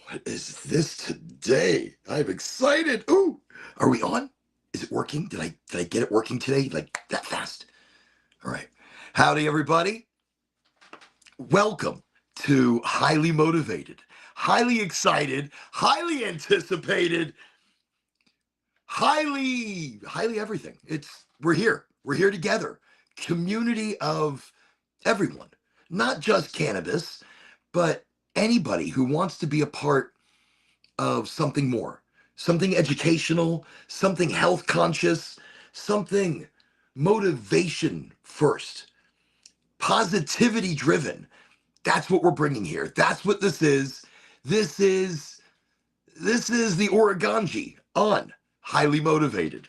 What is this today? I'm excited. Ooh, are we on? Is it working? Did I get it working today? Like that fast? All right. Howdy, everybody. Welcome to Highly Motivated, Highly Excited, Highly Anticipated, highly everything. We're here. We're here together. Community of everyone, not just cannabis, but anybody who wants to be a part of something more, something educational, something health conscious, something motivation first, positivity driven. That's what we're bringing here. That's what this is. This is this is the Oregonji on Highly Motivated.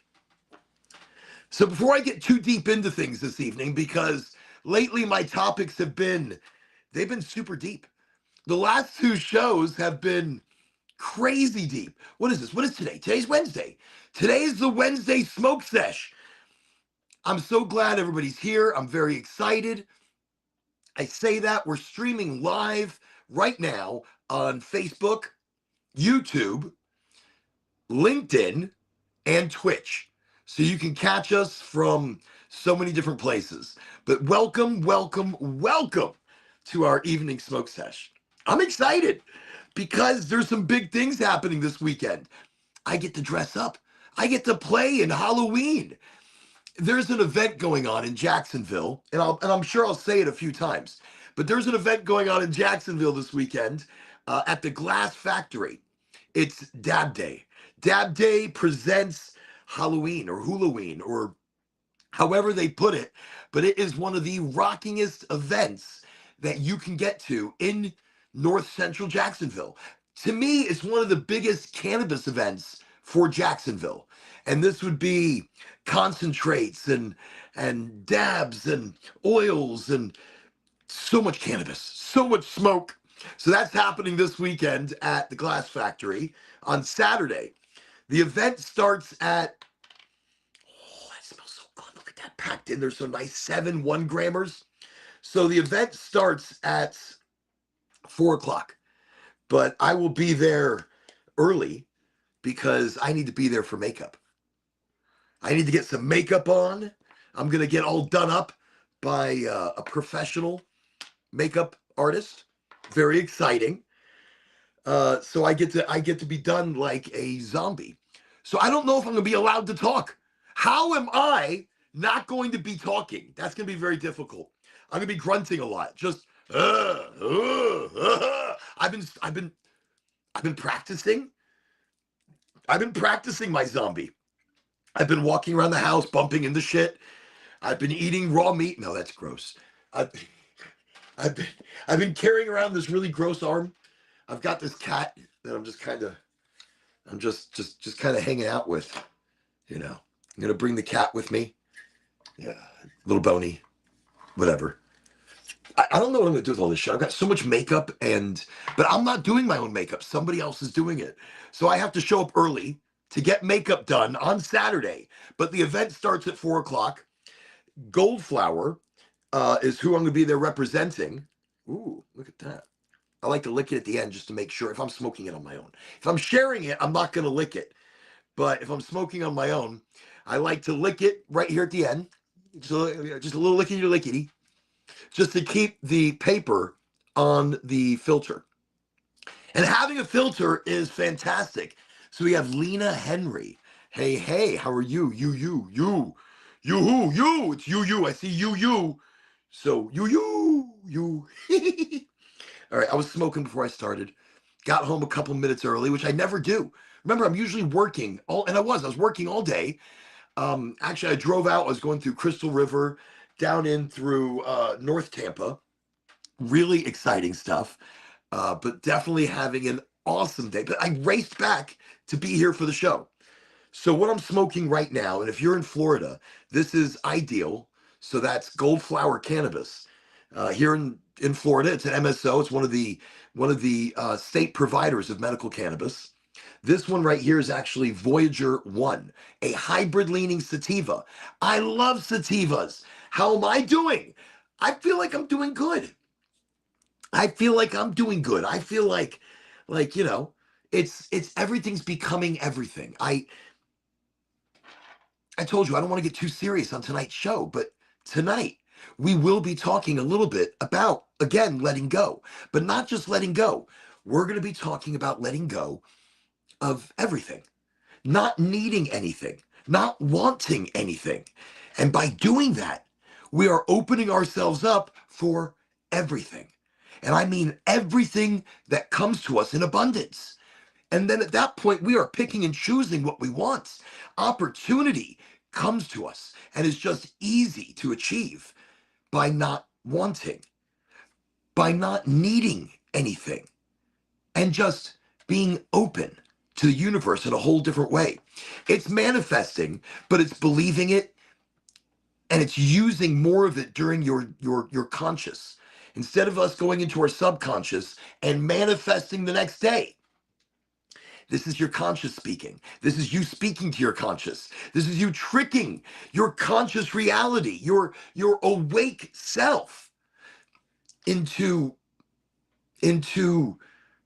So before I get too deep into things this evening, because lately my topics they've been super deep. The last two shows have been crazy deep. What is this? What is today? Today's Wednesday. Today's the Wednesday smoke sesh. I'm so glad everybody's here. I'm very excited. I say that we're streaming live right now on Facebook, YouTube, LinkedIn, and Twitch. So you can catch us from so many different places. But welcome to our evening smoke sesh. I'm excited because there's some big things happening this weekend. I get to dress up. I get to play in Halloween. There's an event going on in Jacksonville, and I'm sure I'll say it a few times, but there's an event going on in Jacksonville this weekend at the Glass Factory. It's Dab Day. Dab Day presents Halloween or Hulaween or however they put it, but it is one of the rockingest events that you can get to in North Central Jacksonville. To me, it's one of the biggest cannabis events for Jacksonville. And this would be concentrates and dabs and oils and so much cannabis, so much smoke. So that's happening this weekend at the Glass Factory on Saturday. The event starts at, oh, that smells so good. Look at that packed in. There's some nice 7 1-grammers. So the event starts at 4 o'clock, but I will be there early because I need to be there for makeup. I need to get some makeup on. I'm going to get all done up by a professional makeup artist. Very exciting. So I get to be done like a zombie. So I don't know if I'm going to be allowed to talk. How am I not going to be talking? That's going to be very difficult. I'm going to be grunting a lot. Just I've been practicing. I've been practicing my zombie. I've been walking around the house, bumping into shit. I've been eating raw meat. No, that's gross. I've been carrying around this really gross arm. I've got this cat that I'm just kind of hanging out with. You know, I'm gonna bring the cat with me. Yeah, little Boney, whatever. I don't know what I'm gonna do with all this shit. I've got so much makeup but I'm not doing my own makeup. Somebody else is doing it. So I have to show up early to get makeup done on Saturday. But the event starts at 4 o'clock. Goldflower is who I'm gonna be there representing. Ooh, look at that. I like to lick it at the end just to make sure if I'm smoking it on my own. If I'm sharing it, I'm not gonna lick it. But if I'm smoking on my own, I like to lick it right here at the end. Just a little lickety, just to keep the paper on the filter. And having a filter is fantastic. So we have Lena Henry. Hey, how are you? You. It's you. I see you. So you. All right, I was smoking before I started. Got home a couple minutes early, which I never do. Remember, I'm usually working I was working all day. Actually, I drove out. I was going through Crystal River, down in through North Tampa. Really exciting stuff, but definitely having an awesome day. But I raced back to be here for the show. So what I'm smoking right now, and if you're in Florida, this is ideal. So that's Goldflower Cannabis. Here in Florida, it's an MSO. It's one of the state providers of medical cannabis. This one right here is actually Voyager 1, a hybrid-leaning sativa. I love sativas. How am I doing? I feel like I'm doing good. I feel like Like, it's everything's becoming everything. I told you I don't want to get too serious on tonight's show, but tonight we will be talking a little bit about, again, letting go, but not just letting go. We're going to be talking about letting go of everything, not needing anything, not wanting anything. And by doing that, we are opening ourselves up for everything. And I mean everything that comes to us in abundance. And then at that point, we are picking and choosing what we want. Opportunity comes to us and is just easy to achieve by not wanting, by not needing anything, and just being open to the universe in a whole different way. It's manifesting, but it's believing it, and it's using more of it during your conscious, instead of us going into our subconscious and manifesting the next day. This is your conscious speaking. This is you speaking to your conscious. This is you tricking your conscious reality, your awake self into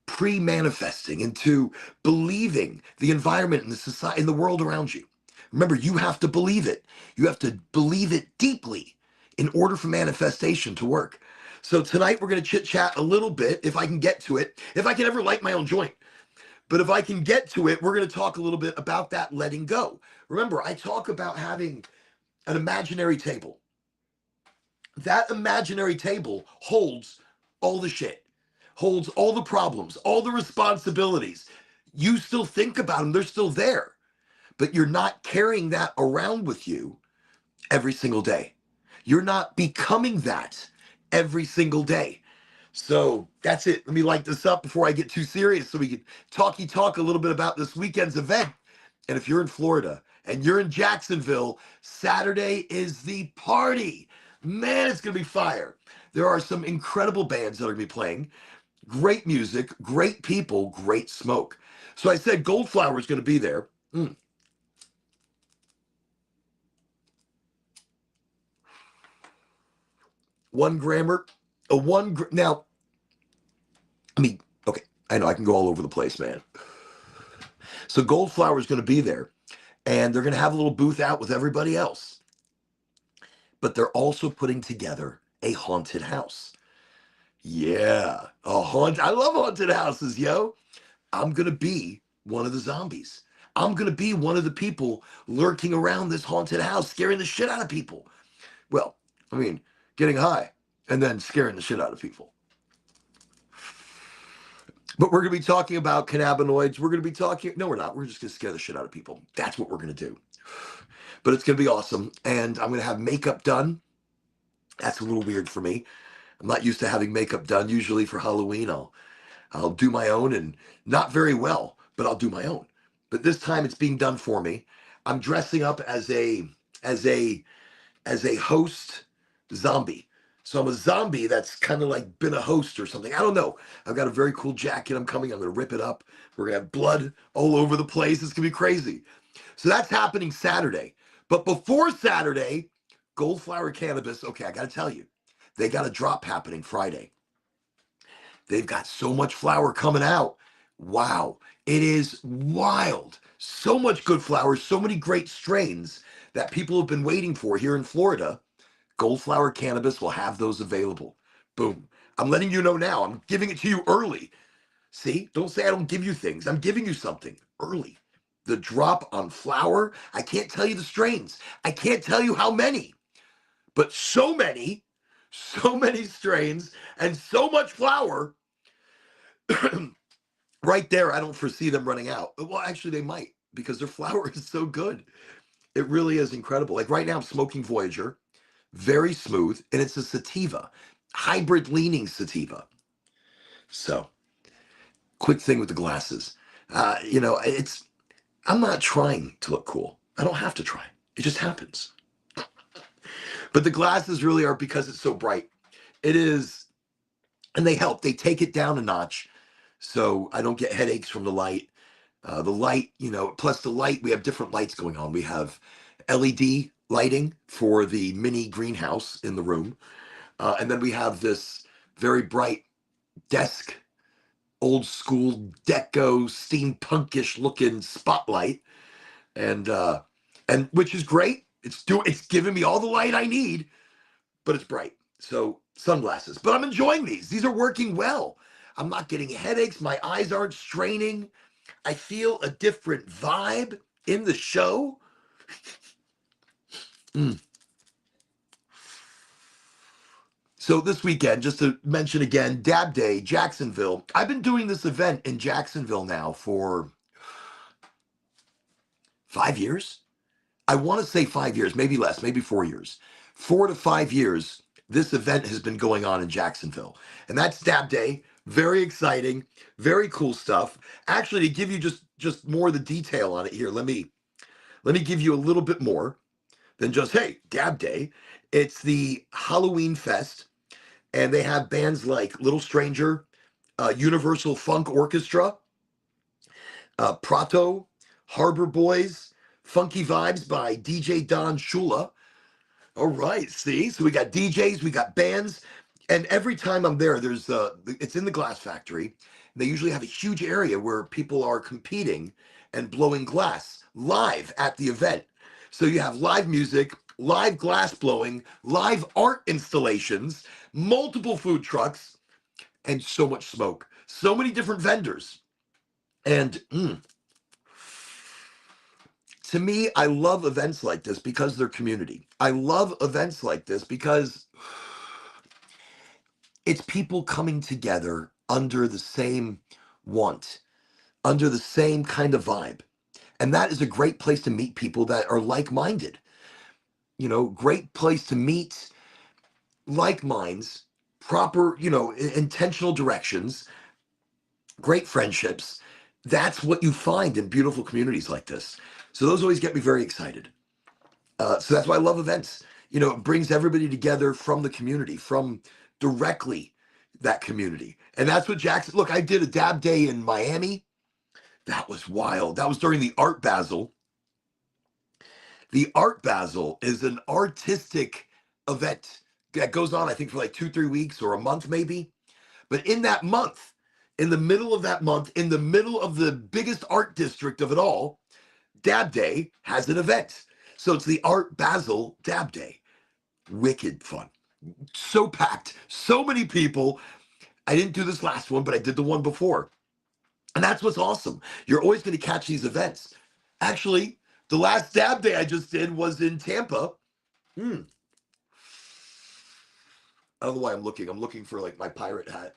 pre-manifesting, into believing the environment and the society and the world around you. Remember, you have to believe it. You have to believe it deeply in order for manifestation to work. So tonight we're going to chit chat a little bit, if I can get to it, if I can ever light my own joint. But if I can get to it, we're going to talk a little bit about that letting go. Remember, I talk about having an imaginary table. That imaginary table holds all the shit, holds all the problems, all the responsibilities. You still think about them, they're still there, but you're not carrying that around with you every single day. You're not becoming that every single day. So that's it. Let me light this up before I get too serious so we can talk a little bit about this weekend's event. And if you're in Florida and you're in Jacksonville, Saturday is the party. Man, it's going to be fire. There are some incredible bands that are going to be playing. Great music, great people, great smoke. So I said Goldflower is going to be there. One grammar, now, okay, I know I can go all over the place, man. So Goldflower is going to be there, and they're going to have a little booth out with everybody else. But they're also putting together a haunted house. Yeah, I love haunted houses, yo. I'm going to be one of the zombies. I'm going to be one of the people lurking around this haunted house, scaring the shit out of people. Well, I mean, getting high and then scaring the shit out of people. But we're going to be talking about cannabinoids. We're going to be talking, no, we're not. We're just going to scare the shit out of people. That's what we're going to do. But it's going to be awesome. And I'm going to have makeup done. That's a little weird for me. I'm not used to having makeup done. Usually for Halloween, I'll do my own, and not very well, but I'll do my own. But this time it's being done for me. I'm dressing up as a host zombie. So I'm a zombie that's kind of like been a host or something. I don't know. I've got a very cool jacket. I'm going to rip it up. We're going to have blood all over the place. It's going to be crazy. So that's happening Saturday. But before Saturday, Goldflower Cannabis, okay, I got to tell you, they got a drop happening Friday. They've got so much flower coming out. Wow. It is wild. So much good flowers, so many great strains that people have been waiting for here in Florida. Goldflower Cannabis will have those available. Boom. I'm letting you know now. I'm giving it to you early. See, don't say I don't give you things. I'm giving you something early. The drop on flower, I can't tell you the strains. I can't tell you how many, but so many strains and so much flower. Right there, I don't foresee them running out. Well, actually, they might, because their flower is so good. It really is incredible. Like right now, I'm smoking Voyager, very smooth, and it's a sativa, hybrid leaning sativa. So, quick thing with the glasses. I'm not trying to look cool. I don't have to try. It just happens. But the glasses really are because it's so bright. It is, and they help. They take it down a notch, so I don't get headaches from the light. The light, plus the light, we have different lights going on. We have LED lighting for the mini greenhouse in the room. And then we have this very bright desk old school deco steampunkish looking spotlight, and which is great. It's giving me all the light I need, but it's bright. So sunglasses. But I'm enjoying these. These are working well. I'm not getting headaches. My eyes aren't straining. I feel a different vibe in the show. Mm. So this weekend, just to mention again, Dab Day, Jacksonville. I've been doing this event in Jacksonville now for 5 years. I want to say 5 years, maybe less, maybe 4 years. 4 to 5 years, this event has been going on in Jacksonville. And that's Dab Day. Very exciting, very cool stuff. Actually, to give you just more of the detail on it here, let me give you a little bit more than just, hey, Dab Day. It's the Halloween Fest, and they have bands like Little Stranger, Universal Funk Orchestra, Prato, Harbor Boys, Funky Vibes by DJ Don Shula. All right, see, so we got DJs, we got bands, and every time I'm there, it's in the Glass Factory. They usually have a huge area where people are competing and blowing glass live at the event. So you have live music, live glass blowing, live art installations, multiple food trucks, and so much smoke. So many different vendors. And to me, I love events like this because they're community. I love events like this because it's people coming together under the same want, under the same kind of vibe. And that is a great place to meet people that are like-minded. Great place to meet like minds, proper, intentional directions, great friendships. That's what you find in beautiful communities like this. So those always get me very excited. So that's why I love events. It brings everybody together from the community, from directly that community. And that's what Jackson, look, I did a Dab Day in Miami. That was wild. That was during the Art Basel. The Art Basel is an artistic event that goes on, I think, for like 2-3 weeks or a month maybe. But in that month, in the middle of that month, in the middle of the biggest art district of it all, Dab Day has an event. So it's the Art Basel Dab Day. Wicked fun. So packed. So many people. I didn't do this last one, but I did the one before. And that's what's awesome. You're always going to catch these events. Actually, the last Dab Day I just did was in Tampa. I don't know why I'm looking for like my pirate hat.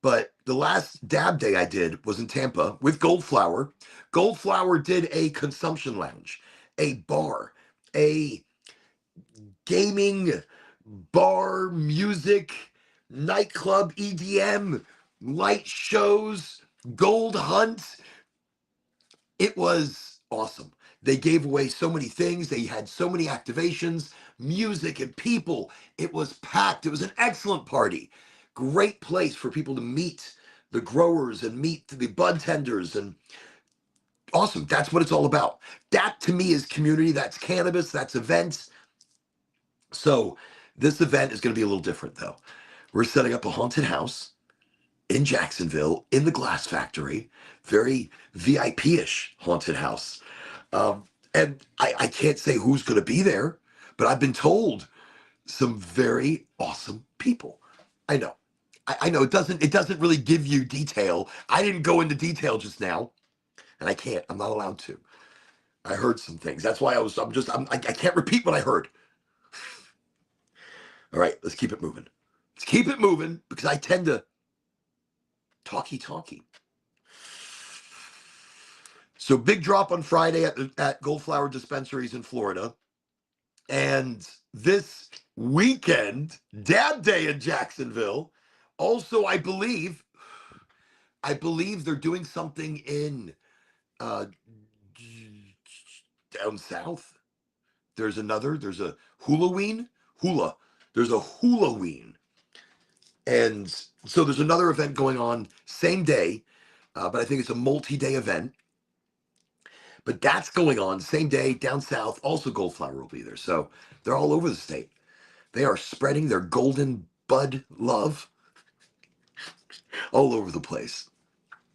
But the last Dab Day I did was in Tampa with Goldflower. Goldflower did a consumption lounge, a bar, a gaming bar, music, nightclub, EDM, light shows, gold hunt. It was awesome. They gave away so many things. They had so many activations, music and people. It was packed. It was an excellent party. Great place for people to meet the growers and meet the bud tenders, and awesome. That's what it's all about. That to me is community. That's cannabis. That's events. So this event is going to be a little different though. We're setting up a haunted house in Jacksonville in the Glass Factory, very VIP-ish haunted house. And I can't say who's going to be there, but I've been told some very awesome people. I know. I know it doesn't really give you detail. I didn't go into detail just now, and I can't. I'm not allowed to. I heard some things. That's why I can't repeat what I heard. All right, let's keep it moving. Let's keep it moving because I tend to talky. So big drop on Friday at Goldflower dispensaries in Florida. And this weekend, Dab Day in Jacksonville. Also, I believe they're doing something in down south. There's a Halloween. There's a Halloween. And so there's another event going on same day, but I think it's a multi-day event. But that's going on same day down south. Also, Goldflower will be there. So they're all over the state. They are spreading their golden bud love. all over the place.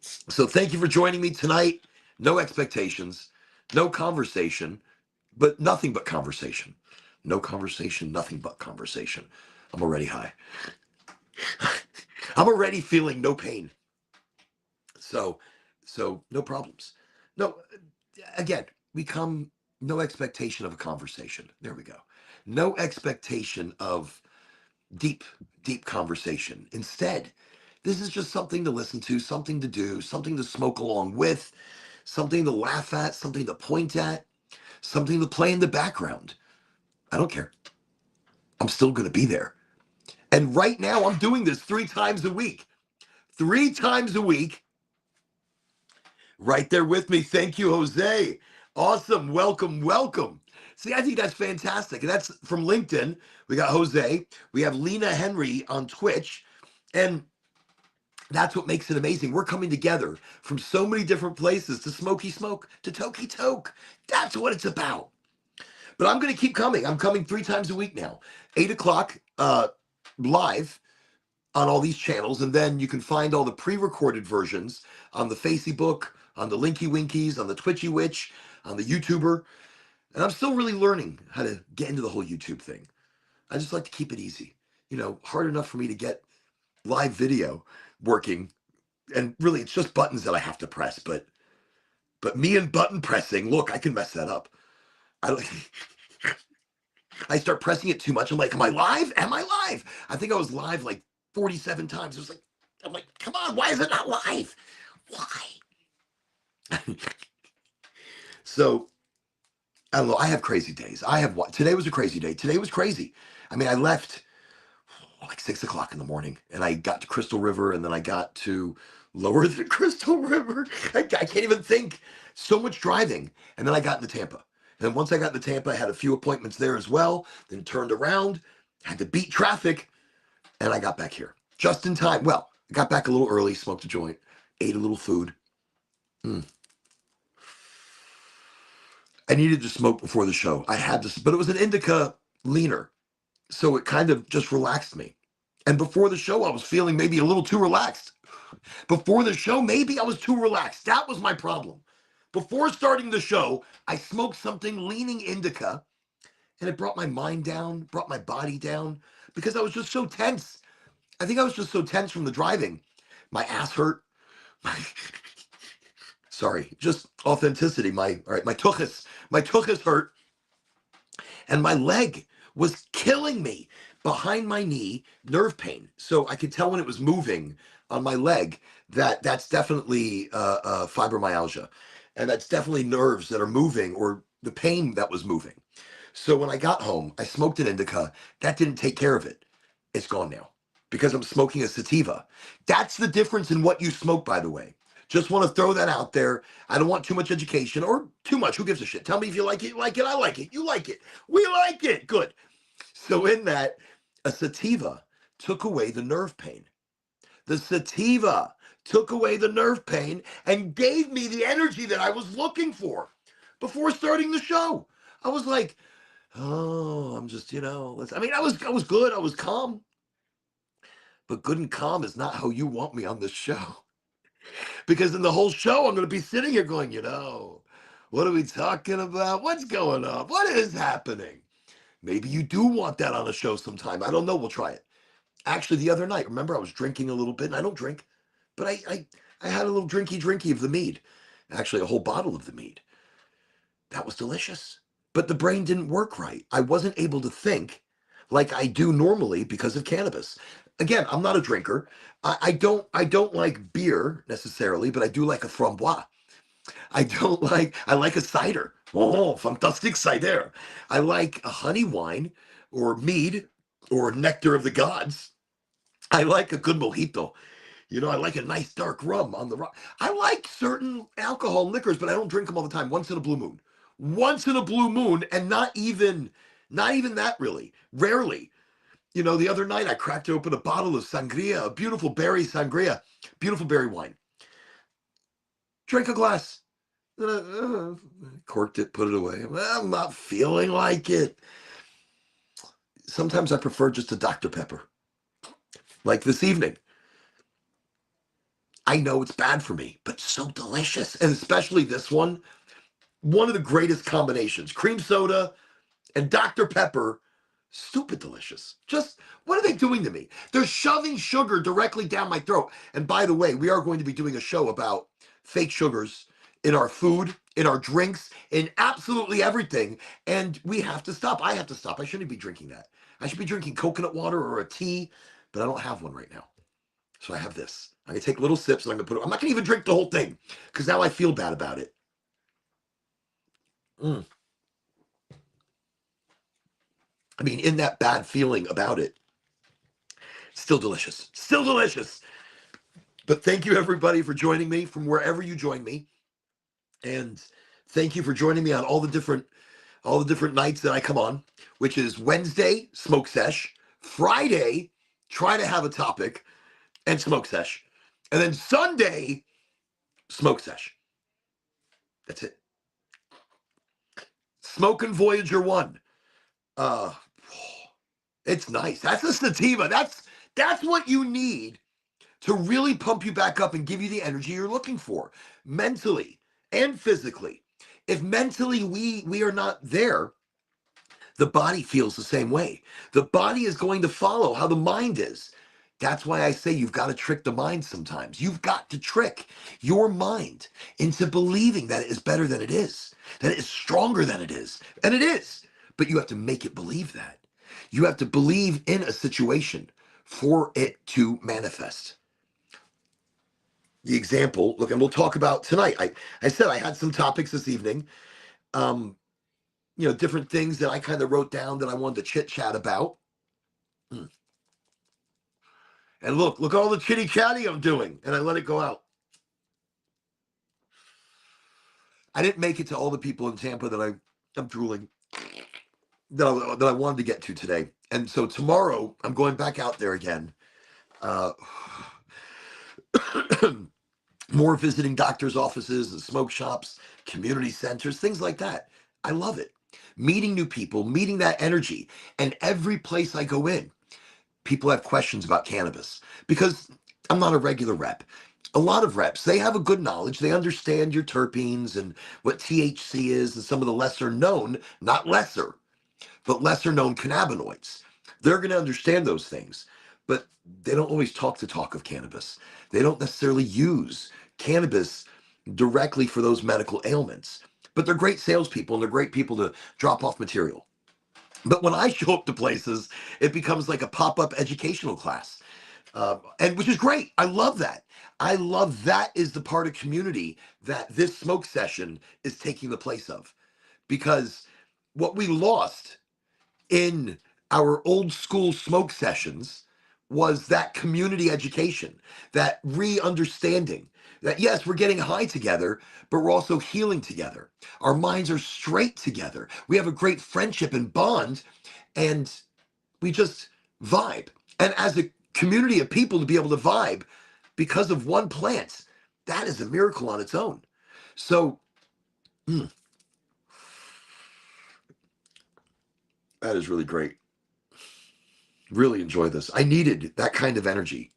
So thank you for joining me tonight. No expectations, no conversation, but nothing but conversation. No conversation, nothing but conversation. I'm already high. I'm already feeling no pain. So, so no problems. No, again, we come no expectation of a conversation. There we go. No expectation of deep, deep conversation. Instead, this is just something to listen to, something to do, something to smoke along with, something to laugh at, something to point at, something to play in the background. I don't care. I'm still going to be there. And right now, I'm doing this 3 times a week. 3 times a week. Right there with me. Thank you, Jose. Awesome. Welcome, welcome. See, I think that's fantastic. And that's from LinkedIn. We got Jose. We have Lena Henry on Twitch. And that's what makes it amazing. We're coming together from so many different places, to Smoky Smoke, to Toky Toke. That's what it's about. But I'm going to keep coming. I'm coming 3 times a week now. 8 o'clock live on all these channels. And then you can find all the pre-recorded versions on the Facebook, on the Linky Winkies, on the Twitchy Witch, on the YouTuber. And I'm still really learning how to get into the whole YouTube thing. I just like to keep it easy. You know, hard enough for me to get live video working. And really, it's just buttons that I have to press. But me and button pressing, look, I can mess that up. I start pressing it too much. I'm like, am I live? Am I live? I think I was live like 47 times. It was like, I'm like, come on, why is it not live? Why? So, I don't know. I have crazy days. Today was a crazy day. Today was crazy. I mean, I left like 6 o'clock in the morning and I got to Crystal River and then I got to lower than Crystal River. I can't even think. So much driving. And then I got into Tampa. And once I got into Tampa, I had a few appointments there as well. Then turned around, had to beat traffic, and I got back here just in time. Well, I got back a little early, smoked a joint, ate a little food. I needed to smoke before the show. I had to, but it was an indica leaner. So it kind of just relaxed me. And before the show, I was feeling maybe a little too relaxed. Before the show, maybe I was too relaxed. That was my problem. Before starting the show, I smoked something leaning indica, and it brought my mind down, brought my body down, because I was just so tense. I think I was just so tense from the driving. My ass hurt. Sorry, just authenticity. My tuchus hurt, and my leg was killing me behind my knee, nerve pain. So I could tell when it was moving on my leg that that's definitely fibromyalgia. And that's definitely nerves that are moving, or the pain that was moving. So when I got home, I smoked an indica. That didn't take care of it. It's gone now because I'm smoking a sativa. That's the difference in what you smoke, by the way. Just want to throw that out there. I don't want too much education, or too much. Who gives a shit? Tell me if you like it. You like it. I like it. You like it. We like it. Good. So in that, a sativa took away the nerve pain. The sativa took away the nerve pain and gave me the energy that I was looking for before starting the show. I was like, oh, I'm just, I mean, I was good. I was calm. But good and calm is not how you want me on this show. Because in the whole show, I'm going to be sitting here going, what are we talking about? What's going on? What is happening? Maybe you do want that on a show sometime. I don't know. We'll try it. Actually, the other night, remember, I was drinking a little bit, and I don't drink, but I had a little drinky of the mead. Actually, a whole bottle of the mead. That was delicious. But the brain didn't work right. I wasn't able to think like I do normally because of cannabis. Again, I'm not a drinker. I don't like beer necessarily, but I do like a framboise. I like a cider. Oh, fantastic cider. I like a honey wine or mead or nectar of the gods. I like a good mojito. I like a nice dark rum on the rock. I like certain alcohol and liquors, but I don't drink them all the time. Once in a blue moon. Once in a blue moon, and not even that really. Rarely. The other night I cracked open a bottle of sangria, a beautiful berry sangria, beautiful berry wine. Drank a glass. Corked it, put it away. I'm not feeling like it. Sometimes I prefer just a Dr. Pepper. Like this evening. I know it's bad for me, but so delicious. And especially this one of the greatest combinations, cream soda and Dr. Pepper, stupid delicious. Just what are they doing to me? They're shoving sugar directly down my throat. And by the way, we are going to be doing a show about fake sugars in our food, in our drinks, in absolutely everything. And we have to stop. I have to stop. I shouldn't be drinking that. I should be drinking coconut water or a tea, but I don't have one right now. So I have this. I'm gonna take little sips and I'm gonna put it. I'm not gonna even drink the whole thing because now I feel bad about it. Mm. I mean, in that bad feeling about it, still delicious. Still delicious. But thank you everybody for joining me from wherever you join me. And thank you for joining me on all the different nights that I come on, which is Wednesday, smoke sesh, Friday, try to have a topic and smoke sesh, and then Sunday, smoke sesh. That's it. Smoking Voyager 1. Uh it's nice. That's a sativa. That's what you need to really pump you back up and give you the energy you're looking for, mentally and physically. If mentally we are not there, the body feels the same way. The body is going to follow how the mind is. That's why I say you've got to trick the mind sometimes. You've got to trick your mind into believing that it is better than it is, that it is stronger than it is. And it is. But you have to make it believe that. You have to believe in a situation for it to manifest. The example, look, and we'll talk about tonight. I said I had some topics this evening. Different things that I kind of wrote down that I wanted to chit chat about. And look all the chitty chatty I'm doing, and I let it go out. I didn't make it to all the people in Tampa that I'm drooling that I wanted to get to today. And so tomorrow I'm going back out there again. More visiting doctors' offices and smoke shops, community centers, things like that. I love it. Meeting new people, meeting that energy. And every place I go in, people have questions about cannabis because I'm not a regular rep. A lot of reps, they have a good knowledge. They understand your terpenes and what THC is and some of the lesser known, not lesser, but lesser known cannabinoids. They're going to understand those things, but they don't always talk of cannabis. They don't necessarily use cannabis directly for those medical ailments, but they're great salespeople and they're great people to drop off material. But when I show up to places, it becomes like a pop-up educational class, and which is great. I love that. I love that is the part of community that this smoke session is taking the place of, because what we lost in our old school smoke sessions was that community education, that re-understanding that yes, we're getting high together, but we're also healing together. Our minds are straight together. We have a great friendship and bond, and we just vibe. And as a community of people to be able to vibe because of one plant, that is a miracle on its own. So that is really great. Really enjoy this. I needed that kind of energy.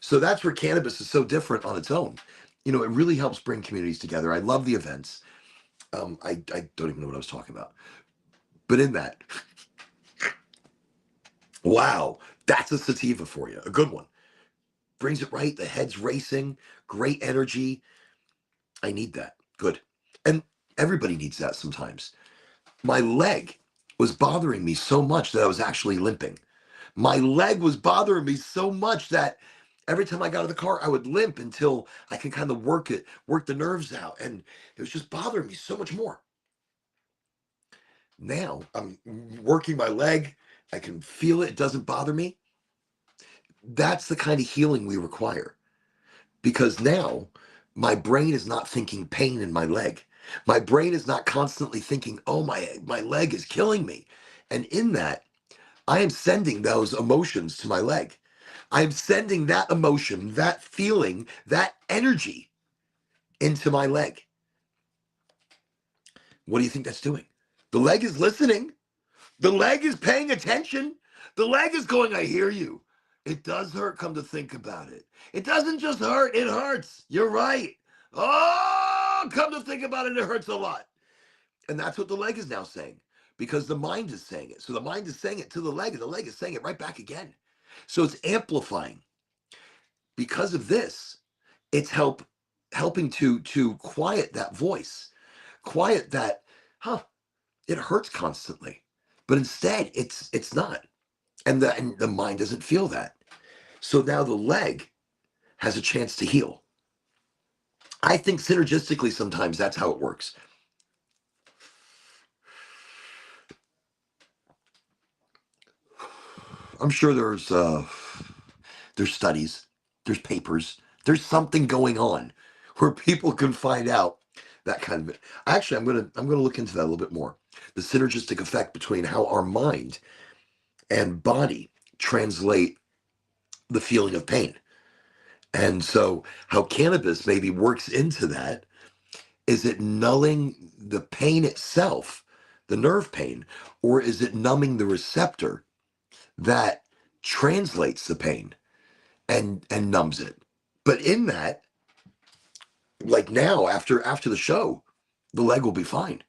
So that's where cannabis is so different on its own. It really helps bring communities together. I love the events. I don't even know what I was talking about. But in that, wow, that's a sativa for you. A good one. Brings it right. The head's racing. Great energy. I need that. Good. And everybody needs that sometimes. My leg was bothering me so much that I was actually limping. My leg was bothering me so much that every time I got out of the car, I would limp until I could kind of work the nerves out. And it was just bothering me so much more. Now I'm working my leg. I can feel it. It doesn't bother me. That's the kind of healing we require, because now my brain is not thinking pain in my leg. My brain is not constantly thinking, oh, my leg is killing me. And in that, I am sending those emotions to my leg. I'm sending that emotion, that feeling, that energy into my leg. What do you think that's doing? The leg is listening. The leg is paying attention. The leg is going, I hear you. It does hurt, come to think about it. It doesn't just hurt, it hurts. You're right. Oh, come to think about it, it hurts a lot. And that's what the leg is now saying because the mind is saying it. So the mind is saying it to the leg, and the leg is saying it right back again. So it's amplifying. Because of this, it's helping to quiet that voice, quiet that, it hurts constantly. But instead, it's not. And the mind doesn't feel that. So now the leg has a chance to heal. I think synergistically sometimes that's how it works. I'm sure there's studies, there's papers, there's something going on where people can find out that kind of it. Actually, I'm gonna look into that a little bit more. The synergistic effect between how our mind and body translate the feeling of pain. And so how cannabis maybe works into that. Is it nulling the pain itself, the nerve pain, or is it numbing the receptor that translates the pain and numbs it? But in that, like now, after the show, the leg will be fine.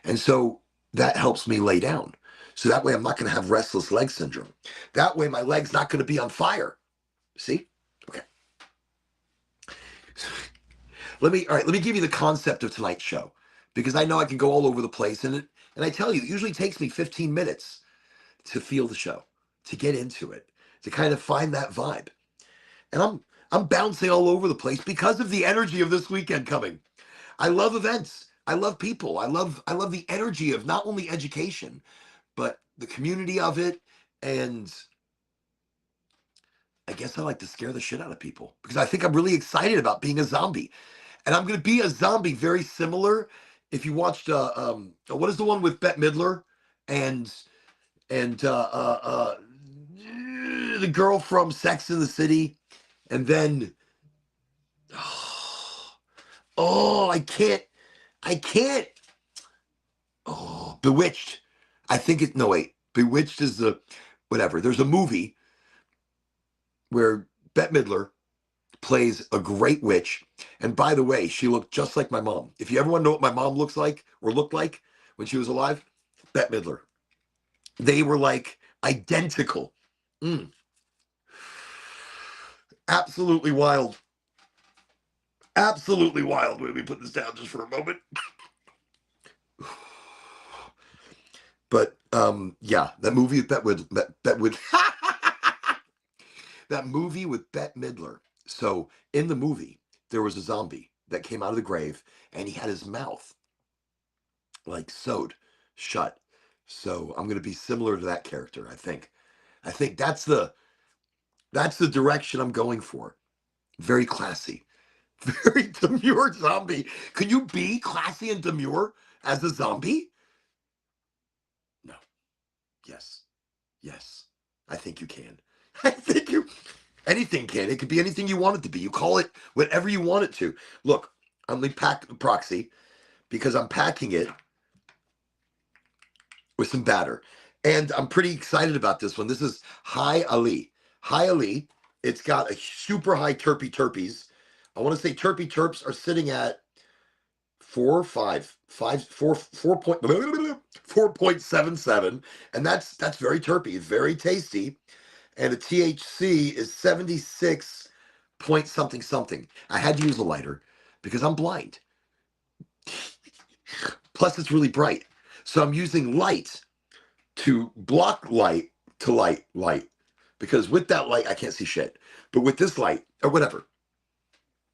And so that helps me lay down. So that way I'm not going to have restless leg syndrome. That way my leg's not going to be on fire. See? Okay. Let me give you the concept of tonight's show because I know I can go all over the place and I tell you, it usually takes me 15 minutes to feel the show, to get into it, to kind of find that vibe. And I'm bouncing all over the place because of the energy of this weekend coming. I love events. I love people. I love the energy of not only education, but the community of it. And I guess I like to scare the shit out of people because I think I'm really excited about being a zombie. And I'm going to be a zombie very similar. If you watched, what is the one with Bette Midler and the girl from Sex in the City, and then oh, I can't. Oh, Bewitched. I think it. No, wait. Bewitched is the whatever. There's a movie where Bette Midler plays a great witch. And by the way, she looked just like my mom. If you ever want to know what my mom looks like or looked like when she was alive, Bette Midler. They were like identical. Mm. Absolutely wild. Absolutely wild. Let me put this down just for a moment. But yeah, that movie with that movie with Bette Midler. So in the movie, there was a zombie that came out of the grave, and he had his mouth like sewed shut. So I'm gonna be similar to that character. I think. I think that's the direction I'm going for. Very classy, very demure zombie. Can you be classy and demure as a zombie? No. Yes. Yes. I think you can. I think you. Anything can. It could be anything you want it to be. You call it whatever you want it to. Look, I'm going to pack the proxy because I'm packing it with some batter. And I'm pretty excited about this one. This is High Ali. High Ali. It's got a super high terpeys. I want to say terps are sitting at 4.77, and that's very terpy. It's very tasty. And the THC is 76 point something something. I had to use a lighter because I'm blind. Plus, it's really bright. So I'm using light to block light to light. Because with that light, I can't see shit. But with this light, or whatever,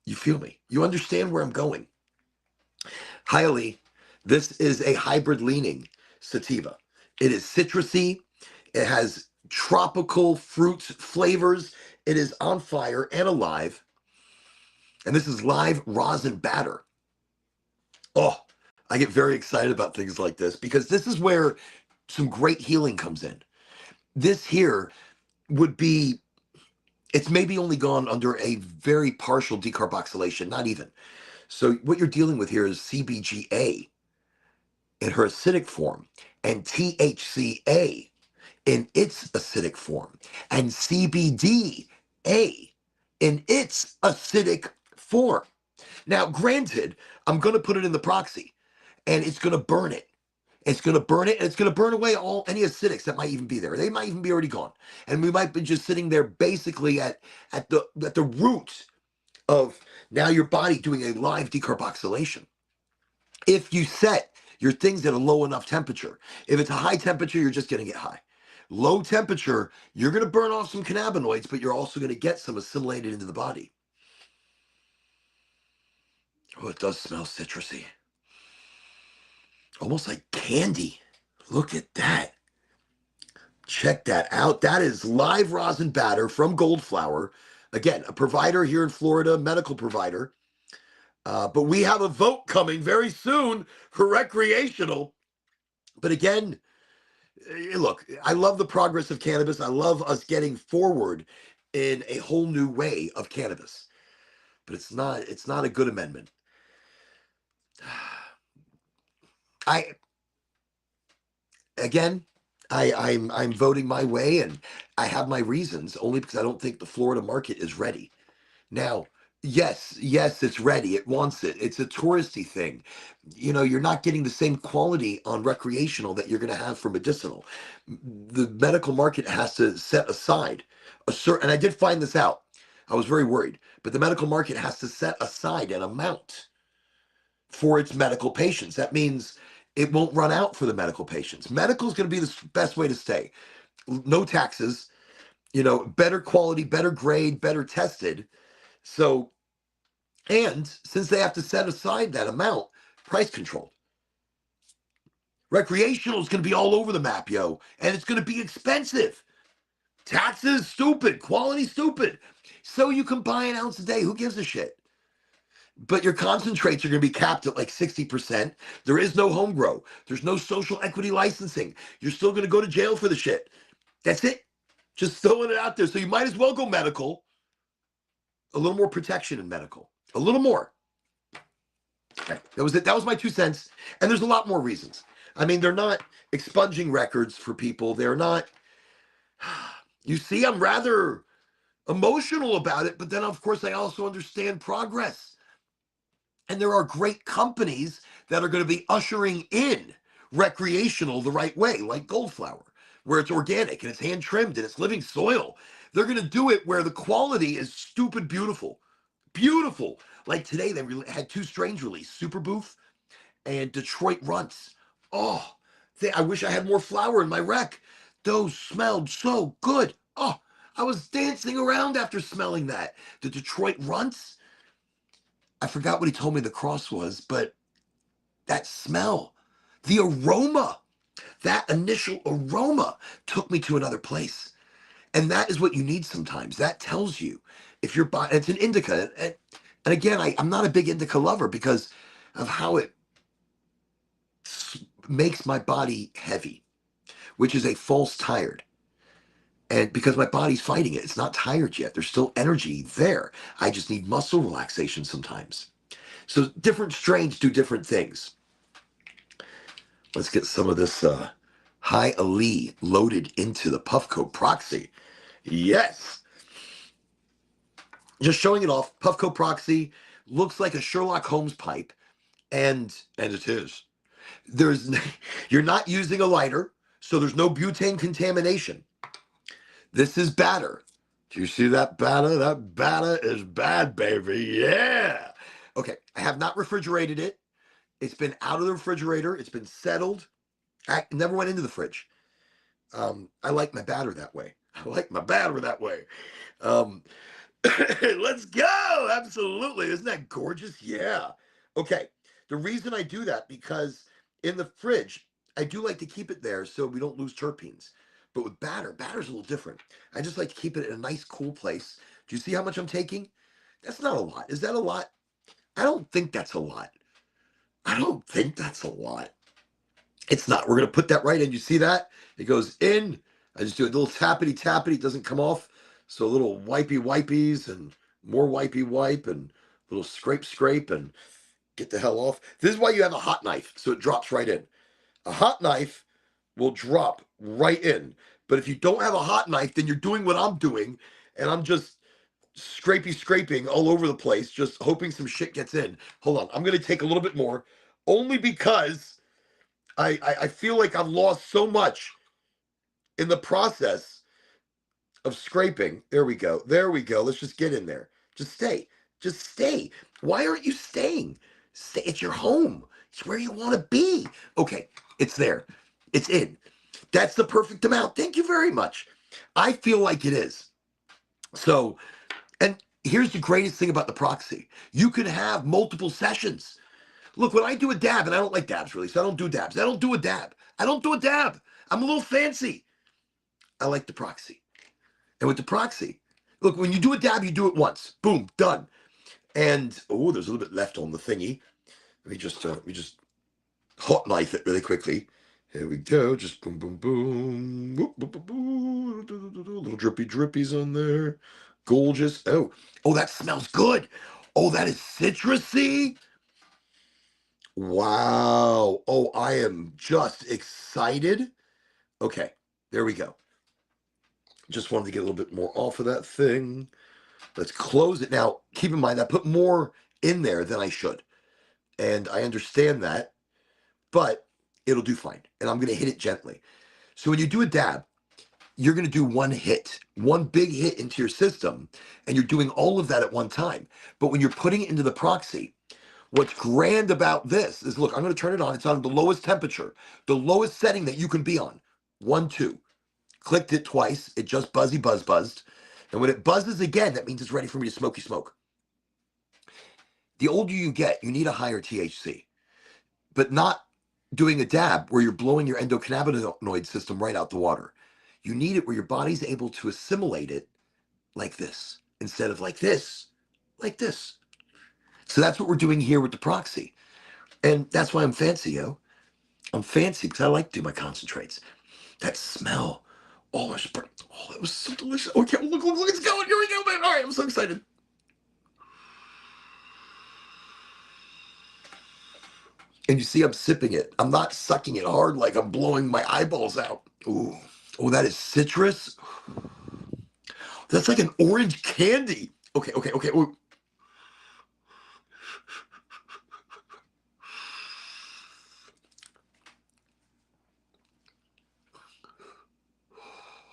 you feel me. You understand where I'm going. Highly, this is a hybrid leaning sativa. It is citrusy. It has tropical fruits flavors. It is on fire and alive. And this is live rosin batter. Oh, I get very excited about things like this because this is where some great healing comes in. This here would be, it's maybe only gone under a very partial decarboxylation, not even. So what you're dealing with here is CBGA in her acidic form and THCA in its acidic form, and CBDA in its acidic form. Now, granted, I'm going to put it in the proxy and it's going to burn it. It's going to burn it, and it's going to burn away all any acidics that might even be there. They might even be already gone, and we might be just sitting there basically at the root of now your body doing a live decarboxylation. If you set your things at a low enough temperature, if it's a high temperature, you're just going to get high. Low temperature, you're going to burn off some cannabinoids, but you're also going to get some assimilated into the body. Oh, it does smell citrusy. Almost like candy. Look at that. Check that out. That is live rosin batter from Goldflower. Again, a provider here in Florida, medical provider. But we have a vote coming very soon for recreational. But again, look, I love the progress of cannabis. I love us getting forward in a whole new way of cannabis. But it's not a good amendment. I'm voting my way, and I have my reasons only because I don't think the Florida market is ready. Now, yes, it's ready. It wants it. It's a touristy thing. You're not getting the same quality on recreational that you're going to have for medicinal. The medical market has to set aside a certain, and I did find this out. I was very worried, but the medical market has to set aside an amount for its medical patients. That means it won't run out for the medical patients. Medical is going to be the best way to stay. No taxes, better quality, better grade, better tested. So, and since they have to set aside that amount, price controlled. Recreational is going to be all over the map, yo, and it's going to be expensive. Taxes, stupid. Quality, stupid. So you can buy an ounce a day. Who gives a shit? But your concentrates are going to be capped at like 60%. There is no home grow. There's no social equity licensing. You're still going to go to jail for the shit. That's it. Just throwing it out there. So you might as well go medical. A little more protection in medical. A little more. Okay. That was it. That was my 2 cents. And there's a lot more reasons. I mean, they're not expunging records for people. They're not. You see, I'm rather emotional about it. But then, of course, I also understand progress. And there are great companies that are going to be ushering in recreational the right way, like Goldflower, where it's organic and it's hand trimmed and it's living soil. They're going to do it where the quality is stupid beautiful. Beautiful. Like today, they had 2 strains released, Super Booth and Detroit Runts. Oh, I wish I had more flower in my rec. Those smelled so good. Oh, I was dancing around after smelling that. The Detroit Runts, I forgot what he told me the cross was, but that smell, the aroma, that initial aroma took me to another place. And that is what you need sometimes. That tells you if you're buying, it's an indica. And again, I'm not a big indica lover because of how it makes my body heavy, which is a false tired. And because my body's fighting it, it's not tired yet. There's still energy there. I just need muscle relaxation sometimes. So different strains do different things. Let's get some of this High Ali loaded into the Puffco Proxy. Yes. Just showing it off. Puffco Proxy looks like a Sherlock Holmes pipe, and it is. You're not using a lighter, so there's no butane contamination. This is batter. Do you see that batter? That batter is bad, baby. Yeah. Okay, I have not refrigerated it. It's been out of the refrigerator. It's been settled. I never went into the fridge. I like my batter that way. Let's go. Absolutely. Isn't that gorgeous? Yeah. Okay. The reason I do that, because in the fridge, I do like to keep it there so we don't lose terpenes. But with batter's a little different. I just like to keep it in a nice, cool place. Do you see how much I'm taking? That's not a lot. Is that a lot? I don't think that's a lot. It's not. We're going to put that right in. You see that? It goes in. I just do a little tappity. It doesn't come off. So a little wipies and more wipe and a little scrape and get the hell off. This is why you have a hot knife. So it drops right in. A hot knife will drop right in. But if you don't have a hot knife, then you're doing what I'm doing, and I'm just scraping all over the place, just hoping some shit gets in. Hold on, I'm gonna take a little bit more, only because I feel like I've lost so much in the process of scraping. There we go. There we go. Let's just get in there. Just stay. Just stay. Why aren't you staying? Stay. It's your home. It's where you want to be. Okay, it's there. It's in. That's the perfect amount. Thank you very much. I feel like it is. So, and here's the greatest thing about the proxy. You can have multiple sessions. Look, when I do a dab, and I don't like dabs really, so I don't do dabs. I don't do a dab. I don't do a dab. I'm a little fancy. I like the proxy. And with the proxy, look, when you do a dab, you do it once. Boom, done. And oh, there's a little bit left on the thingy. We just hot knife it really quickly. Here we go. Just boom, boom, boom. Boop, boop, boop, boop. Little drippy drippies on there. Gorgeous. Oh, that smells good. Oh, that is citrusy. Wow. Oh, I am just excited. Okay, there we go. Just wanted to get a little bit more off of that thing. Let's close it. Now, keep in mind, I put more in there than I should. And I understand that, but it'll do fine. And I'm going to hit it gently. So when you do a dab, you're going to do one hit, one big hit into your system, and you're doing all of that at one time. But when you're putting it into the proxy, what's grand about this is, look, I'm going to turn it on. It's on the lowest temperature, the lowest setting that you can be on. 1, 2. Clicked it twice. It just buzzed. And when it buzzes again, that means it's ready for me to smoke. The older you get, you need a higher THC, but not doing a dab where you're blowing your endocannabinoid system right out the water. You need it where your body's able to assimilate it like this, instead of like this. So that's what we're doing here with the proxy. And that's why I'm fancy, yo. I'm fancy because I like to do my concentrates. That smell. Oh, that was so delicious. Okay, look, it's going. Here we go, man. All right, I'm so excited. And you see I'm sipping it. I'm not sucking it hard like I'm blowing my eyeballs out. Ooh. Oh, that is citrus. That's like an orange candy. Okay. Ooh.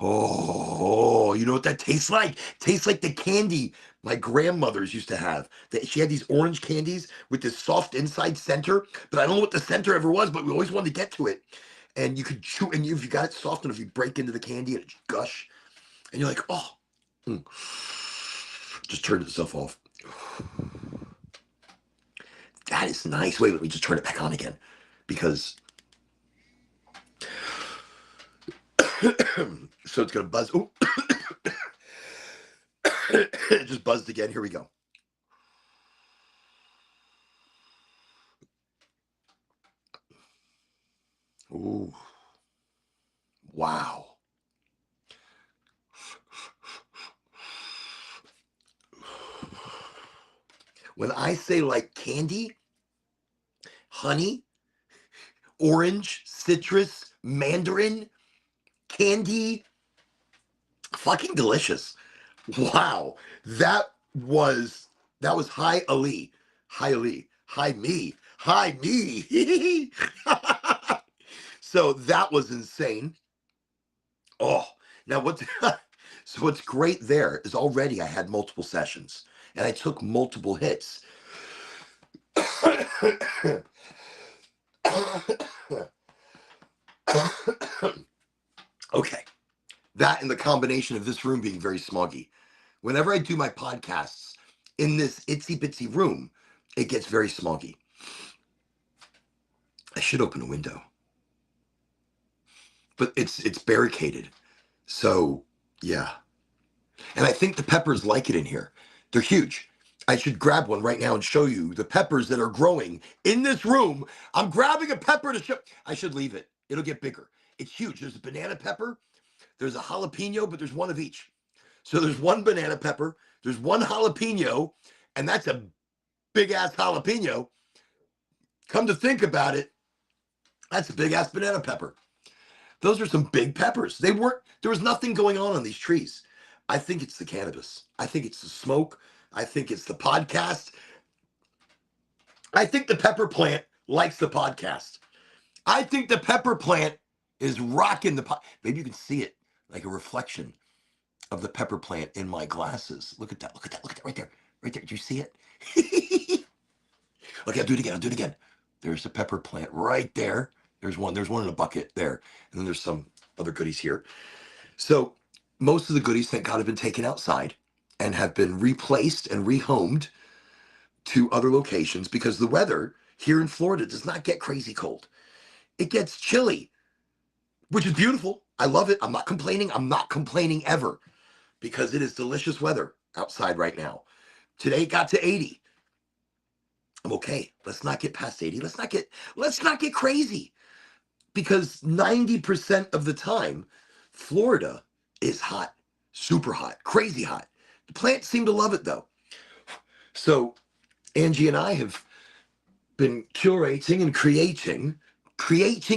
Oh, you know what that tastes like? Tastes like the candy my grandmothers used to have. She had these orange candies with this soft inside center, but I don't know what the center ever was, but we always wanted to get to it. And you could chew, and if you got it soft enough, you break into the candy and it gush. And you're like, oh. Just turned itself off. That is nice. Wait, let me just turn it back on again. Because so it's gonna buzz. Oh, it just buzzed again. Here we go. Ooh, wow. When I say like candy, honey, orange, citrus, mandarin, candy, fucking delicious. Wow, that was high Ali, high me. So that was insane. Oh, now what's great there is already I had multiple sessions and I took multiple hits. Okay, that and the combination of this room being very smoggy. Whenever I do my podcasts in this itsy bitsy room, it gets very smoggy. I should open a window, but it's barricaded. So yeah, and I think the peppers like it in here. They're huge. I should grab one right now and show you the peppers that are growing in this room. I'm grabbing a pepper to show. I should leave it. It'll get bigger. It's huge. There's a banana pepper. There's a jalapeno, but there's one of each. So there's one banana pepper. There's one jalapeno, and that's a big ass jalapeno. Come to think about it, that's a big ass banana pepper. Those are some big peppers. They weren't, there was nothing going on these trees. I think it's the cannabis. I think it's the smoke. I think it's the podcast. I think the pepper plant likes the podcast. I think the pepper plant is rocking the pot. Maybe you can see it like a reflection of the pepper plant in my glasses. Look at that. Look at that. Look at that right there. Right there. Do you see it? Okay, I'll do it again. I'll do it again. There's the pepper plant right there. There's one. There's one in a bucket there. And then there's some other goodies here. So most of the goodies, thank God, have been taken outside and have been replaced and rehomed to other locations because the weather here in Florida does not get crazy cold. It gets chilly, which is beautiful. I love it. I'm not complaining. I'm not complaining ever because it is delicious weather outside right now. Today it got to 80. I'm okay. Let's not get past 80. Let's not get crazy because 90% of the time, Florida is hot, super hot, crazy hot. The plants seem to love it though. So Angie and I have been curating and creating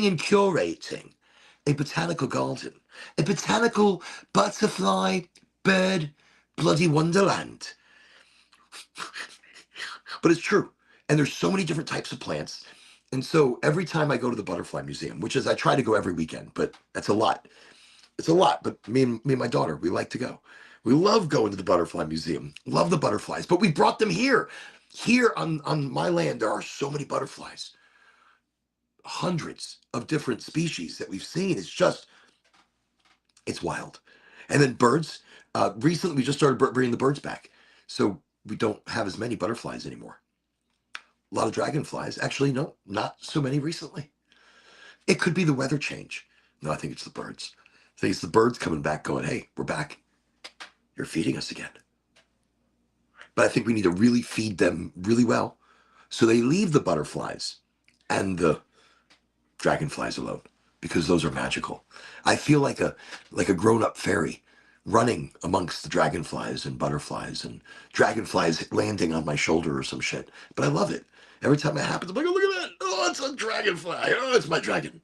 and curating a botanical garden, a botanical butterfly bird bloody wonderland. But it's true. And there's so many different types of plants. And so every time I go to the Butterfly Museum, which is I try to go every weekend, but that's a lot. It's a lot. But me and my daughter, we like to go. We love going to the Butterfly Museum. Love the butterflies. But we brought them here. Here on my land, there are so many butterflies. Hundreds of different species that we've seen. It's wild. And then birds. Recently, we just started bringing the birds back. So we don't have as many butterflies anymore. A lot of dragonflies. Actually, no, not so many recently. It could be the weather change. No, I think it's the birds. I think it's the birds coming back going, hey, we're back. You're feeding us again. But I think we need to really feed them really well so they leave the butterflies and the dragonflies alone because those are magical. I feel like a grown-up fairy running amongst the dragonflies and butterflies and dragonflies landing on my shoulder or some shit. But I love it. Every time it happens, I'm like, oh, look at that. Oh, it's a dragonfly. Oh, it's my dragon.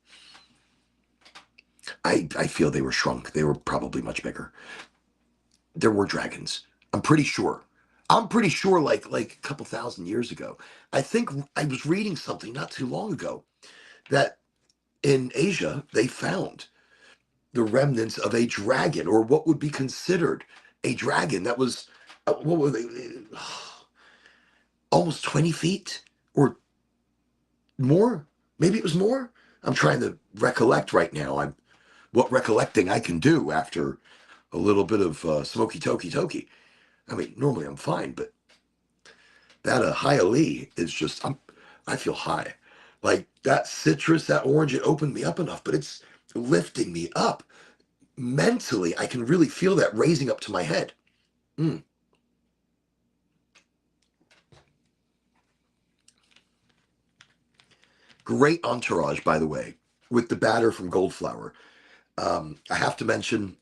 I feel they were shrunk. They were probably much bigger. There were dragons. I'm pretty sure. Like a couple thousand years ago. I think I was reading something not too long ago that in Asia, they found the remnants of a dragon, or what would be considered a dragon that was, what were they, almost 20 feet or more? Maybe it was more? I'm trying to recollect right now. What recollecting I can do after a little bit of smoky toki. I mean, normally I'm fine, but that Hialeah is just, I feel high. Like that citrus, that orange, it opened me up enough, but it's lifting me up. Mentally, I can really feel that raising up to my head. Great entourage, by the way, with the batter from Goldflower. I have to mention,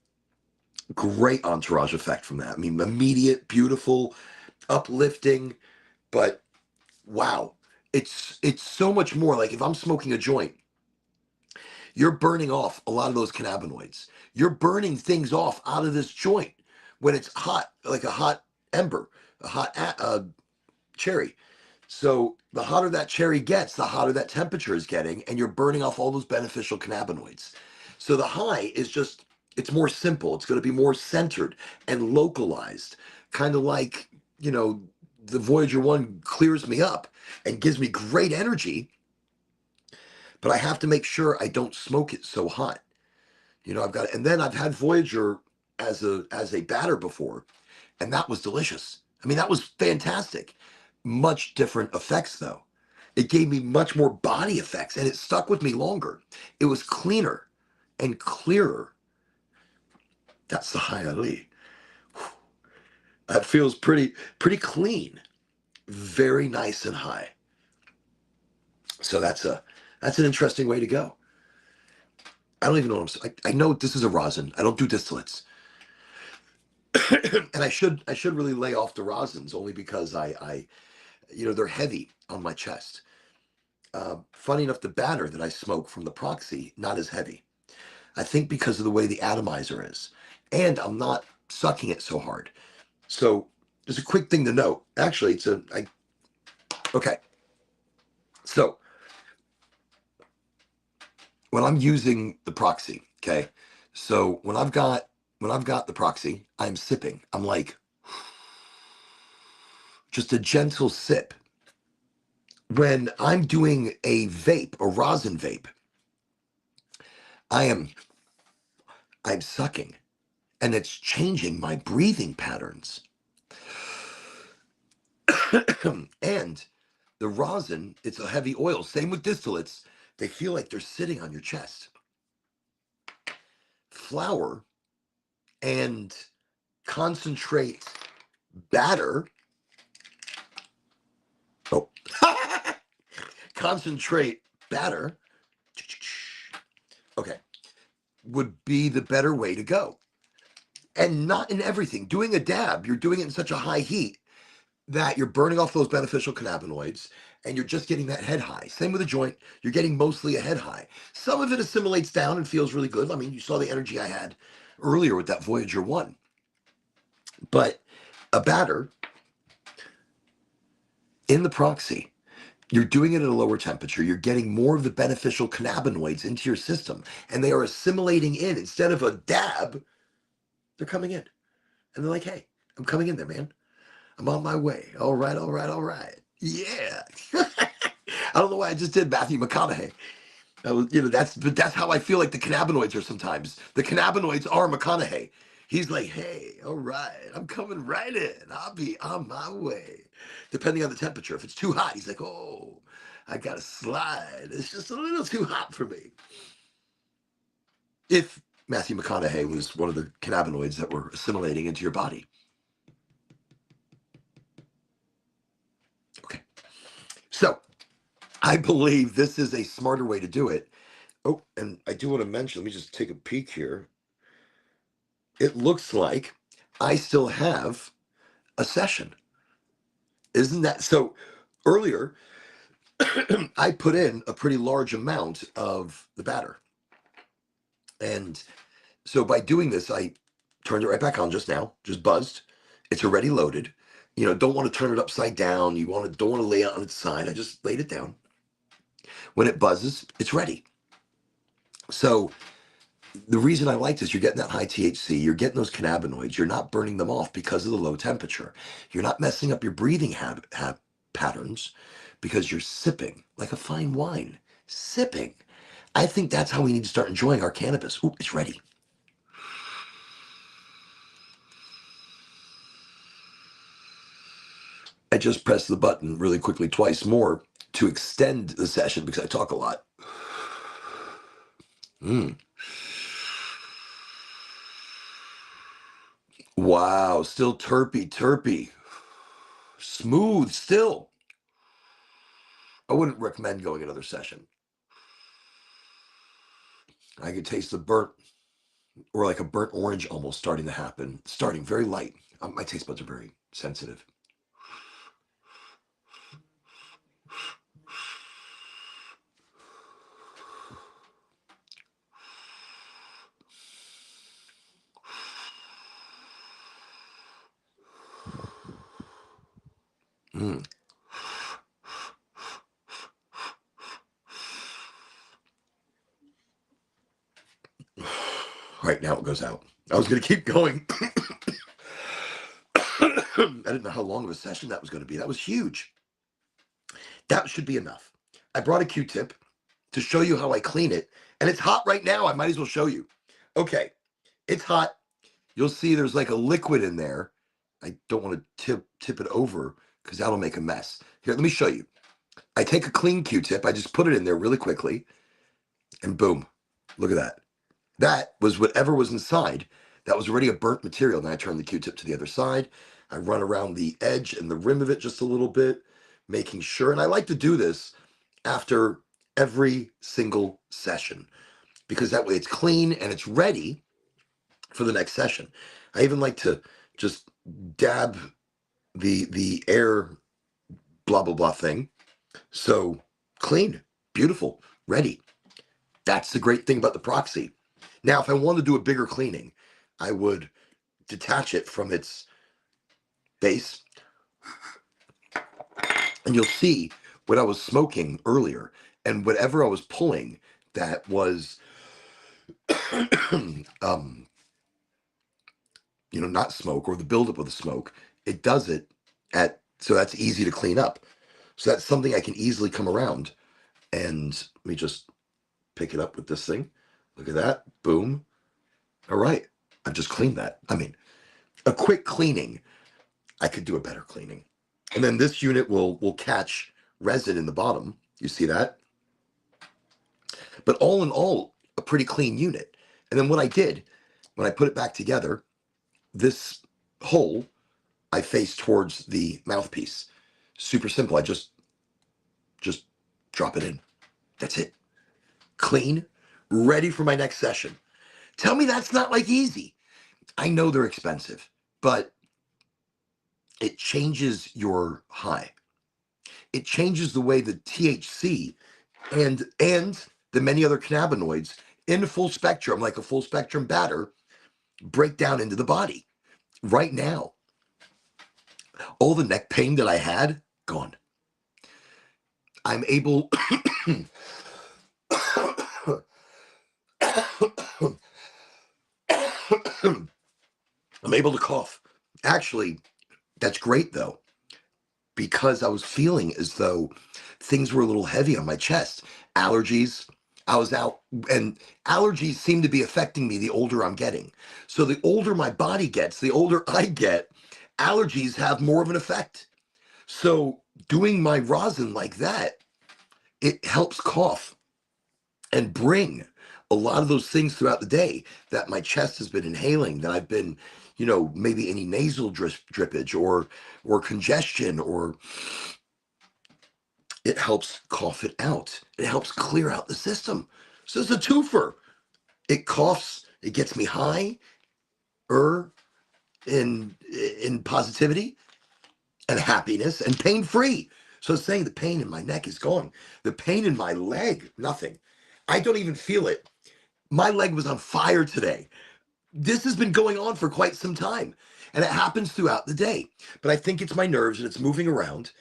great entourage effect from that. I mean, immediate, beautiful, uplifting, but wow, it's so much more. Like if I'm smoking a joint, you're burning off a lot of those cannabinoids. You're burning things off out of this joint when it's hot, like a hot ember, a hot cherry. So the hotter that cherry gets, the hotter that temperature is getting, and you're burning off all those beneficial cannabinoids. So the high is just, it's more simple. It's going to be more centered and localized, kind of like, the Voyager 1 clears me up and gives me great energy, but I have to make sure I don't smoke it so hot. And then I've had Voyager as a batter before, and that was delicious. I mean, that was fantastic. Much different effects though. It gave me much more body effects and it stuck with me longer. It was cleaner and clearer. That's the Hialeah. That feels pretty clean. Very nice and high. So that's an interesting way to go. I don't even know what I'm saying. I know this is a rosin. I don't do distillates. And I should really lay off the rosins only because they're heavy on my chest. Funny enough, the batter that I smoke from the Proxy, not as heavy. I think because of the way the atomizer is. And I'm not sucking it so hard. So there's a quick thing to note. Actually, okay. So when I'm using the proxy, okay. So when I've got the proxy, I'm sipping. I'm like just a gentle sip. When I'm doing a vape, a rosin vape, I am I'm sucking and it's changing my breathing patterns. And the rosin, it's a heavy oil. Same with distillates. They feel like they're sitting on your chest. Flour and concentrate batter. Oh, concentrate batter. Okay, would be the better way to go. And not in everything. Doing a dab, you're doing it in such a high heat that you're burning off those beneficial cannabinoids and you're just getting that head high. Same with a joint, you're getting mostly a head high. Some of it assimilates down and feels really good. I mean, you saw the energy I had earlier with that Voyager 1. But a batter in the proxy, you're doing it at a lower temperature. You're getting more of the beneficial cannabinoids into your system and they are assimilating in. Instead of a dab, they're coming in. And they're like, hey, I'm coming in there, man. I'm on my way. All right, all right, all right. Yeah. I don't know why I just did Matthew McConaughey. That's how I feel like the cannabinoids are sometimes. The cannabinoids are McConaughey. He's like, hey, all right, I'm coming right in. I'll be on my way. Depending on the temperature. If it's too hot, he's like, oh, I gotta slide. It's just a little too hot for me. If Matthew McConaughey was one of the cannabinoids that were assimilating into your body. Okay. So I believe this is a smarter way to do it. Oh, and I do want to mention, let me just take a peek here. It looks like I still have a session. Isn't that so? Earlier, I put in a pretty large amount of the batter. And so by doing this, I turned it right back on just now, just buzzed. It's already loaded. Don't want to turn it upside down. Don't want to lay it on its side. I just laid it down. When it buzzes, it's ready. So the reason I like this, you're getting that high THC, you're getting those cannabinoids, you're not burning them off because of the low temperature. You're not messing up your breathing patterns because you're sipping like a fine wine. Sipping. I think that's how we need to start enjoying our cannabis. Ooh, it's ready. I just pressed the button really quickly twice more to extend the session because I talk a lot. Mm. Wow, still terpy. Smooth still. I wouldn't recommend going another session. I could taste the burnt, or like a burnt orange almost starting to happen, starting very light. My taste buds are very sensitive. Mm. Right now it goes out. I was going to keep going. I didn't know how long of a session that was going to be. That was huge. That should be enough. I brought a Q-tip to show you how I clean it. And it's hot right now. I might as well show you. Okay, it's hot. You'll see there's like a liquid in there. I don't want to tip it over because that'll make a mess. Here, let me show you. I take a clean Q-tip. I just put it in there really quickly. And boom, look at that. That was whatever was inside. That was already a burnt material. Then I turn the Q-tip to the other side. I run around the edge and the rim of it just a little bit, making sure. And I like to do this after every single session because that way it's clean and it's ready for the next session. I even like to just dab the air blah blah blah thing. So clean, beautiful, ready. That's the great thing about the proxy. Now, if I wanted to do a bigger cleaning, I would detach it from its base, and you'll see what I was smoking earlier and whatever I was pulling that was um not smoke or the buildup of the smoke. It does it at so that's easy to clean up. So that's something I can easily come around. And let me just pick it up with this thing. Look at that. Boom. All right. I've just cleaned that. I mean, a quick cleaning. I could do a better cleaning. And then this unit will catch resin in the bottom. You see that? But all in all, a pretty clean unit. And then what I did when I put it back together, this hole I face towards the mouthpiece. Super simple. I just drop it in. That's it. Clean, ready for my next session. Tell me that's not like easy. I know they're expensive, but it changes your high. It changes the way the THC and the many other cannabinoids in full spectrum, like a full spectrum batter, break down into the body. Right now, all the neck pain that I had, gone. I'm able I'm able to cough. Actually, that's great though, because I was feeling as though things were a little heavy on my chest. Allergies, I was out, and allergies seem to be affecting me the older I'm getting. So the older my body gets, the older I get, allergies have more of an effect. So doing my rosin like that, it helps cough and bring a lot of those things throughout the day that my chest has been inhaling, that I've been, maybe any nasal drippage or congestion, or it helps cough it out. It helps clear out the system. So it's a twofer. It coughs, it gets me high, in positivity and happiness and pain free. So it's saying the pain in my neck is gone. The pain in my leg, nothing. I don't even feel it. My leg was on fire today. This has been going on for quite some time, and it happens throughout the day. But I think it's my nerves and it's moving around.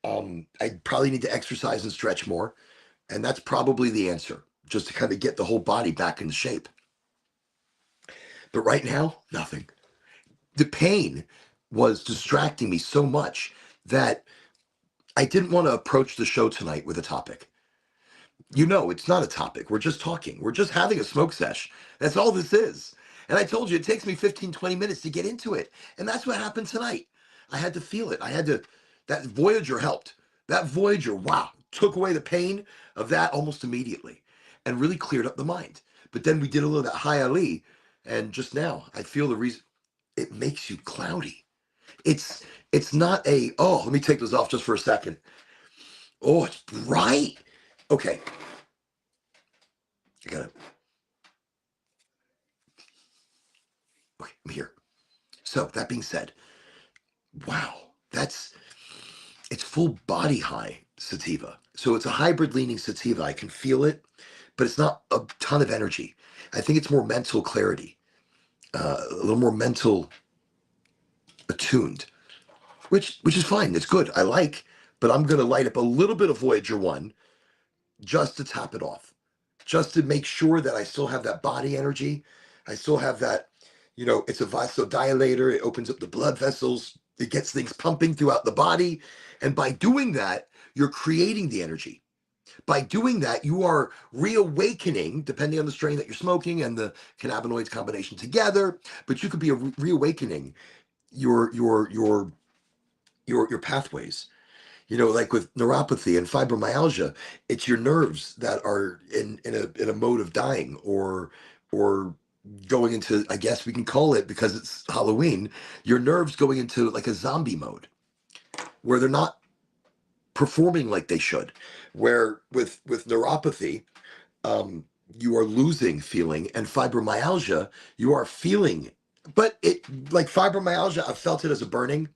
I probably need to exercise and stretch more, and that's probably the answer, just to kind of get the whole body back into shape. But right now, nothing. The pain was distracting me so much that I didn't want to approach the show tonight with a topic. It's not a topic. We're just talking. We're just having a smoke sesh. That's all this is. And I told you, it takes me 15, 20 minutes to get into it. And that's what happened tonight. I had to feel it. That Voyager helped. That Voyager, wow, took away the pain of that almost immediately and really cleared up the mind. But then we did a little of that high Ali. And just now, I feel the reason it makes you cloudy. It's not let me take this off just for a second. Oh, it's bright. Okay. I gotta, okay, I'm here. So that being said, wow, it's full body high sativa. So it's a hybrid leaning sativa. I can feel it, but it's not a ton of energy. I think it's more mental clarity, a little more mental attuned, which is fine. It's good. I like, but I'm gonna light up a little bit of Voyager 1 just to top it off, just to make sure that I still have that body energy. I still have that, it's a vasodilator. It opens up the blood vessels. It gets things pumping throughout the body. And by doing that, you're creating the energy. By doing that, you are reawakening, depending on the strain that you're smoking and the cannabinoids combination together. But you could be reawakening your pathways. Like with neuropathy and fibromyalgia, it's your nerves that are in a mode of dying or going into, I guess we can call it, because it's Halloween, your nerves going into like a zombie mode where they're not performing like they should. Where with neuropathy, you are losing feeling, and fibromyalgia, you are feeling. But it, like fibromyalgia, I've felt it as a burning.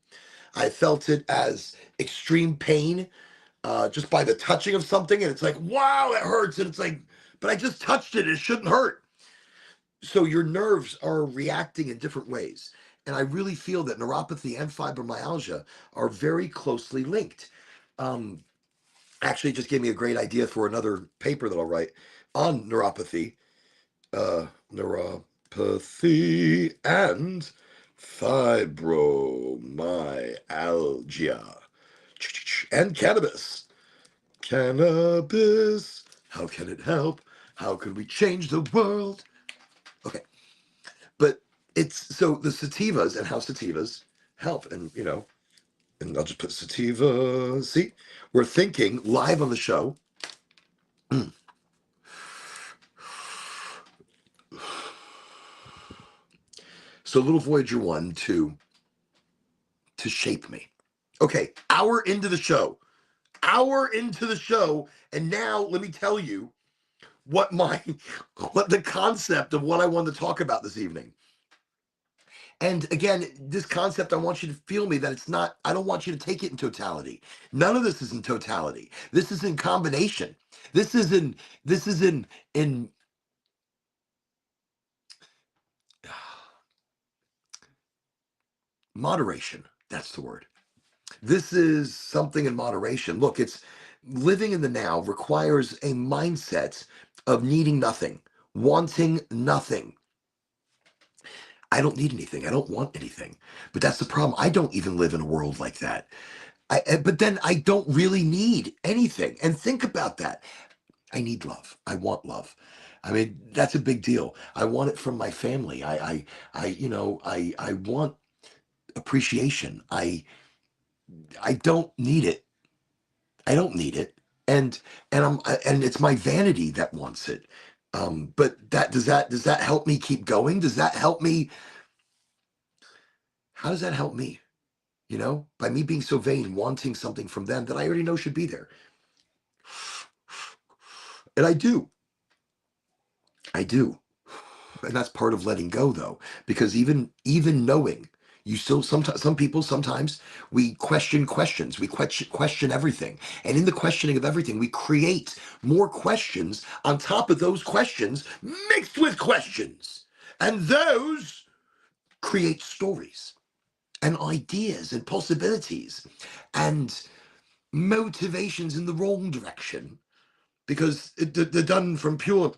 I felt it as extreme pain, just by the touching of something, and it's like, wow, it hurts, and it's like, but I just touched it. It shouldn't hurt. So your nerves are reacting in different ways. And I really feel that neuropathy and fibromyalgia are very closely linked. Um, Actually, it just gave me a great idea for another paper that I'll write on neuropathy, neuropathy and fibromyalgia and cannabis. Cannabis, how can it help? How can we change the world? Okay, but it's so the sativas and how sativas help, and and I'll just put sativa. See, we're thinking live on the show. So little Voyager 1 to shape me. Okay, hour into the show. Hour into the show, and now let me tell you what what the concept of what I wanted to talk about this evening. And again, this concept, I want you to feel me that it's not, I don't want you to take it in totality. None of this is in totality. This is in combination. This is in moderation. That's the word. This is something in moderation. Look, it's living in the now requires a mindset of needing nothing, wanting nothing. I don't need anything. I don't want anything. But that's the problem. I don't even live in a world like that. But then I don't really need anything. And think about that. I need love. I want love. I mean, that's a big deal. I want it from my family. I want appreciation. I don't need it. I don't need it. And and it's my vanity that wants it. But does that help me keep going? Does that help me? How does that help me? By me being so vain, wanting something from them that I already know should be there. And I do. I do. And that's part of letting go though, because even knowing, you still sometimes, some people sometimes, we question questions, we question everything, and in the questioning of everything we create more questions on top of those questions mixed with questions, and those create stories and ideas and possibilities and motivations in the wrong direction, because they're done from pure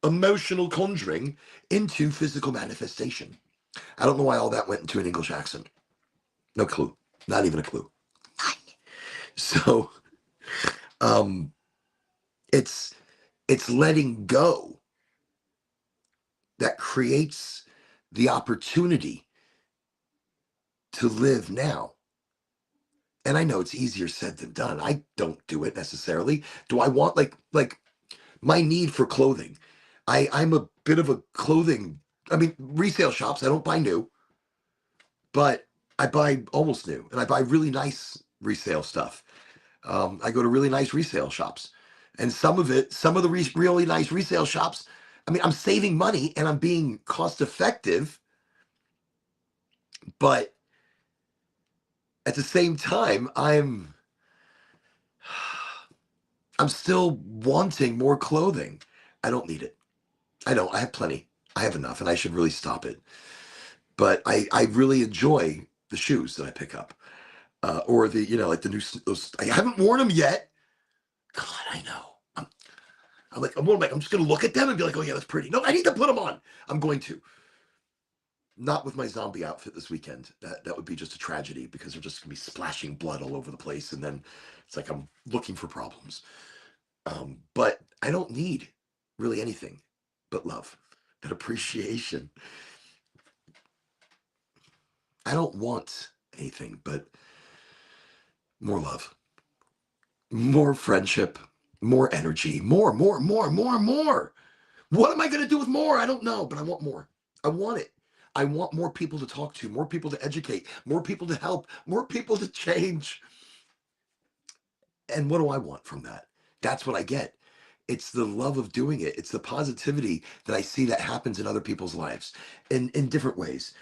emotional conjuring into physical manifestation. I don't know why all that went into an English accent. No clue. Not even a clue. So um it's letting go that creates the opportunity to live now. And I know it's easier said than done. I don't do it necessarily. Do I want like my need for clothing? I'm a bit of a clothing, I mean, resale shops. I don't buy new, but I buy almost new, and I buy really nice resale stuff. I go to really nice resale shops, and some of the really nice resale shops. I mean, I'm saving money and I'm being cost effective, but at the same time, I'm still wanting more clothing. I don't need it. I don't. I have plenty. I have enough, and I should really stop it. But I really enjoy the shoes that I pick up, or the like the new. Those, I haven't worn them yet. God, I know. I'm just gonna look at them and be like, oh yeah, that's pretty. No, I need to put them on. I'm going to. Not with my zombie outfit this weekend. That would be just a tragedy, because they're just gonna be splashing blood all over the place, and then it's like I'm looking for problems. But I don't need really anything but love and appreciation. I don't want anything but more love, more friendship, more energy, more. What am I going to do with more? I don't know, but I want more. I want it. I want more people to talk to, more people to educate, more people to help, more people to change. And what do I want from that? That's what I get. It's the love of doing it. It's the positivity that I see that happens in other people's lives in different ways.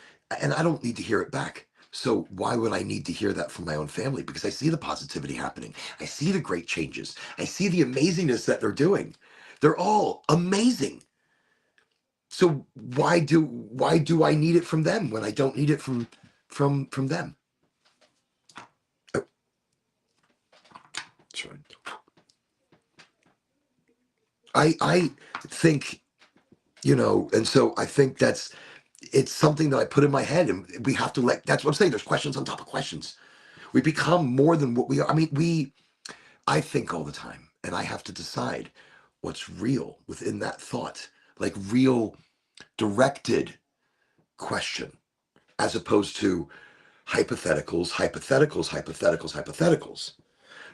And I don't need to hear it back. So why would I need to hear that from my own family? Because I see the positivity happening. I see the great changes. I see the amazingness that they're doing. They're all amazing. So why do I need it from them when I don't need it from them? Oh, sorry. I think, and so I think it's something that I put in my head, and we have to that's what I'm saying. There's questions on top of questions. We become more than what we are. I mean, I think all the time, and I have to decide what's real within that thought, like real directed question, as opposed to hypotheticals, hypotheticals, hypotheticals, hypotheticals.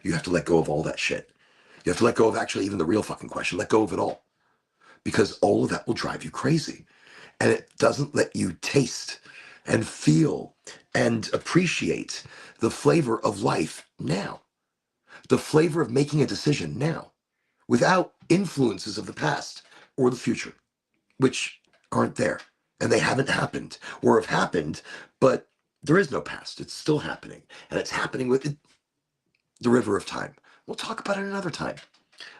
You have to let go of all that shit. You have to let go of actually even the real fucking question. Let go of it all, because all of that will drive you crazy. And it doesn't let you taste and feel and appreciate the flavor of life now, the flavor of making a decision now, without influences of the past or the future, which aren't there. And they haven't happened or have happened, but there is no past. It's still happening. And it's happening with the river of time. We'll talk about it another time.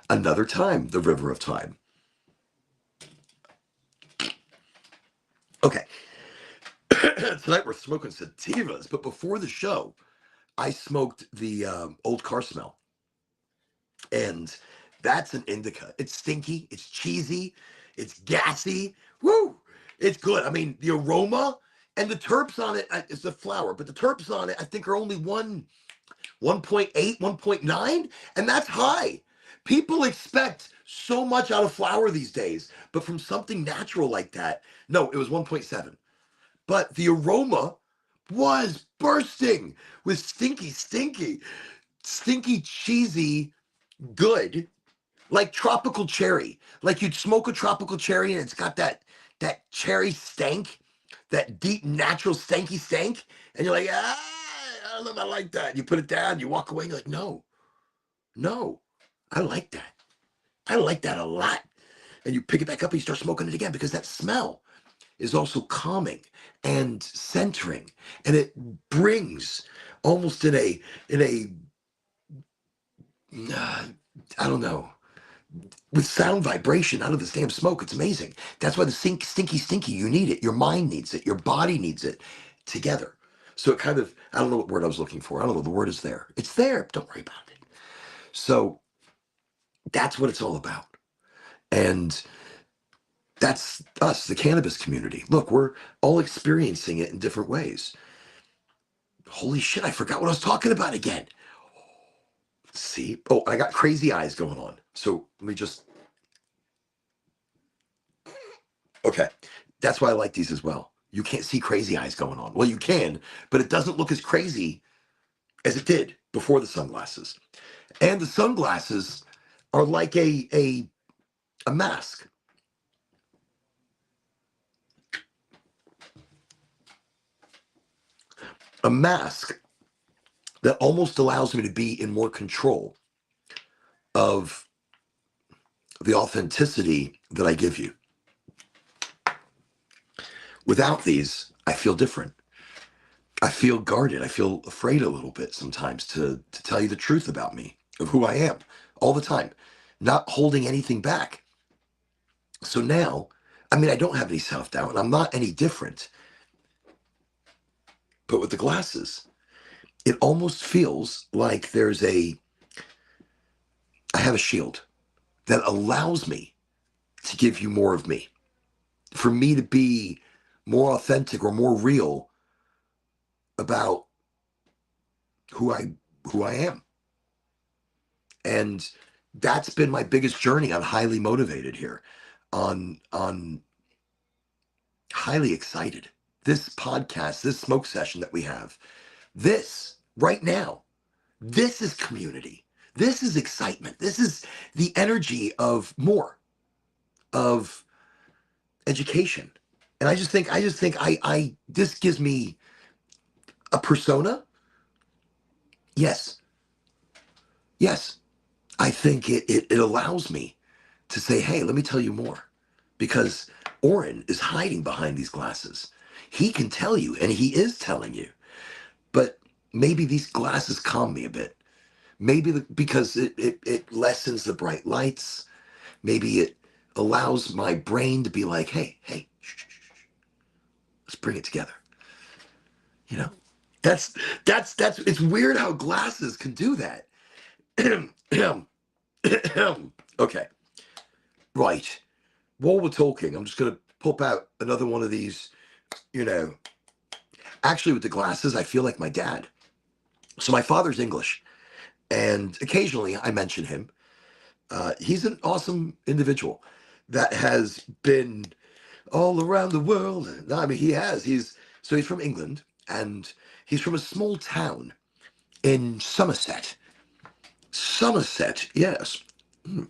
Another time, the river of time. Okay. Tonight we're smoking sativas, but before the show, I smoked the Old Car Smell. And that's an indica. It's stinky, it's cheesy, it's gassy. Woo! It's good. I mean, the aroma and the terps on it is the flower, but the terps on it, I think, are only 1.8, 1.9, and that's high. People expect so much out of flower these days, but from something natural like that, no, it was 1.7. But the aroma was bursting with stinky, cheesy, good, like tropical cherry. Like you'd smoke a tropical cherry and it's got that cherry stank, that deep natural stanky stank, and you're like, I don't know if I like that. You put it down, you walk away, you're like, no, I like that. I like that a lot. And you pick it back up and you start smoking it again, because that smell is also calming and centering, and it brings almost in a I don't know, with sound vibration out of this damn smoke. It's amazing. That's why the stinky, you need it. Your mind needs it. Your body needs it together. So it kind of, I don't know what word I was looking for. I don't know. The word is there. It's there. Don't worry about it. So that's what it's all about. And that's us, the cannabis community. Look, we're all experiencing it in different ways. Holy shit, I forgot what I was talking about again. See? Oh, I got crazy eyes going on. So let me just, okay. That's why I like these as well. You can't see crazy eyes going on. Well, you can, but it doesn't look as crazy as it did before the sunglasses. And the sunglasses are like a mask. A mask that almost allows me to be in more control of the authenticity that I give you. Without these, I feel different. I feel guarded. I feel afraid a little bit sometimes to tell you the truth about me, of who I am, all the time, not holding anything back. So now, I mean, I don't have any self-doubt, and I'm not any different. But with the glasses, it almost feels like I have a shield that allows me to give you more of me, for me to be more authentic or more real about who I am. And that's been my biggest journey. I'm highly motivated here, on highly excited. This podcast, this smoke session that we have, this right now, this is community. This is excitement. This is the energy of more, of education. And I this gives me a persona. Yes. Yes. I think it allows me to say, hey, let me tell you more. Because Oren is hiding behind these glasses. He can tell you, and he is telling you. But maybe these glasses calm me a bit. Maybe because it lessens the bright lights. Maybe it allows my brain to be like, hey, shh, shh, shh, let's bring it together. You know, that's that's. It's weird how glasses can do that. Okay, right. While we're talking, I'm just gonna pop out another one of these. You know, actually, with the glasses, I feel like my dad. So my father's English, and occasionally I mention him. He's an awesome individual that has been all around the world. No, I mean, he has. He's from England, and he's from a small town in Somerset. Somerset, yes. Hmm.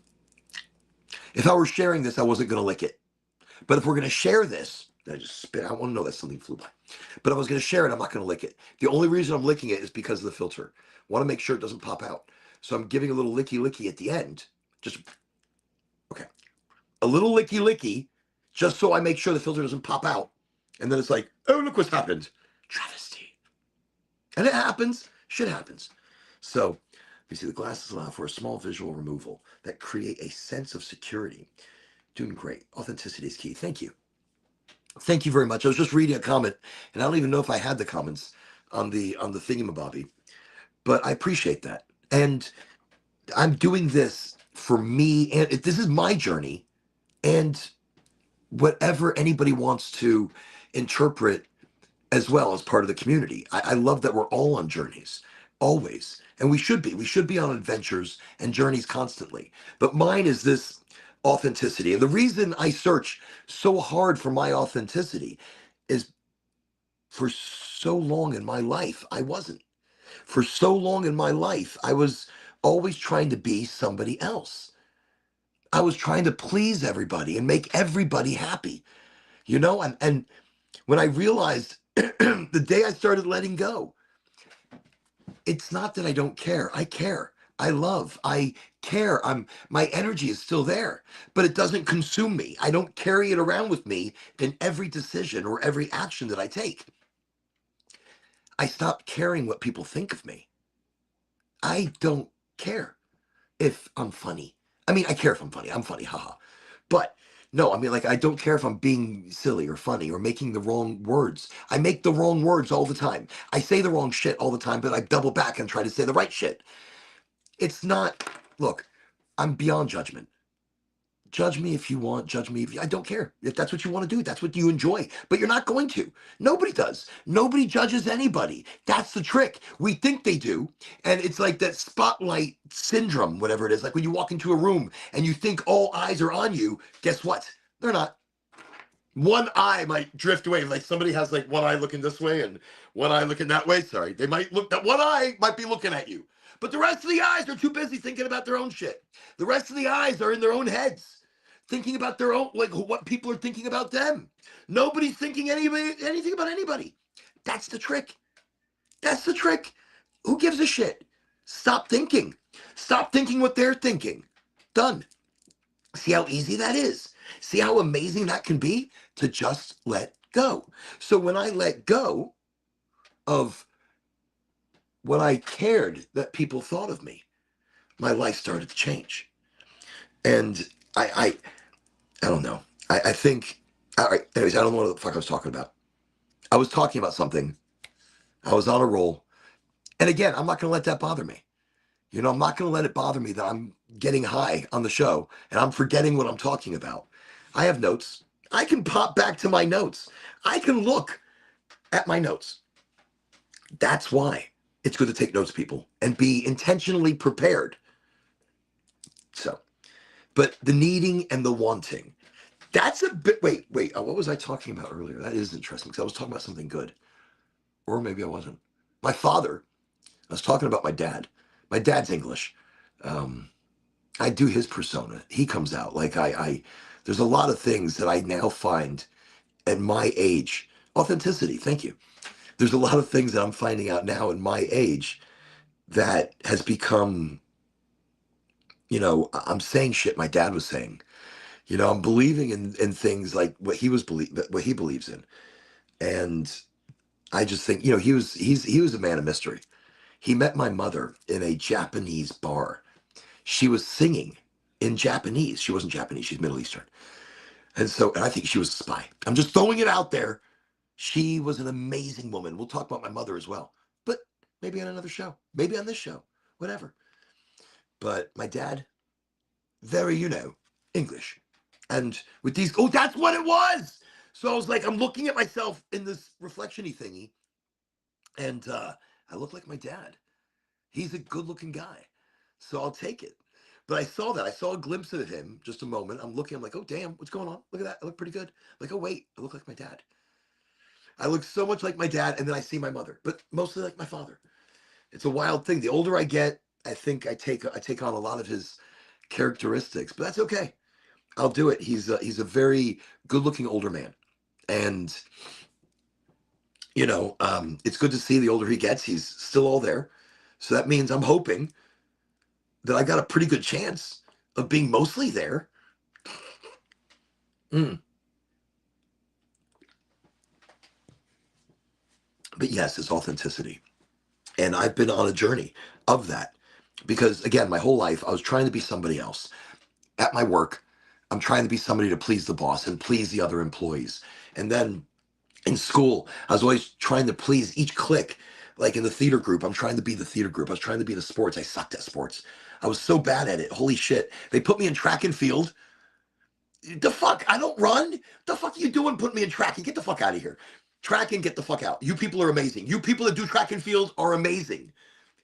If I were sharing this, I wasn't going to lick it. But if we're going to share this, I just spit. I want to know that something flew by. But if I was going to share it, I'm not going to lick it. The only reason I'm licking it is because of the filter. I want to make sure it doesn't pop out. So I'm giving a little licky licky at the end. Just, okay. A little licky licky, just so I make sure the filter doesn't pop out. And then it's like, oh, look what's happened. Travesty. And it happens. Shit happens. So you see, the glasses allow for a small visual removal that create a sense of security. Doing great. Authenticity is key. Thank you. Thank you very much. I was just reading a comment, and I don't even know if I had the comments on the thingamabobby, but I appreciate that. And I'm doing this for me, and this is my journey, and whatever anybody wants to interpret as well as part of the community. I love that we're all on journeys, always. And we should be. We should be on adventures and journeys constantly. But mine is this authenticity. And the reason I search so hard for my authenticity is for so long in my life, I wasn't. For so long in my life, I was always trying to be somebody else. I was trying to please everybody and make everybody happy, and when I realized the day I started letting go, it's not that I don't care. I care. I love. I care. My energy is still there, but it doesn't consume me. I don't carry it around with me in every decision or every action that I take. I stopped caring what people think of me. I don't care if I'm funny. I mean, I care if I'm funny. I'm funny, haha. But no, I mean, like, I don't care if I'm being silly or funny or making the wrong words. I make the wrong words all the time. I say the wrong shit all the time, but I double back and try to say the right shit. It's not, look, I'm beyond judgment. Judge me if you want, judge me if you, I don't care. If that's what you want to do, that's what you enjoy. But you're not going to. Nobody does. Nobody judges anybody. That's the trick. We think they do. And it's like that spotlight syndrome, whatever it is. Like when you walk into a room and you think all eyes are on you, guess what? They're not. One eye might drift away. Like somebody has like one eye looking this way and one eye looking that way. Sorry. They might look, that one eye might be looking at you. But the rest of the eyes are too busy thinking about their own shit. The rest of the eyes are in their own heads, thinking about their own, like what people are thinking about them. Nobody's thinking anything about anybody. That's the trick. That's the trick. Who gives a shit? Stop thinking. Stop thinking what they're thinking. Done. See how easy that is? See how amazing that can be to just let go. So when I let go of what I cared that people thought of me, my life started to change. And I don't know. I think, all right, anyways, I don't know what the fuck I was talking about. I was talking about something. I was on a roll. And again, I'm not going to let that bother me. I'm not going to let it bother me that I'm getting high on the show and I'm forgetting what I'm talking about. I have notes. I can pop back to my notes. I can look at my notes. That's why it's good to take notes, people, and be intentionally prepared. So, but the needing and the wanting, that's a bit, wait, what was I talking about earlier? That is interesting because I was talking about something good. Or maybe I wasn't. My father, I was talking about my dad. My dad's English. I do his persona. He comes out like there's a lot of things that I now find at my age. Authenticity, thank you. There's a lot of things that I'm finding out now in my age that has become, I'm saying shit my dad was saying. I'm believing in things like what he believes in. And I just think, he was a man of mystery. He met my mother in a Japanese bar. She was singing in Japanese. She wasn't Japanese, she's Middle Eastern. And I think she was a spy. I'm just throwing it out there. She was an amazing woman. We'll talk about my mother as well, but maybe on another show, maybe on this show, whatever. But my dad, very, English. And with these, oh, that's what it was. So I was like, I'm looking at myself in this reflection-y thingy, and I look like my dad. He's a good-looking guy, so I'll take it. But I saw that. I saw a glimpse of him, just a moment. I'm looking, I'm like, oh, damn, what's going on? Look at that. I look pretty good. Like, oh, wait, I look like my dad. I look so much like my dad, and then I see my mother, but mostly like my father. It's a wild thing. The older I get, I think I take on a lot of his characteristics, but that's okay. I'll do it. He's a very good-looking older man, and it's good to see the older he gets, he's still all there. So that means I'm hoping that I got a pretty good chance of being mostly there. Mm. But yes, it's authenticity. And I've been on a journey of that because, again, my whole life, I was trying to be somebody else. At my work, I'm trying to be somebody to please the boss and please the other employees. And then in school, I was always trying to please each clique. Like in the theater group, I'm trying to be the theater group. I was trying to be the sports. I sucked at sports. I was so bad at it. Holy shit. They put me in track and field. The fuck? I don't run. The fuck are you doing putting me in track and get the fuck out of here? Track and get the fuck out. You people are amazing. You people that do track and field are amazing.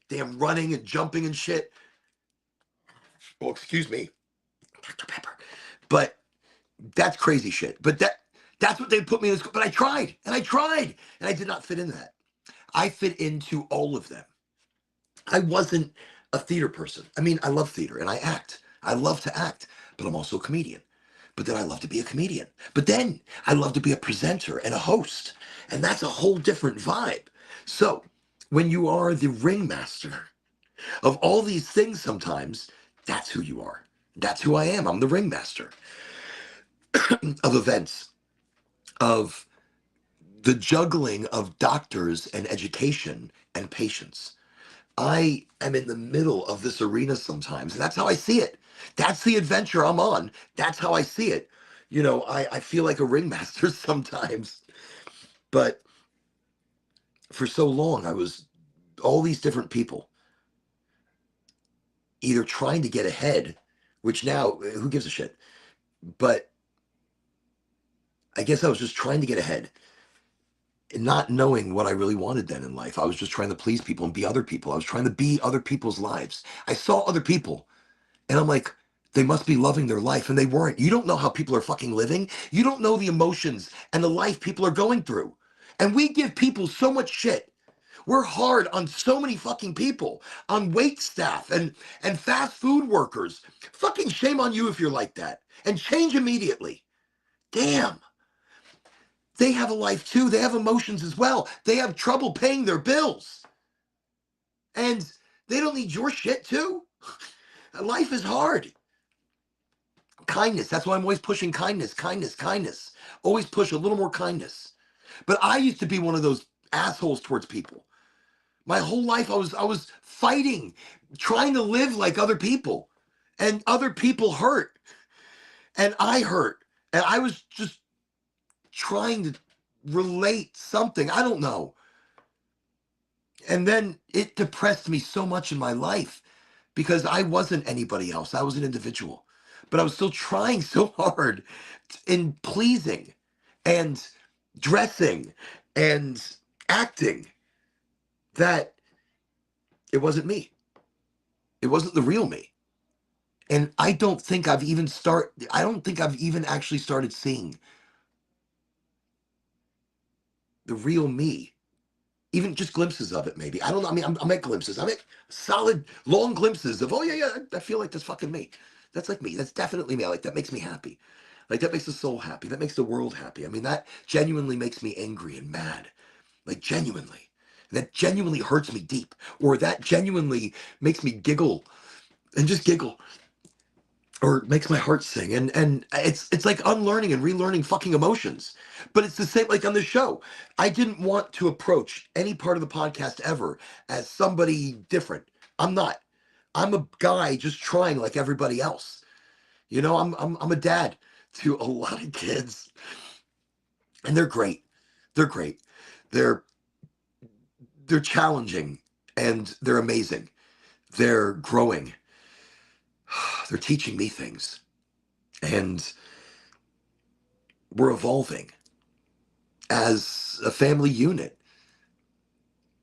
Damn running and jumping and shit. Well, excuse me, Dr. Pepper. But that's crazy shit. But that's what they put me in school. But I tried and I tried and I did not fit into that. I fit into all of them. I wasn't a theater person. I mean, I love theater and I act. I love to act, but I'm also a comedian. But then I love to be a comedian. But then I love to be a presenter and a host. And that's a whole different vibe. So when you are the ringmaster of all these things, sometimes that's who you are. That's who I am. I'm the ringmaster of events, of the juggling of doctors and education and patients. I am in the middle of this arena sometimes, and that's how I see it. That's the adventure I'm on. That's how I see it. I feel like a ringmaster sometimes, but for so long, I was all these different people, either trying to get ahead, which now, who gives a shit? But I guess I was just trying to get ahead and not knowing what I really wanted then in life. I was just trying to please people and be other people. I was trying to be other people's lives. I saw other people and I'm like, they must be loving their life. And they weren't. You don't know how people are fucking living. You don't know the emotions and the life people are going through. And we give people so much shit. We're hard on so many fucking people, on wait staff and fast food workers. Fucking shame on you if you're like that. And change immediately. Damn. They have a life too. They have emotions as well. They have trouble paying their bills. And they don't need your shit too. Life is hard. Kindness. That's why I'm always pushing kindness, kindness, kindness. Always push a little more kindness. But I used to be one of those assholes towards people. My whole life I was fighting, trying to live like other people. And other people hurt. And I hurt. And I was just trying to relate something. I don't know. And then it depressed me so much in my life because I wasn't anybody else. I was an individual. But I was still trying so hard in pleasing and dressing and acting that it wasn't me. It wasn't the real me. And I don't think I've even actually started seeing the real me. Even just glimpses of it, maybe. I don't know. I mean, I'm at glimpses. I'm at solid, long glimpses of, oh, yeah, I feel like that's fucking me. That's like me. That's definitely me. Like, that makes me happy. Like, that makes the soul happy. That makes the world happy. I mean, that genuinely makes me angry and mad. Like, genuinely. That genuinely hurts me deep. Or that genuinely makes me giggle and just giggle. Or makes my heart sing. And it's like unlearning and relearning fucking emotions. But it's the same like on this show. I didn't want to approach any part of the podcast ever as somebody different. I'm not. I'm a guy just trying like everybody else. You know, I'm a dad to a lot of kids, and they're great. They're great. They're they're challenging and they're amazing. They're growing. They're teaching me things, and we're evolving as a family unit.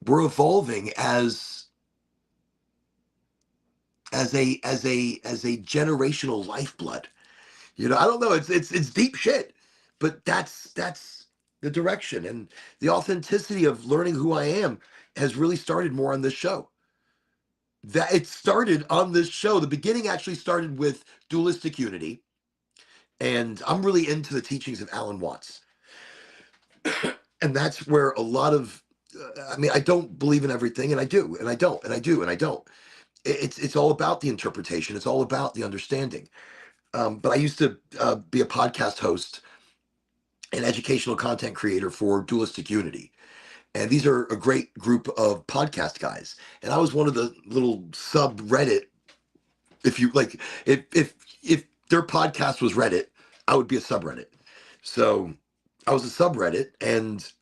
We're evolving as a generational lifeblood. You know, I don't know. It's deep shit, but that's the direction and the authenticity of learning who I am has really started more on this show. That it started on this show. The beginning actually started with dualistic unity, and I'm really into the teachings of Alan Watts, and that's where a lot of I mean, I don't believe in everything, and I do, and I don't, and I do, and I don't. It's all about the interpretation. It's all about the understanding. But I used to be a podcast host and educational content creator for Dualistic Unity. And these are a great group of podcast guys. And I was one of the little subreddit. If you like, if their podcast was Reddit, I would be a subreddit. So I was a subreddit and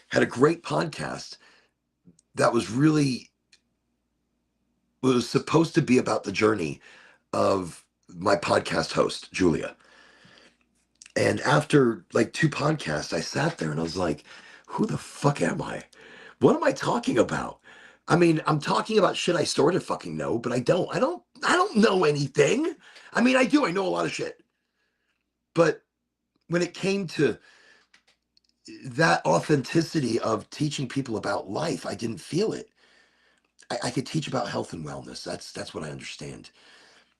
had a great podcast that was supposed to be about the journey of my podcast host, Julia. And after like two podcasts, I sat there and I was like, who the fuck am I? What am I talking about? I mean, I'm talking about shit I sort of fucking know, but I don't. I don't know anything. I mean, I do. I know a lot of shit. But when it came to that authenticity of teaching people about life, I didn't feel it. I could teach about health and wellness. That's what I understand.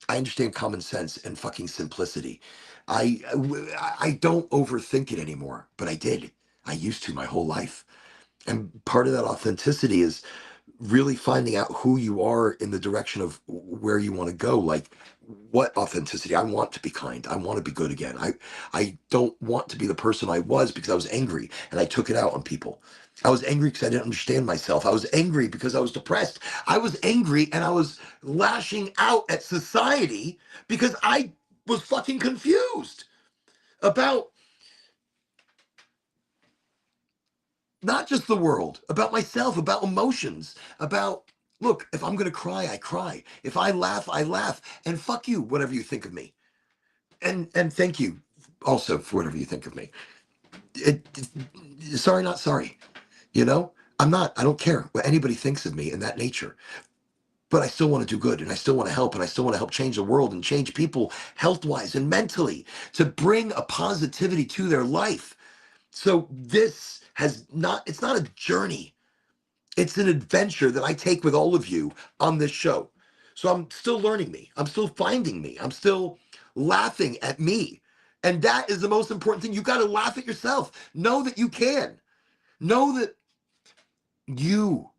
I understand common sense and fucking simplicity. I don't overthink it anymore, but I did. I used to my whole life. And part of that authenticity is really finding out who you are in the direction of where you want to go. Like what authenticity? I want to be kind. I want to be good again. I don't want to be the person I was because I was angry and I took it out on people. I was angry because I didn't understand myself. I was angry because I was depressed. I was angry and I was lashing out at society because I was fucking confused about not just the world, about myself, about emotions, about look, if I'm gonna cry, I cry. If I laugh, I laugh. And fuck you, whatever you think of me. And thank you also for whatever you think of me. Sorry, not sorry. You know? I don't care what anybody thinks of me in that nature. But I still want to do good and I still want to help and I still want to help change the world and change people health wise and mentally to bring a positivity to their life. So this has not, it's not a journey. It's an adventure that I take with all of you on this show. So I'm still learning me. I'm still finding me. I'm still laughing at me. And that is the most important thing. You got to laugh at yourself. Know that you can. Know that you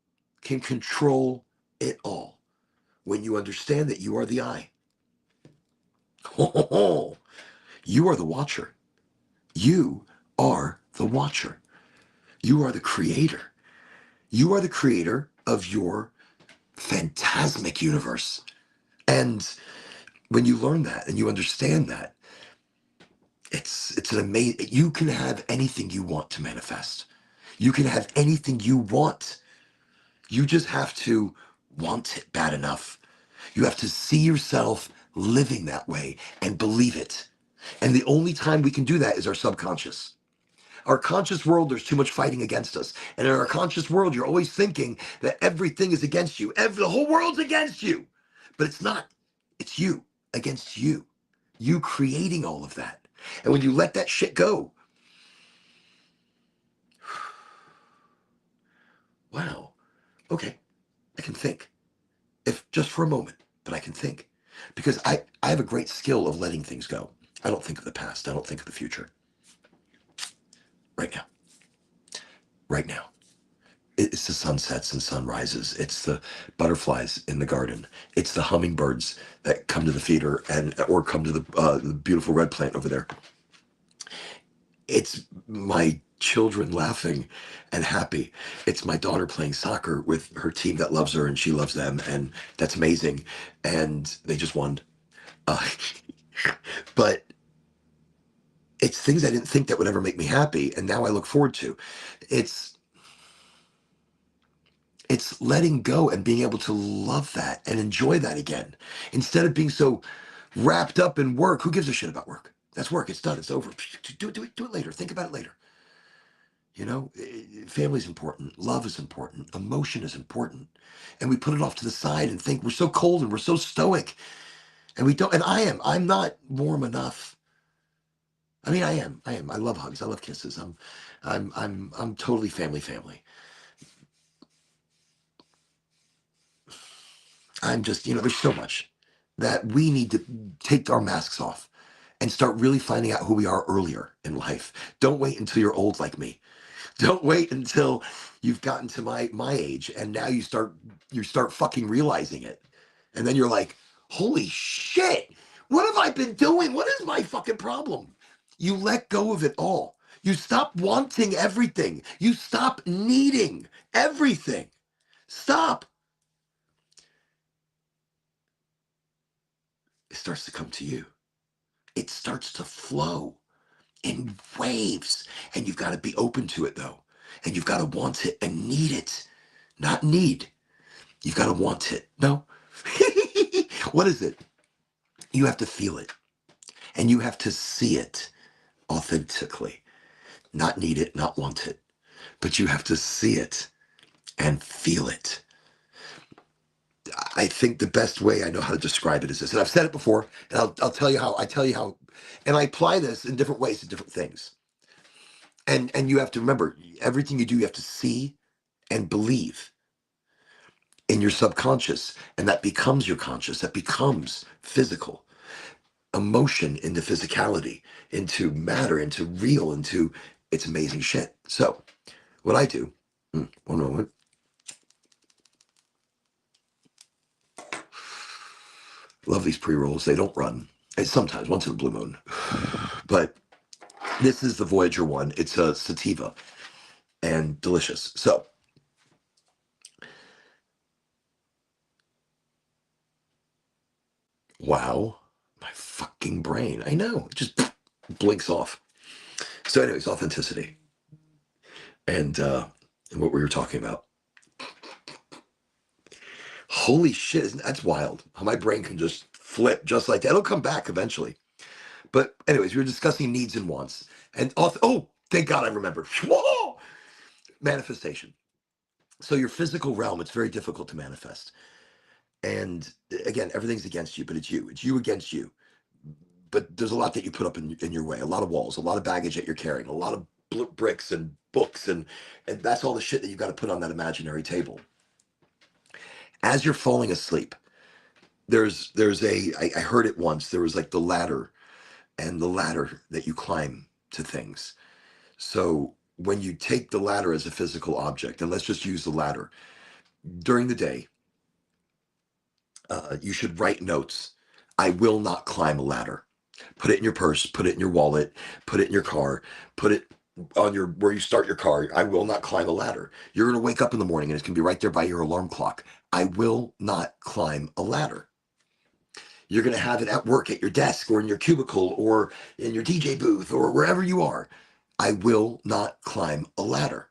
can control it all when you understand that you are the I. You are the watcher. You are the watcher. You are the creator. You are the creator of your phantasmic universe. And when you learn that and you understand that, it's an amazing, you can have anything you want to manifest. You can have anything you want. You just have to want it bad enough. You have to see yourself living that way and believe it. And the only time we can do that is our subconscious. Our conscious world, there's too much fighting against us. And in our conscious world, you're always thinking that everything is against you. The whole world's against you. But it's not. It's you against you. You creating all of that. And when you let that shit go, wow, okay, I can think. If just for a moment, but I can think. Because I have a great skill of letting things go. I don't think of the past. I don't think of the future. Right now. Right now. It's the sunsets and sunrises. It's the butterflies in the garden. It's the hummingbirds that come to the feeder or come to the beautiful red plant over there. It's my children laughing and happy. It's my daughter playing soccer with her team that loves her and she loves them, and that's amazing. And they just won. Uh, but it's things I didn't think that would ever make me happy, and now I look forward to. It's it's letting go and being able to love that and enjoy that again, instead of being so wrapped up in work. Who gives a shit about work? That's work. It's done. It's over. Do it later. Think about it later. Family's important. Love is important. Emotion is important. And we put it off to the side and think we're so cold and we're so stoic. And we don't, and I'm not warm enough. I mean, I am. I love hugs. I love kisses. I'm totally family. I'm just, there's so much that we need to take our masks off and start really finding out who we are earlier in life. Don't wait until you're old like me. Don't wait until you've gotten to my age and now you start fucking realizing it. And then you're like, holy shit, what have I been doing? What is my fucking problem? You let go of it all. You stop wanting everything. You stop needing everything. Stop. It starts to come to you. It starts to flow in waves. And you've got to be open to it though. And you've got to want it and need it. Not need. You've got to want it. No? What is it? You have to feel it. And you have to see it authentically. Not need it, not want it. But you have to see it and feel it. I think the best way I know how to describe it is this. And I've said it before, and I'll tell you how, and I apply this in different ways to different things. And you have to remember, everything you do, you have to see and believe in your subconscious, and that becomes your conscious, that becomes physical. Emotion into physicality, into matter, into real, into it's amazing shit. So what I do, one moment. Love these pre-rolls. They don't run. It's sometimes once in a blue moon. But this is the Voyager one. It's a sativa and delicious. So wow, my fucking brain. I know. It just blinks off. So anyways, authenticity. And what we were talking about. Holy shit, that's wild. How my brain can just flip just like that. It'll come back eventually. But anyways, we were discussing needs and wants. And oh, thank God I remembered. Whoa! Manifestation. So your physical realm, it's very difficult to manifest. And again, everything's against you, but it's you. It's you against you. But there's a lot that you put up in your way, a lot of walls, a lot of baggage that you're carrying, a lot of bricks and books, and that's all the shit that you've got to put on that imaginary table. As you're falling asleep, I heard it once, there was like the ladder, and the ladder that you climb to things. So when you take the ladder as a physical object, and let's just use the ladder during the day, you should write notes. I will not climb a ladder. Put it in your purse, put it in your wallet, put it in your car, put it on your where you start your car. I will not climb a ladder. You're going to wake up in the morning and it's going to be right there by your alarm clock. I will not climb a ladder. You're going to have it at work, at your desk, or in your cubicle, or in your DJ booth, or wherever you are. I will not climb a ladder.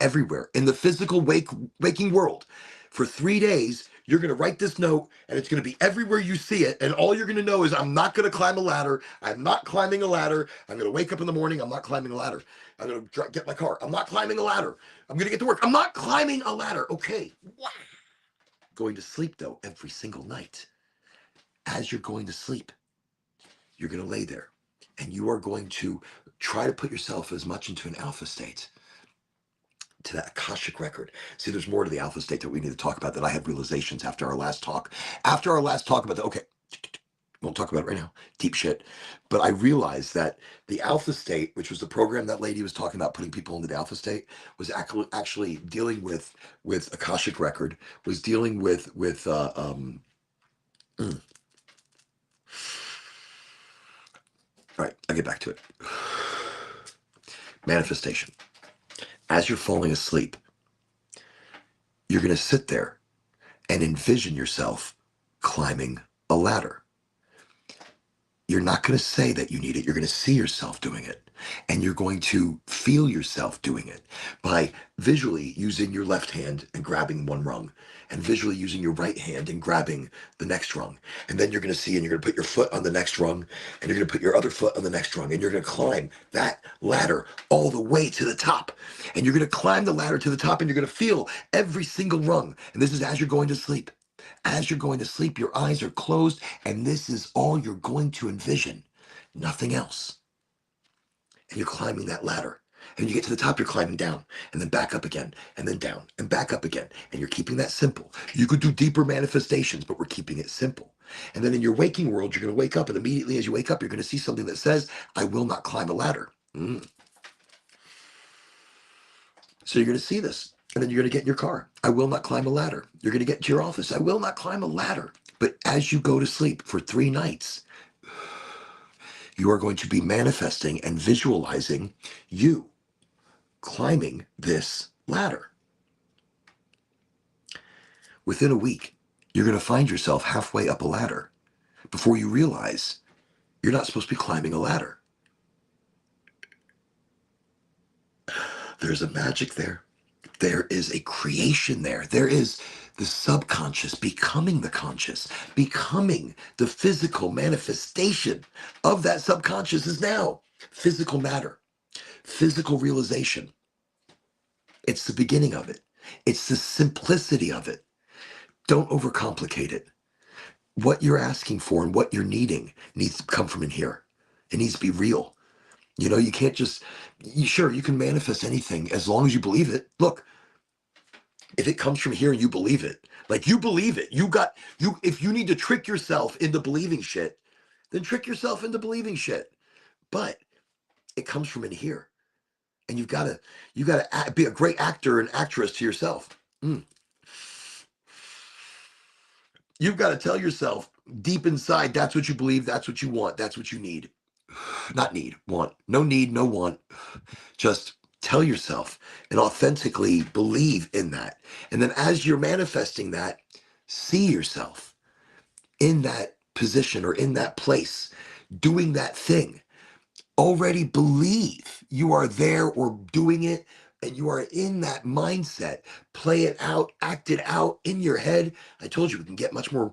Everywhere in the physical waking world, for 3 days, you're going to write this note, and it's going to be everywhere you see it. And all you're going to know is, I'm not going to climb a ladder. I'm not climbing a ladder. I'm going to wake up in the morning. I'm not climbing a ladder. I'm going to get my car. I'm not climbing a ladder. I'm going to get to work. I'm not climbing a ladder. Okay. Wow. Going to sleep, though, every single night. As you're going to sleep, you're going to lay there, and you are going to try to put yourself as much into an alpha state, to that Akashic record. See, there's more to the alpha state that we need to talk about, that I had realizations after our last talk. After our last talk about okay, won't talk about it right now, deep shit. But I realized that the alpha state, which was the program that lady was talking about, putting people into the alpha state, was actually dealing with Akashic record, was dealing with all right, I'll get back to it. Manifestation. As you're falling asleep, you're going to sit there and envision yourself climbing a ladder. You're not going to say that you need it. You're going to see yourself doing it. And you're going to feel yourself doing it by visually using your left hand and grabbing one rung, and visually using your right hand and grabbing the next rung. And then you're going to see, and you're going to put your foot on the next rung, and you're going to put your other foot on the next rung, and you're going to climb that ladder all the way to the top. And you're going to climb the ladder to the top, and you're going to feel every single rung. And this is as you're going to sleep. As you're going to sleep, your eyes are closed, and this is all you're going to envision, nothing else. And you're climbing that ladder. And you get to the top, you're climbing down, and then back up again, and then down, and back up again. And you're keeping that simple. You could do deeper manifestations, but we're keeping it simple. And then in your waking world, you're going to wake up, and immediately as you wake up, you're going to see something that says, I will not climb a ladder. So you're going to see this. And then you're going to get in your car. I will not climb a ladder. You're going to get to your office. I will not climb a ladder. But as you go to sleep for 3 nights, you are going to be manifesting and visualizing you climbing this ladder. Within a week, you're going to find yourself halfway up a ladder before you realize you're not supposed to be climbing a ladder. There's a magic there. There is a creation there. There is the subconscious becoming the conscious, becoming the physical manifestation of that subconscious is now physical matter, physical realization. It's the beginning of it. It's the simplicity of it. Don't overcomplicate it. What you're asking for and what you're needing needs to come from in here. It needs to be real. You know, you can't just, sure, you can manifest anything as long as you believe it. Look, if it comes from here and you believe it, like you believe it, if you need to trick yourself into believing shit, then trick yourself into believing shit. But it comes from in here. And you gotta be a great actor and actress to yourself. You've got to tell yourself deep inside, that's what you believe, that's what you want, that's what you need. Not need, want. No need, no want. Just tell yourself and authentically believe in that. And then as you're manifesting that, see yourself in that position or in that place, doing that thing. Already believe you are there or doing it, and you are in that mindset. Play it out, act it out in your head. I told you, it can get much more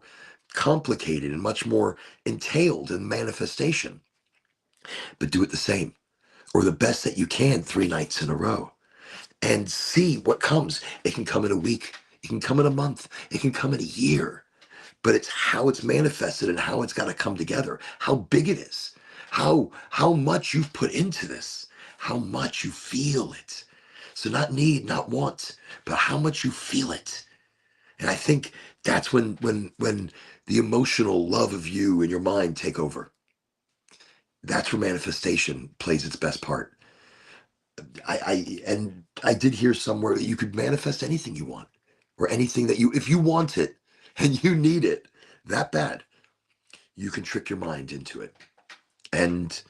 complicated and much more entailed in manifestation. But do it the same, or the best that you can 3 nights in a row, and see what comes. It can come in a week, it can come in a month, it can come in a year, but it's how it's manifested and how it's got to come together, how big it is, how much you've put into this, how much you feel it. So not need, not want, but how much you feel it. And I think that's when the emotional love of you and your mind take over. That's where manifestation plays its best part. I did hear somewhere that you could manifest anything you want, or anything that if you want it and you need it that bad, you can trick your mind into it. And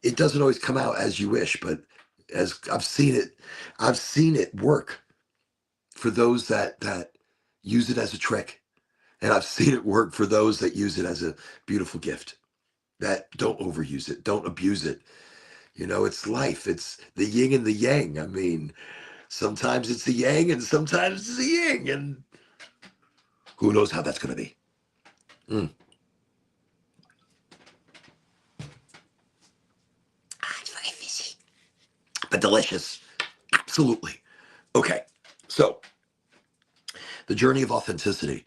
it doesn't always come out as you wish, but as I've seen it work for those that use it as a trick. And I've seen it work for those that use it as a beautiful gift, that don't overuse it, don't abuse it. You know, it's life. It's the yin and the yang. I mean, sometimes it's the yang and sometimes it's the yin. And who knows how that's going to be. It's very fishy, but delicious. Absolutely. Okay. So the journey of authenticity.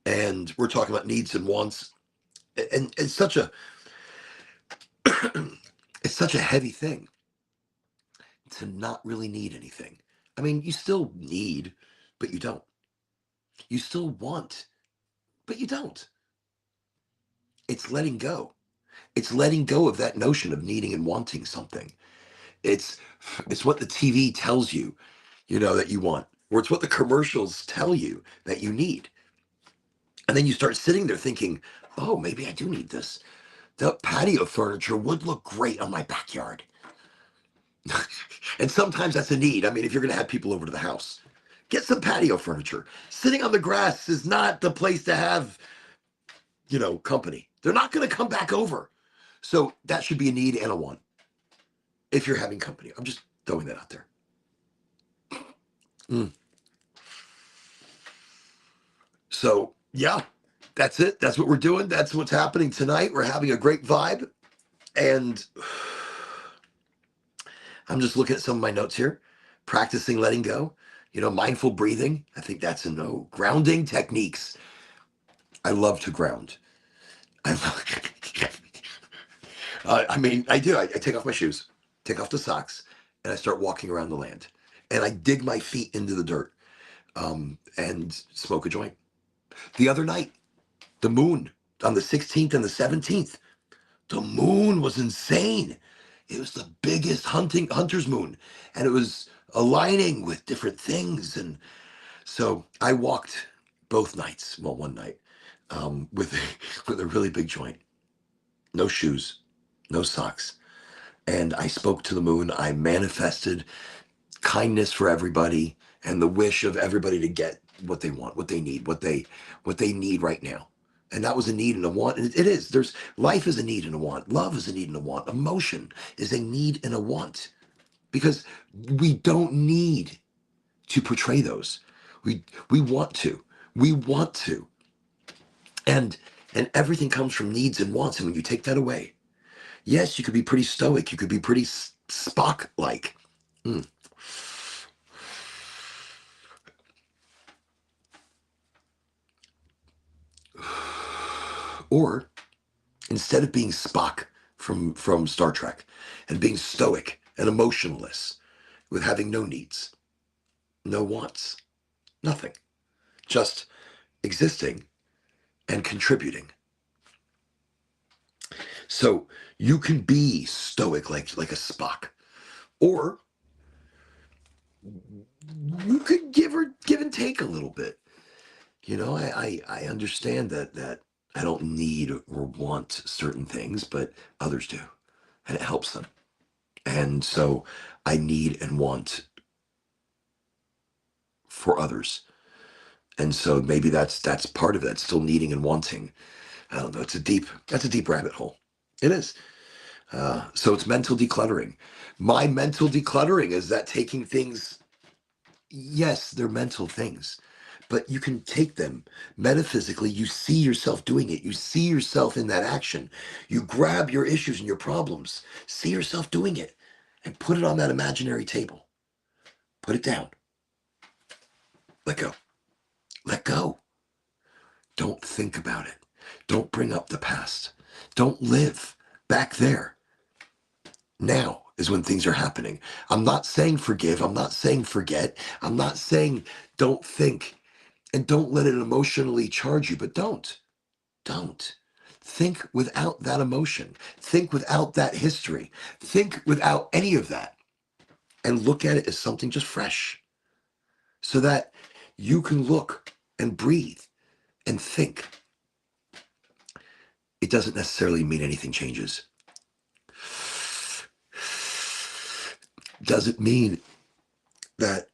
And we're talking about needs and wants. And it's such a it's such a heavy thing to not really need anything. I mean, you still need, but you don't. You still want, but you don't. It's letting go. It's letting go of that notion of needing and wanting something. It's what the TV tells you, that you want, or it's what the commercials tell you that you need. And then you start sitting there thinking, oh, maybe I do need this. The patio furniture would look great on my backyard. And sometimes that's a need. I mean, if you're going to have people over to the house, get some patio furniture. Sitting on the grass is not the place to have company. They're not going to come back over. So that should be a need and a want if you're having company. I'm just throwing that out there. Mm. So, yeah, that's it. That's what we're doing. That's what's happening tonight. We're having a great vibe. And I'm just looking at some of my notes here, practicing letting go, mindful breathing. I think that's a no. Grounding techniques. I love to ground. I love, I do. I take off my shoes, take off the socks, and I start walking around the land. And I dig my feet into the dirt and smoke a joint. The other night, the moon on the 16th and the 17th, the moon was insane. It was the biggest hunter's moon, and it was aligning with different things. And so I walked both nights, well, one night, with with a really big joint, no shoes, no socks, and I spoke to the moon. I manifested kindness for everybody and the wish of everybody to get what they want, what they need, what they need right now. And that was a need and a want. And it is. There's life is a need and a want. Love is a need and a want. Emotion is a need and a want. Because we don't need to portray those. We want to. We want to. And everything comes from needs and wants. And when you take that away, yes, you could be pretty stoic. You could be pretty Spock-like. Mm. Or instead of being Spock from Star Trek and being stoic and emotionless with having no needs, no wants, nothing, just existing and contributing. So you can be stoic like a Spock, or you could give and take a little bit. I understand that I don't need or want certain things, but others do, and it helps them. And so I need and want for others. And so maybe that's part of that, still needing and wanting. I don't know. That's a deep rabbit hole. It is. So it's mental decluttering. My mental decluttering is that taking things, yes, they're mental things, but you can take them metaphysically. You see yourself doing it. You see yourself in that action. You grab your issues and your problems, see yourself doing it, and put it on that imaginary table. Put it down. Let go. Let go. Don't think about it. Don't bring up the past. Don't live back there. Now is when things are happening. I'm not saying forgive. I'm not saying forget. I'm not saying don't think and don't let it emotionally charge you, but don't. Think without that emotion. Think without that history. Think without any of that and look at it as something just fresh so that you can look and breathe and think. It doesn't necessarily mean anything changes. Does it mean that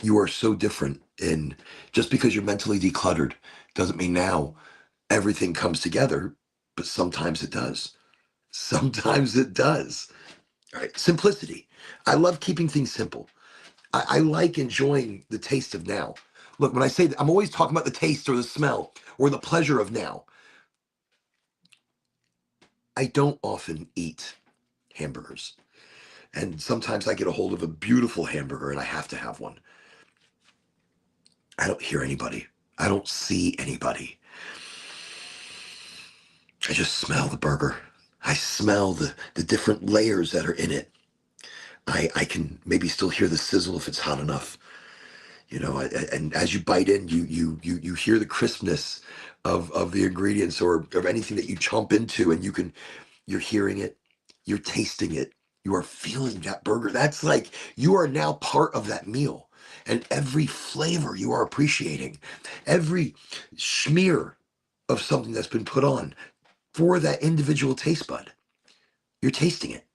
you are so different in just because you're mentally decluttered doesn't mean now everything comes together, but sometimes it does. Sometimes it does. All right. Simplicity. I love keeping things simple. I like enjoying the taste of now. Look, when I say that, I'm always talking about the taste or the smell or the pleasure of now. I don't often eat hamburgers. And sometimes I get a hold of a beautiful hamburger and I have to have one. I don't hear anybody. I don't see anybody. I just smell the burger. I smell the different layers that are in it. I can maybe still hear the sizzle if it's hot enough. And as you bite in, you hear the crispness of the ingredients or of anything that you chomp into, and you're hearing it, you're tasting it, you are feeling that burger. That's like you are now part of that meal, and every flavor you are appreciating, every smear of something that's been put on for that individual taste bud, you're tasting it.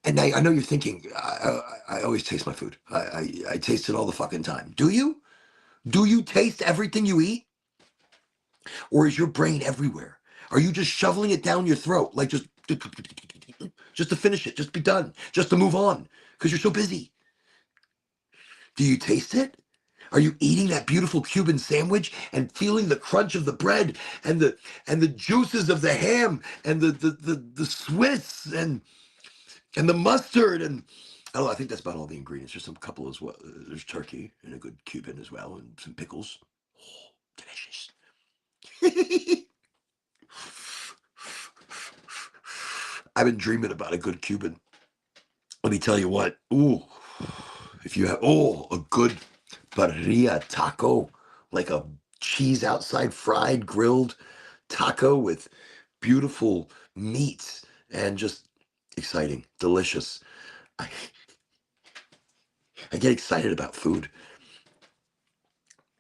And I know you're thinking, I always taste my food. I taste it all the fucking time. Do you? Do you taste everything you eat? Or is your brain everywhere? Are you just shoveling it down your throat, like just to finish it, just be done, just to move on, because you're so busy? Do you taste it? Are you eating that beautiful Cuban sandwich and feeling the crunch of the bread and the juices of the ham and the Swiss and the mustard and oh, I think that's about all the ingredients. There's some couple as well. There's turkey and a good Cuban as well, and some pickles. Oh, delicious. I've been dreaming about a good Cuban. Let me tell you what. Ooh, if you have a good parrilla taco, like a cheese outside fried grilled taco with beautiful meats and just exciting, delicious. I, I get excited about food.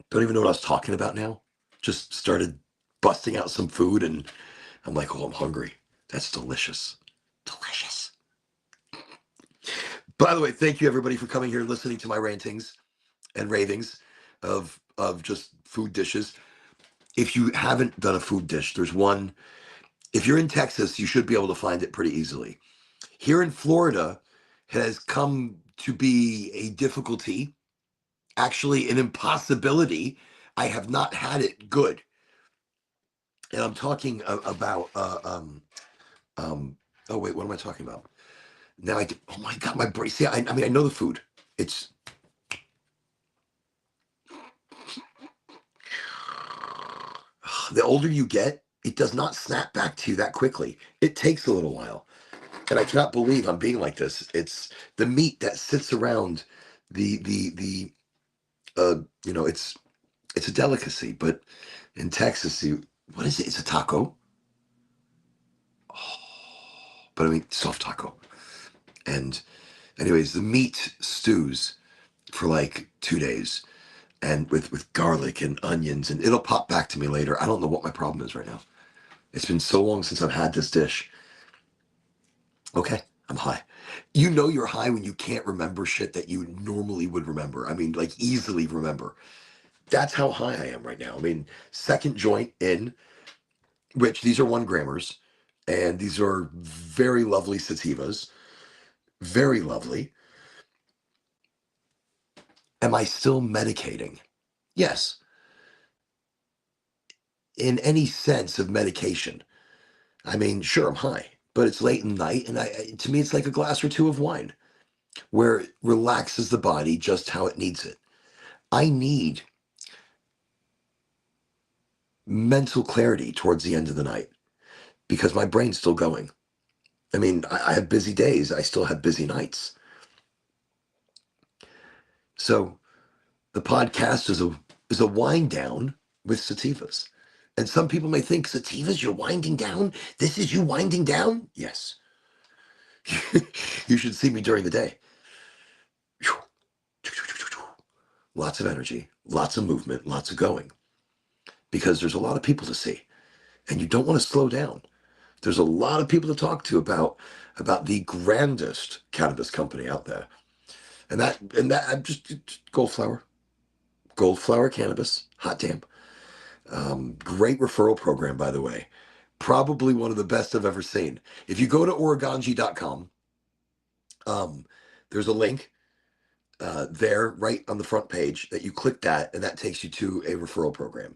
Don't even know what I was talking about now. Just started busting out some food and I'm like, oh, I'm hungry. That's delicious. Delicious. By the way, thank you everybody for coming here and listening to my rantings and ravings of just food dishes. If you haven't done a food dish, there's one. If you're in Texas, you should be able to find it pretty easily. Here in Florida has come to be a difficulty, actually an impossibility. I have not had it good. And I'm talking about oh wait, what am I talking about? Now oh my god, my brain. See, I mean I know the food. It's the older you get, it does not snap back to you that quickly. It takes a little while. And I cannot believe I'm being like this. It's the meat that sits around the it's a delicacy, but in Texas, what is it? It's a taco. Oh, but I mean soft taco. And anyways, the meat stews for like 2 days and with garlic and onions and it'll pop back to me later. I don't know what my problem is right now. It's been so long since I've had this dish. Okay, I'm high. You know you're high when you can't remember shit that you normally would remember. I mean, like easily remember. That's how high I am right now. I mean, second joint in, which these are 1 grammers, and these are very lovely sativas. Very lovely. Am I still medicating? Yes, in any sense of medication. I mean, sure, I'm high, but it's late in the night, and to me, it's like a glass or two of wine, where it relaxes the body just how it needs it. I need mental clarity towards the end of the night because my brain's still going. I mean, I have busy days. I still have busy nights. So the podcast is a wind down with sativas. And some people may think sativas, you're winding down. This is you winding down. Yes, you should see me during the day. Lots of energy, lots of movement, lots of going. Because there's a lot of people to see, and you don't want to slow down. There's a lot of people to talk to about the grandest cannabis company out there, and that I'm just Goldflower Cannabis, hot damn, great referral program by the way, probably one of the best I've ever seen. If you go to Oregonji.com, um, there's a link there right on the front page that you click that, and that takes you to a referral program.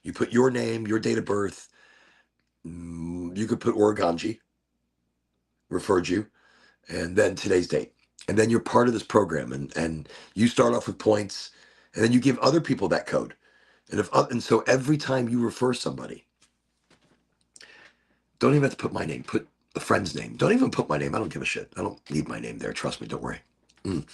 You put your name, your date of birth. You could put Oregonji referred you, and then today's date, and then you're part of this program, and you start off with points, and then you give other people that code, and so every time you refer somebody, don't even have to put my name, put a friend's name. Don't even put my name. I don't give a shit. I don't need my name there. Trust me. Don't worry. Mm.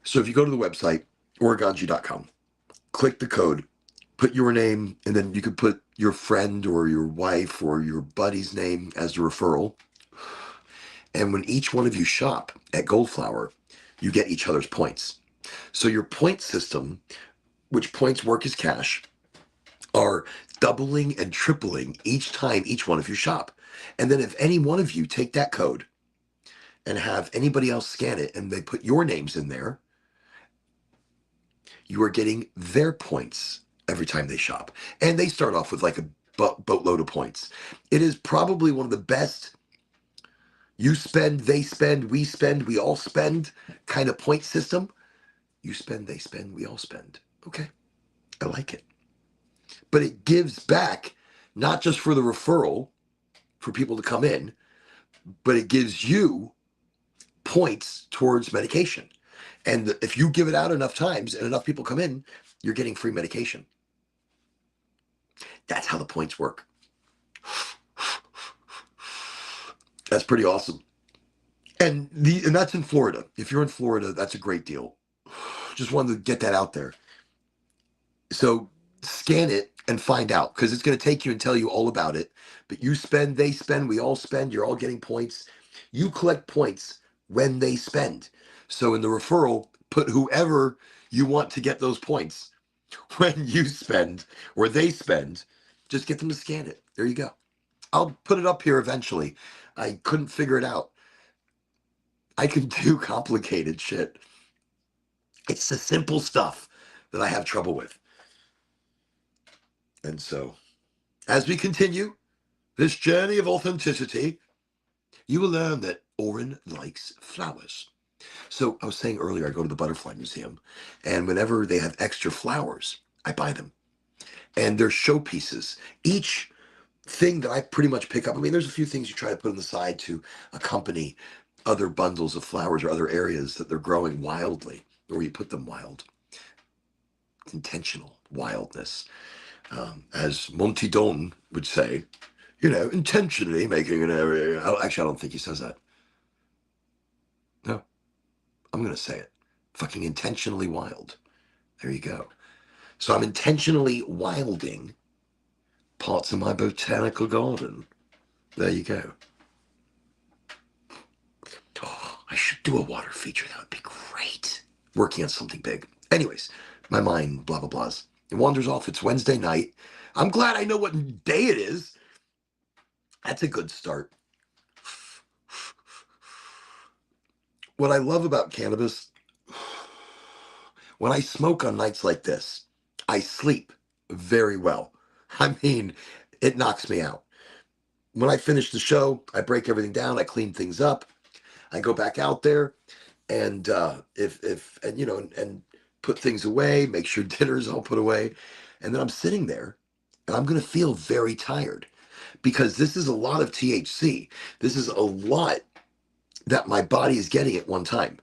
So if you go to the website oregonji.com, click the code, put your name, and then you could put your friend or your wife or your buddy's name as the referral. And when each one of you shop at Goldflower, you get each other's points. So your point system, which points work as cash, are doubling and tripling each time each one of you shop. And then if any one of you take that code and have anybody else scan it and they put your names in there, you are getting their points every time they shop. And they start off with like a boatload of points. It is probably one of the best you spend, they spend, we all spend kind of point system. You spend, they spend, we all spend. Okay, I like it. But it gives back, not just for the referral for people to come in, but it gives you points towards medication. And if you give it out enough times and enough people come in, you're getting free medication. That's how the points work. That's pretty awesome. And that's in Florida. If you're in Florida, that's a great deal. Just wanted to get that out there. So scan it and find out, because it's going to take you and tell you all about it. But you spend, they spend, we all spend, you're all getting points. You collect points when they spend. So in the referral, put whoever you want to get those points when you spend or they spend. Just get them to scan it. There you go. I'll put it up here eventually. I couldn't figure it out. I can do complicated shit. It's the simple stuff that I have trouble with. And so, as we continue this journey of authenticity, you will learn that Oren likes flowers. So I was saying earlier, I go to the Butterfly Museum, and whenever they have extra flowers, I buy them. And they're showpieces. Each thing that I pretty much pick up, I mean, there's a few things you try to put on the side to accompany other bundles of flowers or other areas that they're growing wildly, or you put them wild. It's intentional wildness. As Monty Don would say, intentionally making an area. Actually, I don't think he says that. No, I'm going to say it. Fucking intentionally wild. There you go. So I'm intentionally wilding parts of my botanical garden. There you go. Oh, I should do a water feature. That would be great. Working on something big. Anyways, my mind, blah, blah, blahs. It wanders off. It's Wednesday night. I'm glad I know what day it is. That's a good start. What I love about cannabis, when I smoke on nights like this, I sleep very well. I mean, it knocks me out. When I finish the show, I break everything down, I clean things up, I go back out there, and and put things away, make sure dinner's all put away, and then I'm sitting there, and I'm gonna feel very tired, because this is a lot of THC. This is a lot that my body is getting at one time.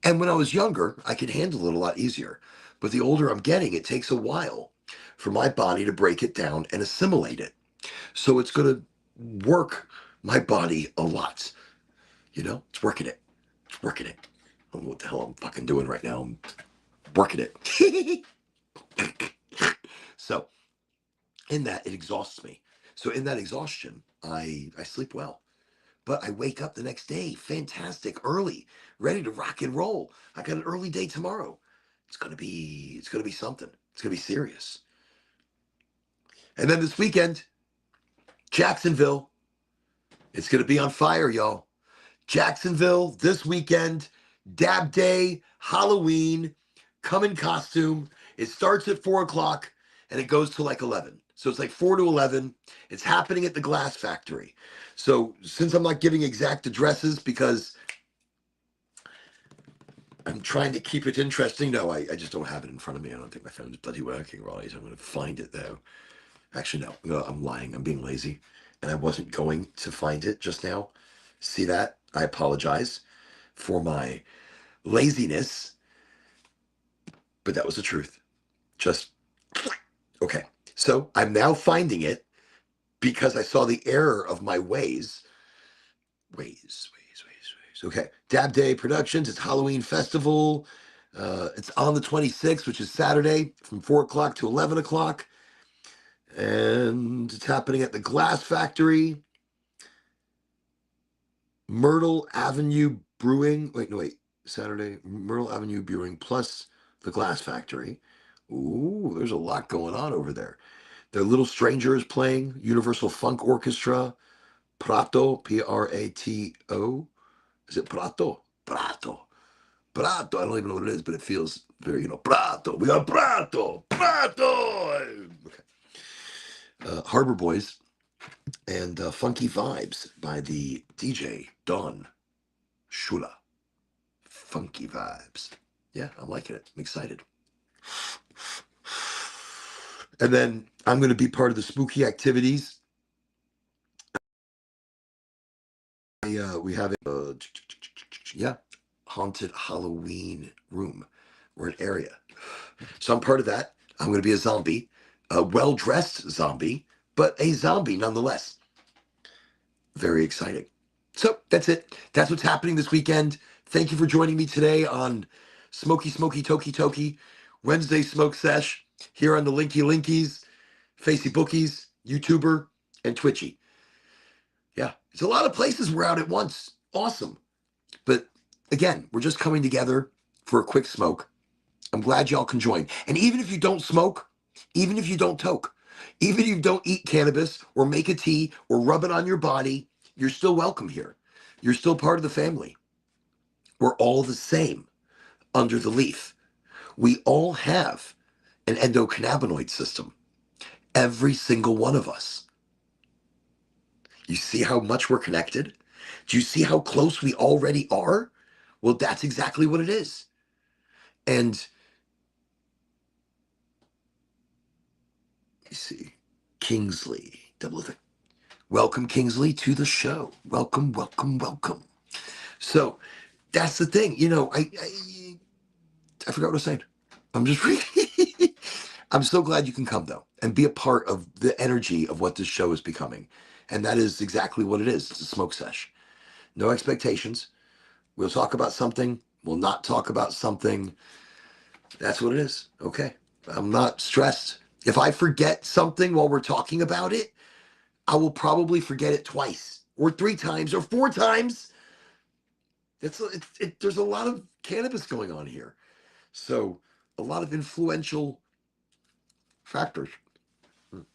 And when I was younger, I could handle it a lot easier. But the older I'm getting, it takes a while for my body to break it down and assimilate it. So it's going to work my body a lot. It's working it. It's working it. I don't know what the hell I'm fucking doing right now. I'm working it. So in that, it exhausts me. So in that exhaustion, I sleep well. But I wake up the next day, fantastic, early, ready to rock and roll. I got an early day tomorrow. It's gonna be something. It's gonna be serious. And then this weekend, Jacksonville. It's gonna be on fire, y'all. Jacksonville this weekend, Dab Day, Halloween, come in costume. It starts at 4 o'clock and it goes to like 11. So it's like 4 to 11. It's happening at the Glass Factory. So since I'm not giving exact addresses because I'm trying to keep it interesting. No, I just don't have it in front of me. I don't think my phone's bloody working right. I'm going to find it though. Actually, no, I'm lying. I'm being lazy. And I wasn't going to find it just now. See that? I apologize for my laziness. But that was the truth. Just, okay. So I'm now finding it because I saw the error of my ways. Ways. Okay. Dab Day Productions. It's Halloween Festival. It's on the 26th, which is Saturday, from 4 o'clock to 11 o'clock. And it's happening at the Glass Factory, Myrtle Avenue Brewing. Wait. Saturday, Myrtle Avenue Brewing plus the Glass Factory. Ooh, there's a lot going on over there. Their Little Stranger is playing, Universal Funk Orchestra, Prato, Prato. Is it Prato? Prato. Prato. I don't even know what it is, but it feels very, Prato. We got Prato. Prato. Okay. Harbor Boys and Funky Vibes by the DJ Don Shula. Funky Vibes. Yeah, I'm liking it. I'm excited. And then I'm going to be part of the spooky activities. We have a haunted Halloween room or an area. So I'm part of that. I'm going to be a zombie, a well-dressed zombie, but a zombie nonetheless. Very exciting. So that's it. That's what's happening this weekend. Thank you for joining me today on Smoky Toki Toki Wednesday Smoke Sesh here on the Linky Linkies, Facey Bookies, YouTuber, and Twitchy. Yeah, it's a lot of places we're out at once. Awesome. But again, we're just coming together for a quick smoke. I'm glad y'all can join. And even if you don't smoke, even if you don't toke, even if you don't eat cannabis or make a tea or rub it on your body, you're still welcome here. You're still part of the family. We're all the same under the leaf. We all have an endocannabinoid system. Every single one of us. You see how much we're connected? Do you see how close we already are? Well, that's exactly what it is. And you see, Kingsley, double thing. Welcome, Kingsley, to the show. Welcome, welcome, welcome. So that's the thing. I forgot what I was saying. I'm just I'm so glad you can come though and be a part of the energy of what this show is becoming. And that is exactly what it is. It's a smoke sesh. No expectations. We'll talk about something. We'll not talk about something. That's what it is. Okay. I'm not stressed. If I forget something while we're talking about it, I will probably forget it twice or 3 times or 4 times. There's a lot of cannabis going on here. So a lot of influential factors. Let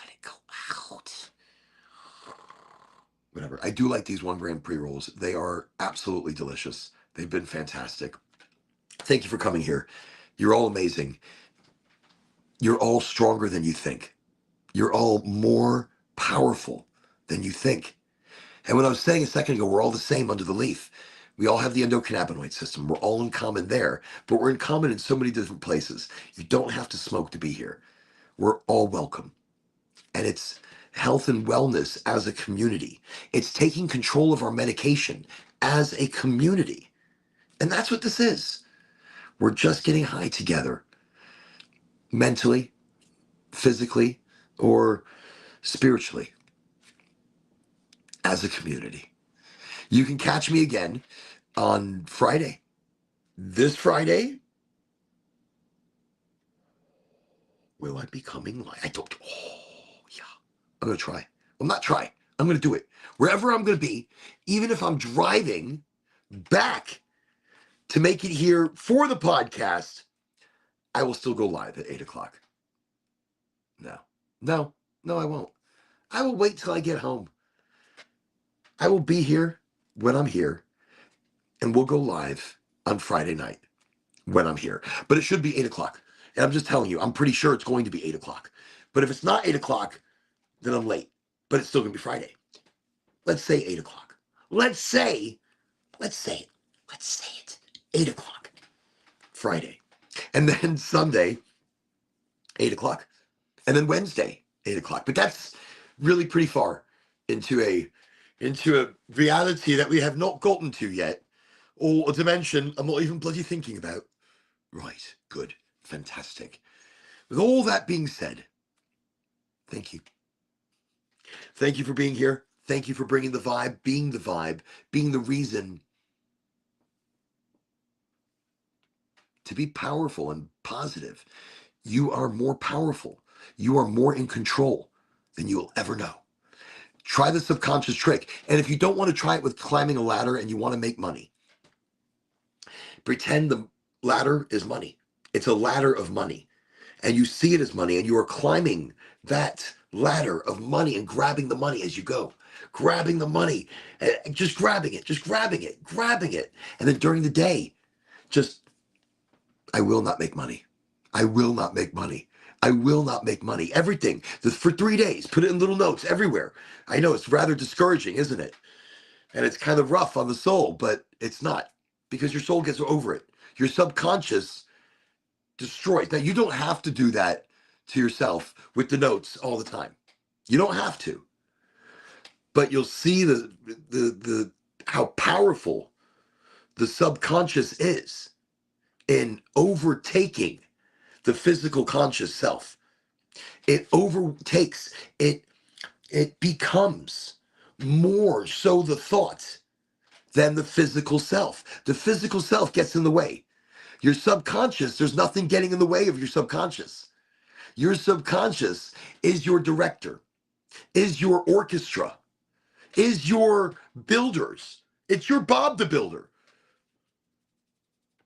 it go out. Whatever. I do like these 1 gram pre-rolls. They are absolutely delicious. They've been fantastic. Thank you for coming here. You're all amazing. You're all stronger than you think. You're all more powerful than you think. And what I was saying a second ago, we're all the same under the leaf. We all have the endocannabinoid system. We're all in common there, but we're in common in so many different places. You don't have to smoke to be here. We're all welcome. And it's health and wellness as a community. It's taking control of our medication as a community. And that's what this is. We're just getting high together, mentally, physically, or spiritually, as a community. You can catch me again on Friday. This Friday, will I be coming live? I don't. Oh, yeah. I'm going to try. Well, not try. I'm going to do it. Wherever I'm going to be, even if I'm driving back to make it here for the podcast, I will still go live at 8 o'clock. No, I won't. I will wait till I get home. I will be here when I'm here, and we'll go live on Friday night when I'm here. But it should be 8 o'clock. And I'm just telling you, I'm pretty sure it's going to be 8 o'clock. But if it's not 8 o'clock, then I'm late. But it's still going to be Friday. Let's say 8 o'clock. Let's say it. 8 o'clock. Friday. And then Sunday, 8 o'clock. And then Wednesday, 8 o'clock. But that's really pretty far into a reality that we have not gotten to yet, or a dimension I'm not even bloody thinking about. Right, good, fantastic. With all that being said, thank you. Thank you for being here. Thank you for bringing the vibe, being the reason to be powerful and positive. You are more powerful. You are more in control than you will ever know. Try the subconscious trick. And if you don't want to try it with climbing a ladder and you want to make money, pretend the ladder is money. It's a ladder of money. And you see it as money, and you are climbing that ladder of money and grabbing the money as you go. grabbing the money, just grabbing it, just grabbing it, grabbing it. And then during the day, just, I will not make money. I will not make money. I will not make money. Everything for 3 days, put it in little notes everywhere. I know it's rather discouraging, isn't it? And it's kind of rough on the soul, but it's not, because your soul gets over it. Your subconscious destroys. Now, you don't have to do that to yourself with the notes all the time. You don't have to, but you'll see the how powerful the subconscious is in overtaking the physical conscious self. It overtakes it. It becomes more so the thought than the physical self. The physical self gets in the way. Your subconscious, there's nothing getting in the way of your subconscious. Your subconscious is your director, is your orchestra, is your builders. It's your Bob the Builder.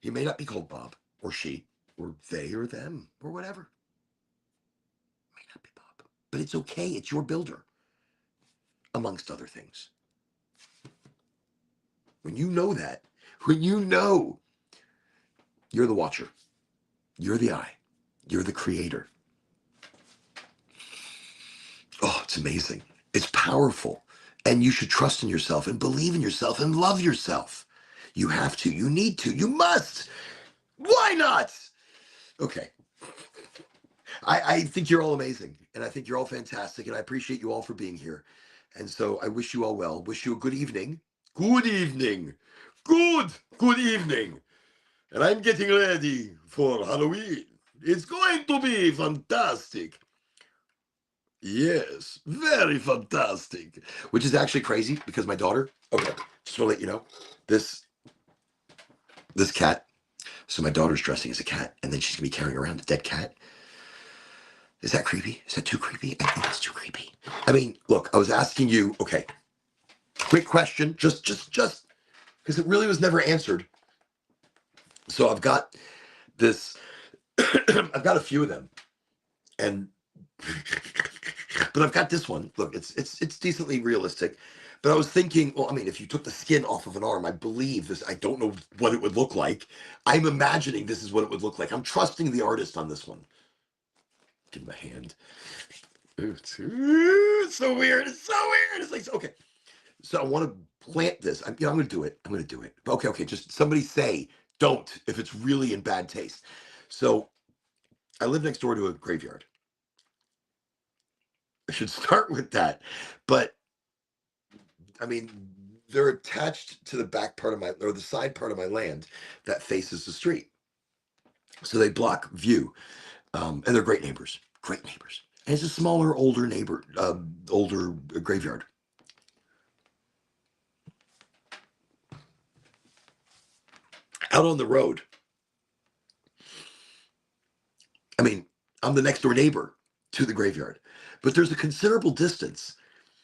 He may not be called Bob or she or they or them or whatever. May not be Bob, but it's okay. It's your builder, amongst other things. When you know that, when you know you're the watcher, you're the eye, you're the creator. Oh, it's amazing. It's powerful. And you should trust in yourself and believe in yourself and love yourself. You have to, you need to, you must. Why not? Okay. I think you're all amazing. And I think you're all fantastic. And I appreciate you all for being here. And so I wish you all well. Wish you a good evening. Good evening. Good evening. And I'm getting ready for Halloween. It's going to be fantastic. Yes, very fantastic. Which is actually crazy because my daughter, okay, just want to let you know, this cat, so my daughter's dressing as a cat, and then she's gonna be carrying around a dead cat. Is that creepy? Is that too creepy? I think that's too creepy. I mean, look, I was asking you, okay, quick question, just because it really was never answered. So I've got this, I've got a few of them, and but I've got this one. Look, it's decently realistic. But I was thinking, well, I mean, if you took the skin off of an arm, I believe this. I don't know what it would look like. I'm imagining this is what it would look like. I'm trusting the artist on this one. Give him a hand. It's so weird. It's so weird. It's like, okay. So I want to plant this. I'm going to do it. I'm going to do it. But okay. Just somebody say don't if it's really in bad taste. So I live next door to a graveyard. I should start with that. But I mean, they're attached to the back part of my, or the side part of my land that faces the street. So they block view. And they're great neighbors. Great neighbors. And it's a smaller, older neighbor, older graveyard. Out on the road. I mean, I'm the next door neighbor to the graveyard. But there's a considerable distance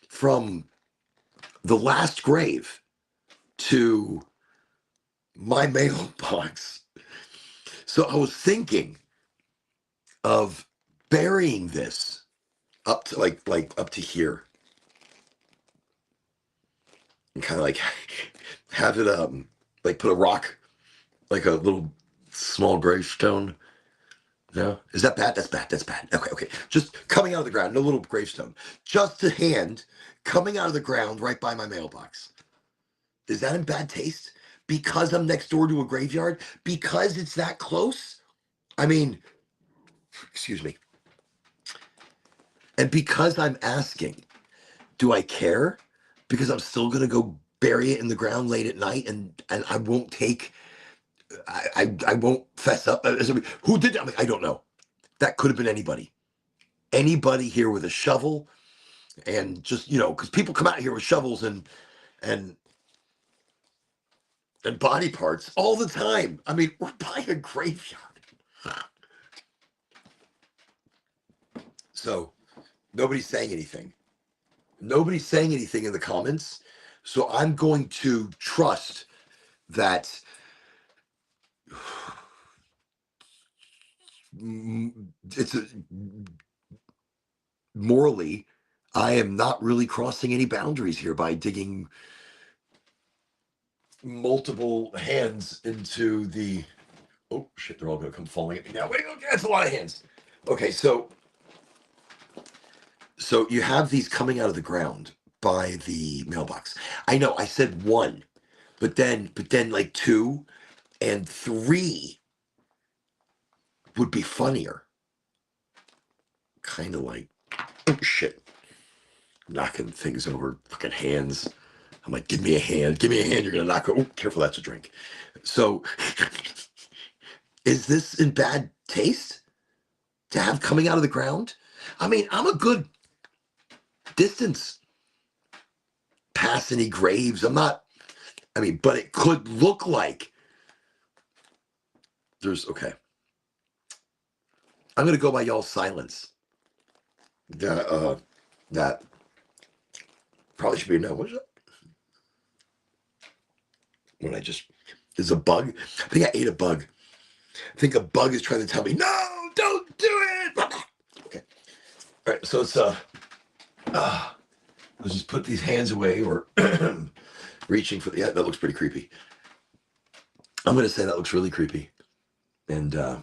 from the last grave to my mailbox. So I was thinking of burying this up to like up to here, and kind of like have it like put a rock, like a little small gravestone. No, is that bad? That's bad. That's bad. Okay. Just coming out of the ground, no little gravestone, just a hand coming out of the ground right by my mailbox. Is that in bad taste? Because I'm next door to a graveyard? Because it's that close? I mean, excuse me. And because I'm asking, do I care? Because I'm still gonna go bury it in the ground late at night, and I won't take, I won't fess up. Who did that? I don't know. That could have been anybody. Anybody here with a shovel, and just, because people come out here with shovels and and body parts all the time. I mean, we're by a graveyard. So nobody's saying anything. Nobody's saying anything in the comments. So I'm going to trust that it's morally, I am not really crossing any boundaries here by digging multiple hands into the. Oh shit! They're all gonna come falling at me now. Wait, okay, that's a lot of hands. Okay, so you have these coming out of the ground by the mailbox. I know I said one, but then like two and three would be funnier. Kind of like, oh shit, knocking things over, fucking hands. I'm like, give me a hand, give me a hand. You're gonna knock. Oh, careful, that's a drink. So, is this in bad taste to have coming out of the ground? I mean, I'm a good distance past any graves. I'm not. I mean, but it could look like there's. Okay, I'm gonna go by y'all's silence. That probably should be a no. What's it? When I just there's a bug. I think I ate a bug. I think a bug is trying to tell me, no, don't do it. Okay. All right. So it's let's just put these hands away or reaching for the. Yeah, that looks pretty creepy. I'm gonna say that looks really creepy, and I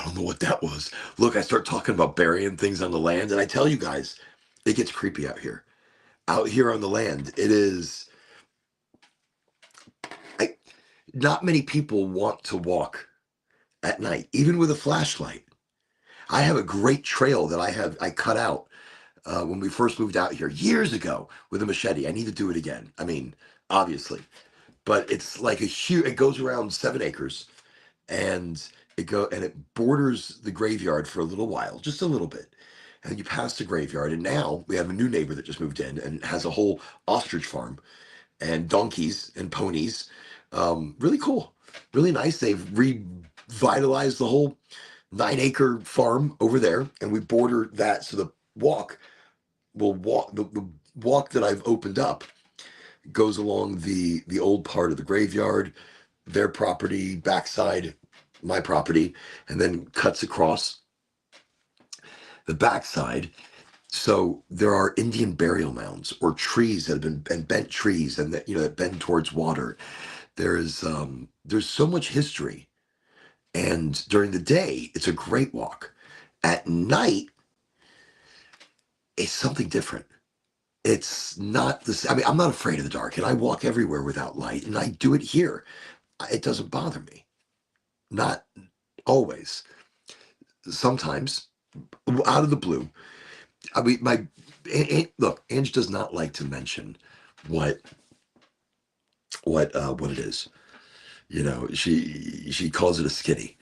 don't know what that was. Look, I start talking about burying things on the land, and I tell you guys, it gets creepy out here. Out here on the land, it is. I not many people want to walk at night, even with a flashlight. I have a great trail that I cut out when we first moved out here years ago with a machete. I need to do it again. I mean, obviously, but it's like a huge. It goes around 7 acres, and it borders the graveyard for a little while, just a little bit. And you pass the graveyard, and now we have a new neighbor that just moved in and has a whole ostrich farm and donkeys and ponies. Really cool, really nice. They've revitalized the whole 9 acre farm over there, and we border that so the walk will walk the walk that I've opened up goes along the old part of the graveyard, their property, backside, my property, and then cuts across the backside. So there are Indian burial mounds or trees that have been and bent trees and that that bend towards water. There's so much history, and during the day it's a great walk. At night, it's something different. It's not this. I mean, I'm not afraid of the dark, and I walk everywhere without light, and I do it here. It doesn't bother me. Not always. Sometimes, out of the blue. I mean, look. Ange does not like to mention what what it is. She calls it a skinny,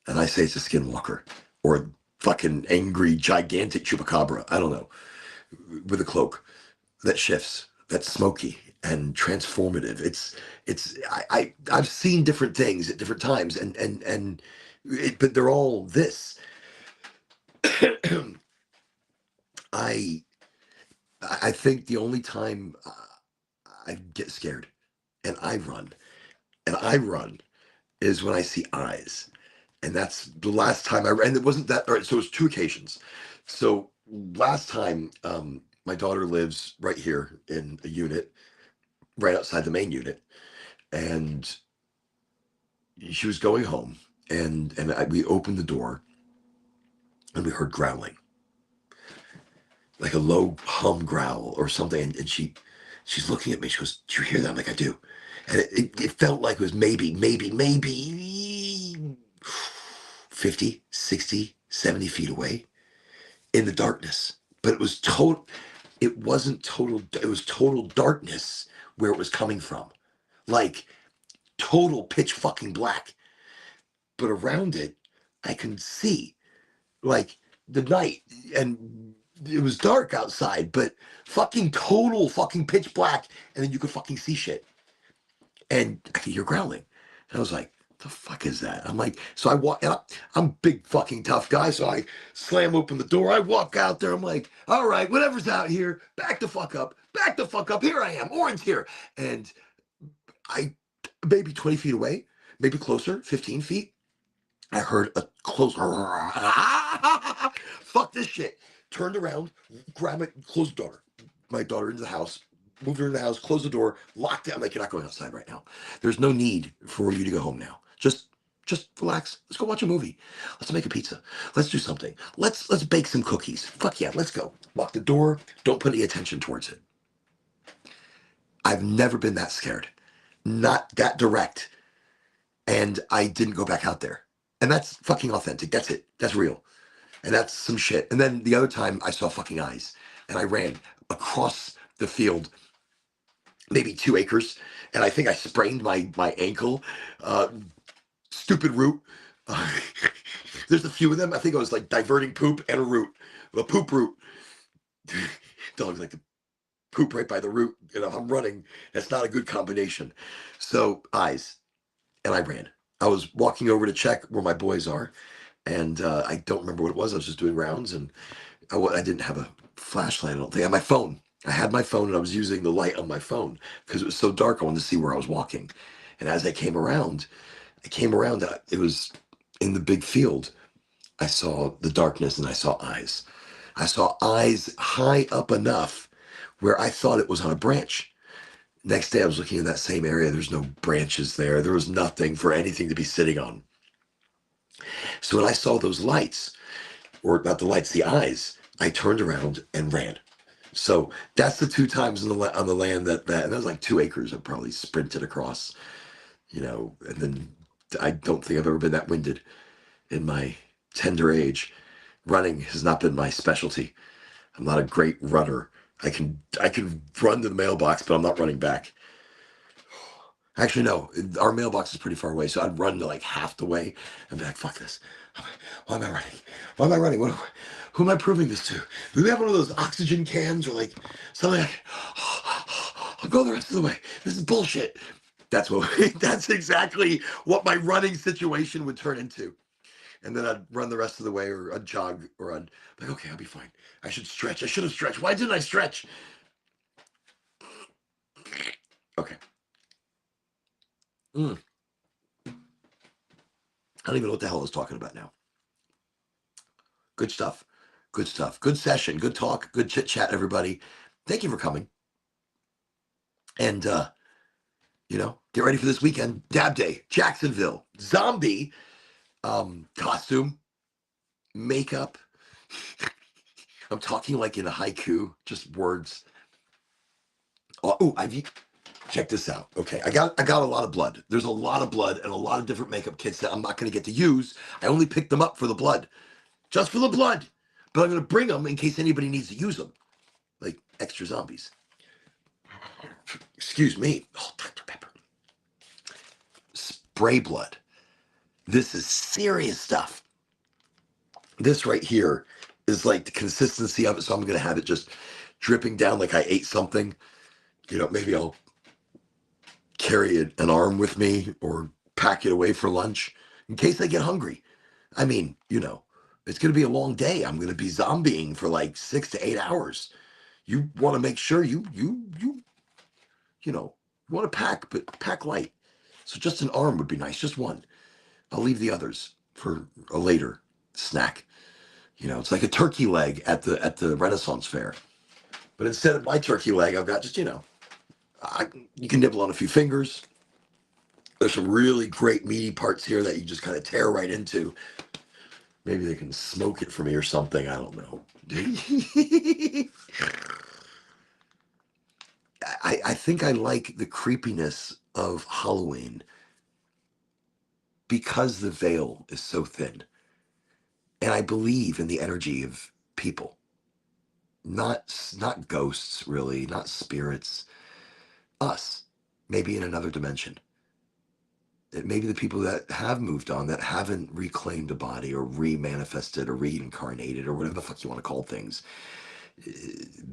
and I say it's a skinwalker or a fucking angry gigantic chupacabra. I don't know, with a cloak that shifts, that's smoky and transformative. I've seen different things at different times, but they're all this. I I think the only time I get scared and I run is when I see eyes, and that's the last time I ran. And it wasn't that. All right, so it was two occasions. So last time, my daughter lives right here in a unit right outside the main unit, and she was going home, and we opened the door, and we heard growling, like a low hum growl or something, and she's looking at me. She goes, "Do you hear that?" I'm like, "I do," and it felt like it was maybe 50, 60, 70 feet away in the darkness, but it wasn't total. It was total darkness where it was coming from, like total pitch fucking black. But around it, I can see like the night, and it was dark outside, but fucking total fucking pitch black, and then you could fucking see shit, and I could hear growling, and I was like, "The fuck is that?" I'm like, so I walk, and I'm a big fucking tough guy, so I slam open the door. I walk out there. I'm like, "All right, whatever's out here, back the fuck up, back the fuck up. Here I am, Orange here," and I maybe 20 feet away, maybe closer, 15 feet. I heard a close. Fuck this shit. Turned around, grabbed my closed the door. My daughter into the house, moved her into the house, closed the door, locked it. I'm like, you're not going outside right now. There's no need for you to go home now. Just relax. Let's go watch a movie. Let's make a pizza. Let's do something. Let's bake some cookies. Fuck yeah, let's go. Lock the door. Don't put any attention towards it. I've never been that scared. Not that direct. And I didn't go back out there. And that's fucking authentic. That's it. That's real. And that's some shit. And then the other time I saw fucking eyes and I ran across the field, maybe 2 acres. And I think I sprained my ankle. Stupid root. There's a few of them. I think I was like diverting poop and a poop root. Dog's like the poop right by the root. You know, I'm running. That's not a good combination. So eyes. And I ran. I was walking over to check where my boys are. And I don't remember what it was. I was just doing rounds, and I didn't have a flashlight. I don't think I had my phone. I had my phone, and I was using the light on my phone because it was so dark. I wanted to see where I was walking. And as I came around, it was in the big field. I saw the darkness, and I saw eyes. I saw eyes high up enough where I thought it was on a branch. Next day, I was looking in that same area. There's no branches there. There was nothing for anything to be sitting on. So when I saw those lights, or not the lights, the eyes, I turned around and ran. So that's the 2 times on the land and that was like 2 acres. I probably sprinted across, and then I don't think I've ever been that winded in my tender age. Running has not been my specialty. I'm not a great runner. I can run to the mailbox, but I'm not running back. Actually, no, our mailbox is pretty far away, so I'd run to like half the way and be like, fuck this. Why am I running? Why am I running? Who am I proving this to? Do we have one of those oxygen cans or like something like, I'll go the rest of the way. This is bullshit. That's exactly what my running situation would turn into. And then I'd run the rest of the way, or I'd jog, or I'd be like, okay, I'll be fine. I should stretch. I should have stretched. Why didn't I stretch? Okay. I don't even know what the hell I was talking about now. Good stuff. Good stuff. Good session. Good talk. Good chit chat, everybody. Thank you for coming. And, get ready for this weekend. Dab Day, Jacksonville, zombie costume, makeup. I'm talking like in a haiku, just words. Check this out. Okay, I got a lot of blood. There's a lot of blood and a lot of different makeup kits that I'm not going to get to use. I only picked them up for the blood. Just for the blood. But I'm going to bring them in case anybody needs to use them. Like extra zombies. Excuse me. Oh, Dr. Pepper. Spray blood. This is serious stuff. This right here is like the consistency of it. So I'm going to have it just dripping down like I ate something. Maybe I'll carry an arm with me or pack it away for lunch in case I get hungry. I mean, it's going to be a long day. I'm going to be zombieing for like 6 to 8 hours. You want to make sure you want to pack, but pack light. So just an arm would be nice, just one. I'll leave the others for a later snack. It's like a turkey leg at the Renaissance Fair. But instead of my turkey leg, I've got just, you can nibble on a few fingers. There's some really great meaty parts here that you just kind of tear right into. Maybe they can smoke it for me or something. I don't know. I think I like the creepiness of Halloween because the veil is so thin. And I believe in the energy of people. Not ghosts, really, not spirits. Us, maybe in another dimension. Maybe the people that have moved on, that haven't reclaimed a body or re-manifested or reincarnated or whatever the fuck you want to call things,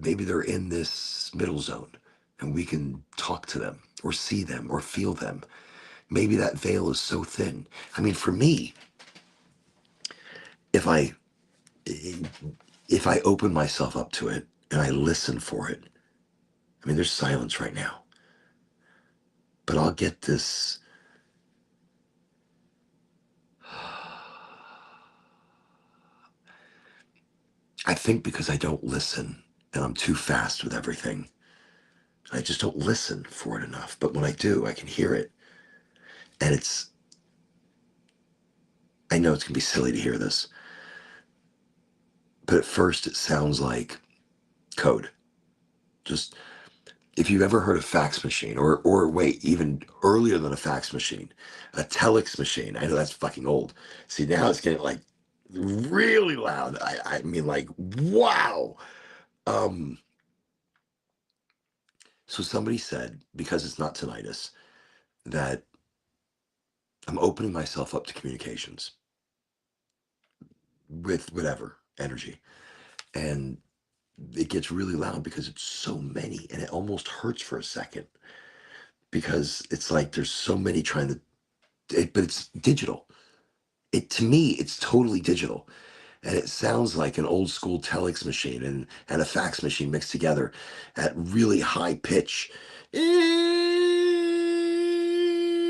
maybe they're in this middle zone and we can talk to them or see them or feel them. Maybe that veil is so thin. I mean, for me, if I open myself up to it and I listen for it, I mean, there's silence right now, but I'll get this I think because I don't listen and I'm too fast with everything. I just don't listen for it enough. But when I do, I can hear it. And I know it's going to be silly to hear this, but at first it sounds like code. Just if you've ever heard a fax machine, or wait, even earlier than a fax machine, a telex machine. I know that's fucking old. See, now it's getting like really loud. I mean, like, wow. Um, so somebody said, because it's not tinnitus, that I'm opening myself up to communications with whatever energy. And it gets really loud because it's so many and it almost hurts for a second because it's like there's so many trying to, but it's digital. To me, it's totally digital. And it sounds like an old school telex machine and a fax machine mixed together at really high pitch. And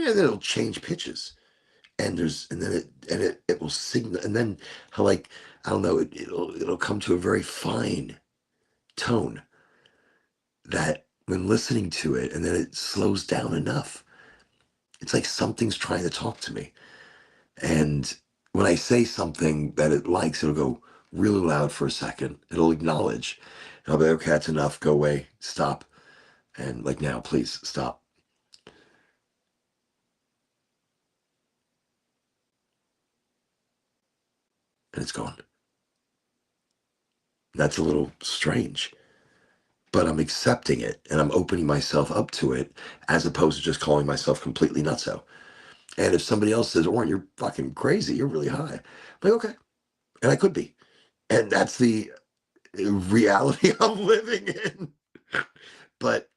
then it'll change pitches. And it will signal, and then how, like, I don't know, it'll come to a very fine tone that when listening to it, and then it slows down enough, it's like something's trying to talk to me. And when I say something that it likes, it'll go really loud for a second. It'll acknowledge. And I'll be like, okay, that's enough. Go away. Stop. And like, now, please stop. And it's gone. That's a little strange, but I'm accepting it and I'm opening myself up to it as opposed to just calling myself completely nutso. And if somebody else says, Oren, you're fucking crazy, you're really high, I'm like, okay. And I could be. And that's the reality I'm living in. But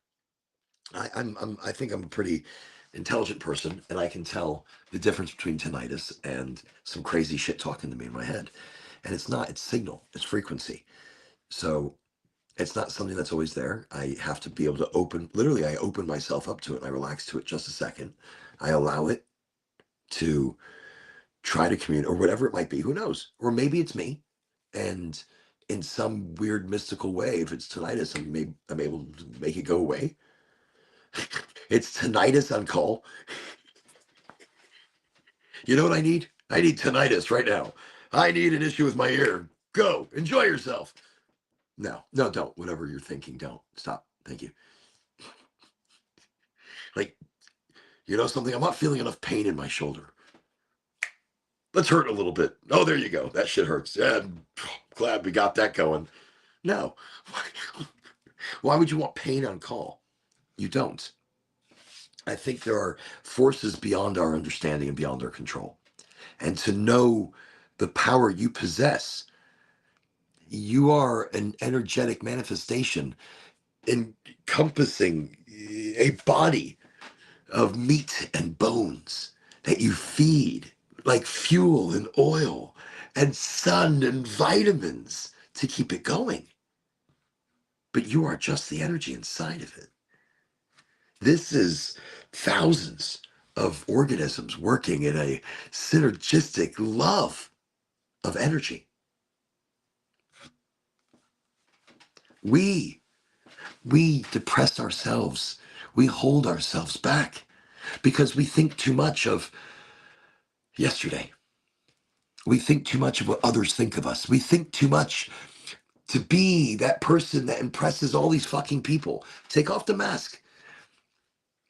I think I'm a pretty intelligent person, and I can tell the difference between tinnitus and some crazy shit talking to me in my head. And it's not, it's signal, it's frequency. So it's not something that's always there. I have to be able to literally, I open myself up to it and I relax to it just a second. I allow it to try to communicate or whatever it might be. Who knows? Or maybe it's me. And in some weird mystical way, if it's tinnitus, I'm able to make it go away. It's tinnitus on call. You know what I need? I need tinnitus right now. I need an issue with my ear. Go, enjoy yourself. No, no, don't. Whatever you're thinking, don't. Stop. Thank you. Like, you know something? I'm not feeling enough pain in my shoulder. Let's hurt a little bit. Oh, there you go. That shit hurts. Yeah, I'm glad we got that going. No. Why would you want pain on call? You don't. I think there are forces beyond our understanding and beyond our control. And to know the power you possess, you are an energetic manifestation encompassing a body of meat and bones that you feed like fuel and oil and sun and vitamins to keep it going. But you are just the energy inside of it. This is thousands of organisms working in a synergistic love of energy. We we depress ourselves. We hold ourselves back because we think too much of yesterday. We think too much of what others think of us. We think too much to be that person that impresses all these fucking people. Take off the mask.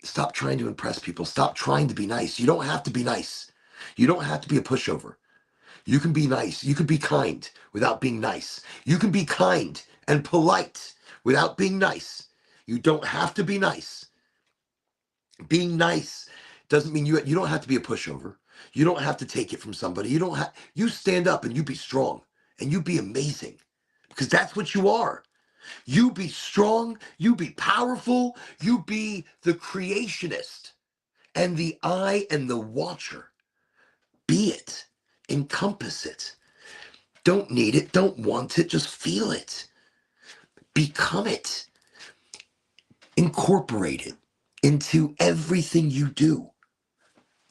Stop trying to impress people. Stop trying to be nice. You don't have to be nice. You don't have to be a pushover. You can be nice. You can be kind without being nice. You can be kind and polite without being nice. You don't have to be nice. Being nice doesn't mean you don't have to be a pushover. You don't have to take it from somebody. You stand up and you be strong and you be amazing because that's what you are. You be strong, you be powerful, you be the creationist and the eye and the watcher. Be it. Encompass it. Don't need it, don't want it, just feel it. Become it. Incorporate it into everything you do,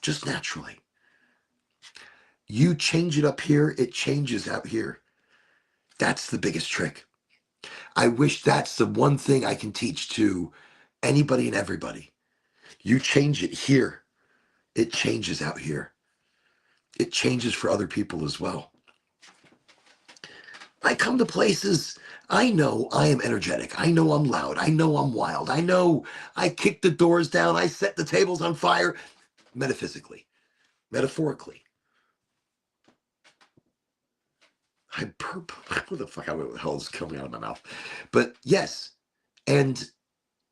just naturally. You change it up here, it changes out here. That's the biggest trick. I wish that's the one thing I can teach to anybody and everybody. You change it here, it changes out here. It changes for other people as well. I come to places, I know I am energetic. I know I'm loud. I know I'm wild. I know I kick the doors down. I set the tables on fire, metaphysically, metaphorically. I burp. What the fuck? What the hell is coming out of my mouth? But yes, and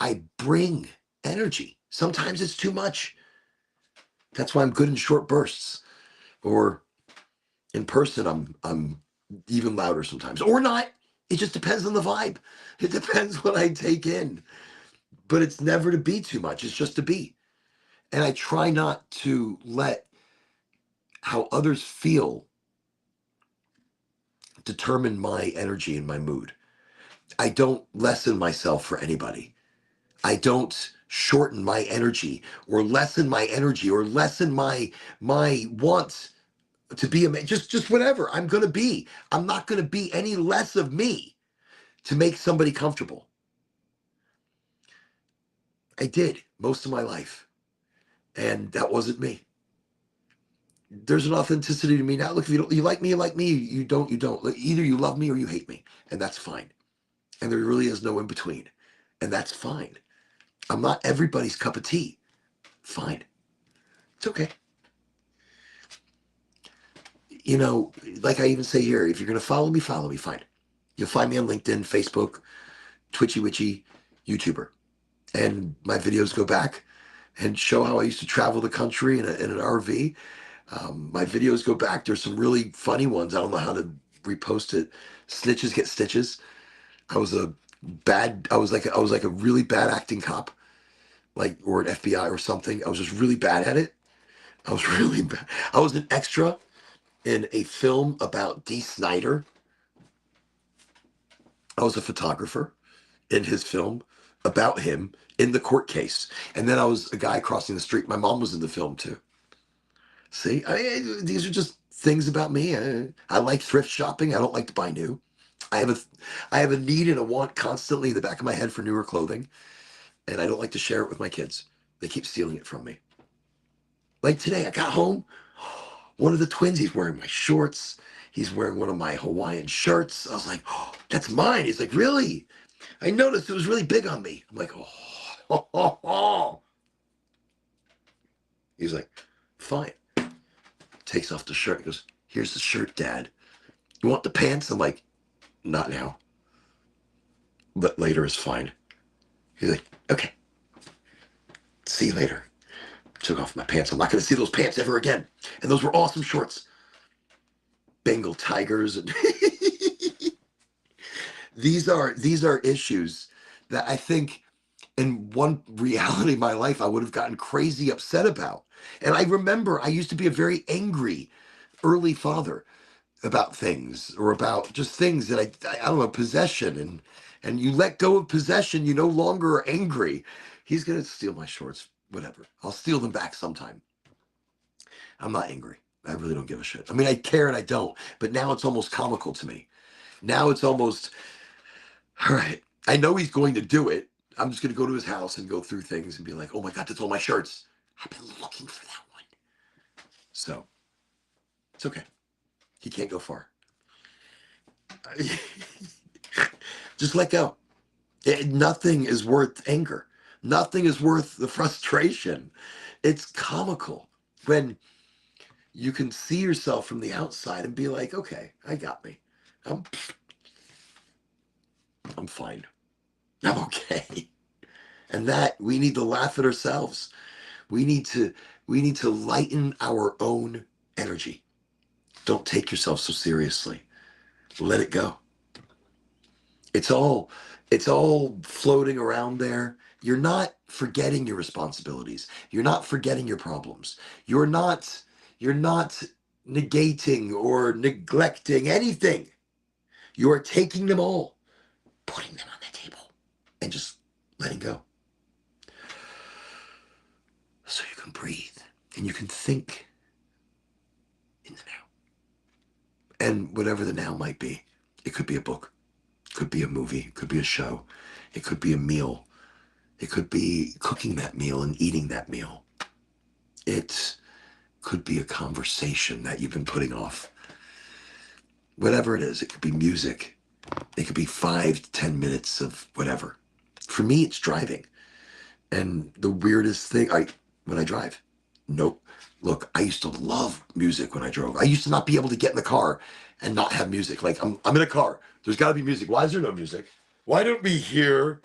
I bring energy. Sometimes it's too much. That's why I'm good in short bursts. Or in person, I'm even louder sometimes. Or not. It just depends on the vibe. It depends what I take in. But it's never to be too much. It's just to be. And I try not to let how others feel determine my energy and my mood. I don't lessen myself for anybody. I don't shorten my energy or lessen my energy or lessen my want to be a man. Just whatever I'm gonna be. I'm not gonna be any less of me to make somebody comfortable. I did most of my life, and that wasn't me. There's an authenticity to me now. Look, if you like me, you like me. You don't, you don't. Like, either you love me or you hate me, and that's fine. And there really is no in between, and that's fine. I'm not everybody's cup of tea. Fine, it's okay. You know, like I even say here, if you're gonna follow me, fine. You'll find me on LinkedIn, Facebook, Twitchy Witchy, YouTuber, and my videos go back and show how I used to travel the country in an RV. My videos go back. There's some really funny ones. I don't know how to repost it. Snitches get stitches. I was a I was like a really bad acting cop, like or an FBI or something. I was just really bad at it. I was really bad. I was an extra in a film about Dee Snider. I was a photographer in his film about him in the court case. And then I was a guy crossing the street. My mom was in the film too. See, these are just things about me. I like thrift shopping. I don't like to buy new. I have a, I have a need and a want constantly in the back of my head for newer clothing, and I don't like to share it with my kids. They keep stealing it from me. Like today, I got home. One of the twins, he's wearing my shorts. He's wearing one of my Hawaiian shirts. I was like, oh, that's mine. He's like, really? I noticed it was really big on me. I'm like, oh. He's like, fine. Takes off the shirt. He goes, here's the shirt, Dad. You want the pants? I'm like, not now. But later is fine. He's like, okay. See you later. Took off my pants. I'm not going to see those pants ever again. And those were awesome shorts. Bengal tigers. And these are issues that I think in one reality of my life I would have gotten crazy upset about. And I remember I used to be a very angry early father about things or about just things that I don't know, possession, and you let go of possession, you no longer are angry. He's gonna steal my shorts, whatever. I'll steal them back sometime. I'm not angry. I really don't give a shit. I mean, I care and I don't, but now it's almost comical to me. Now it's almost, all right, I know he's going to do it. I'm just gonna go to his house and go through things and be like, oh my God, that's all my shirts. I've been looking for that one. So it's okay. He can't go far. Just let go. Nothing is worth anger. Nothing is worth the frustration. It's comical when you can see yourself from the outside and be like, okay, I got me. I'm, I'm fine. I'm okay. And that we need to laugh at ourselves. We need to lighten our own energy. Don't take yourself so seriously. Let it go. It's all floating around there. You're not forgetting your responsibilities. You're not forgetting your problems. You're not negating or neglecting anything. You are taking them all, putting them on the table, and just letting go. So you can breathe and you can think in the now. And whatever the now might be. It could be a book, it could be a movie, it could be a show, it could be a meal, it could be cooking that meal and eating that meal. It could be a conversation that you've been putting off. Whatever it is, it could be music. It could be 5 to 10 minutes of whatever. For me, it's driving. And the weirdest thing, when I drive, nope. Look, I used to love music when I drove. I used to not be able to get in the car and not have music. Like I'm in a car. There's got to be music. Why is there no music? Why don't we hear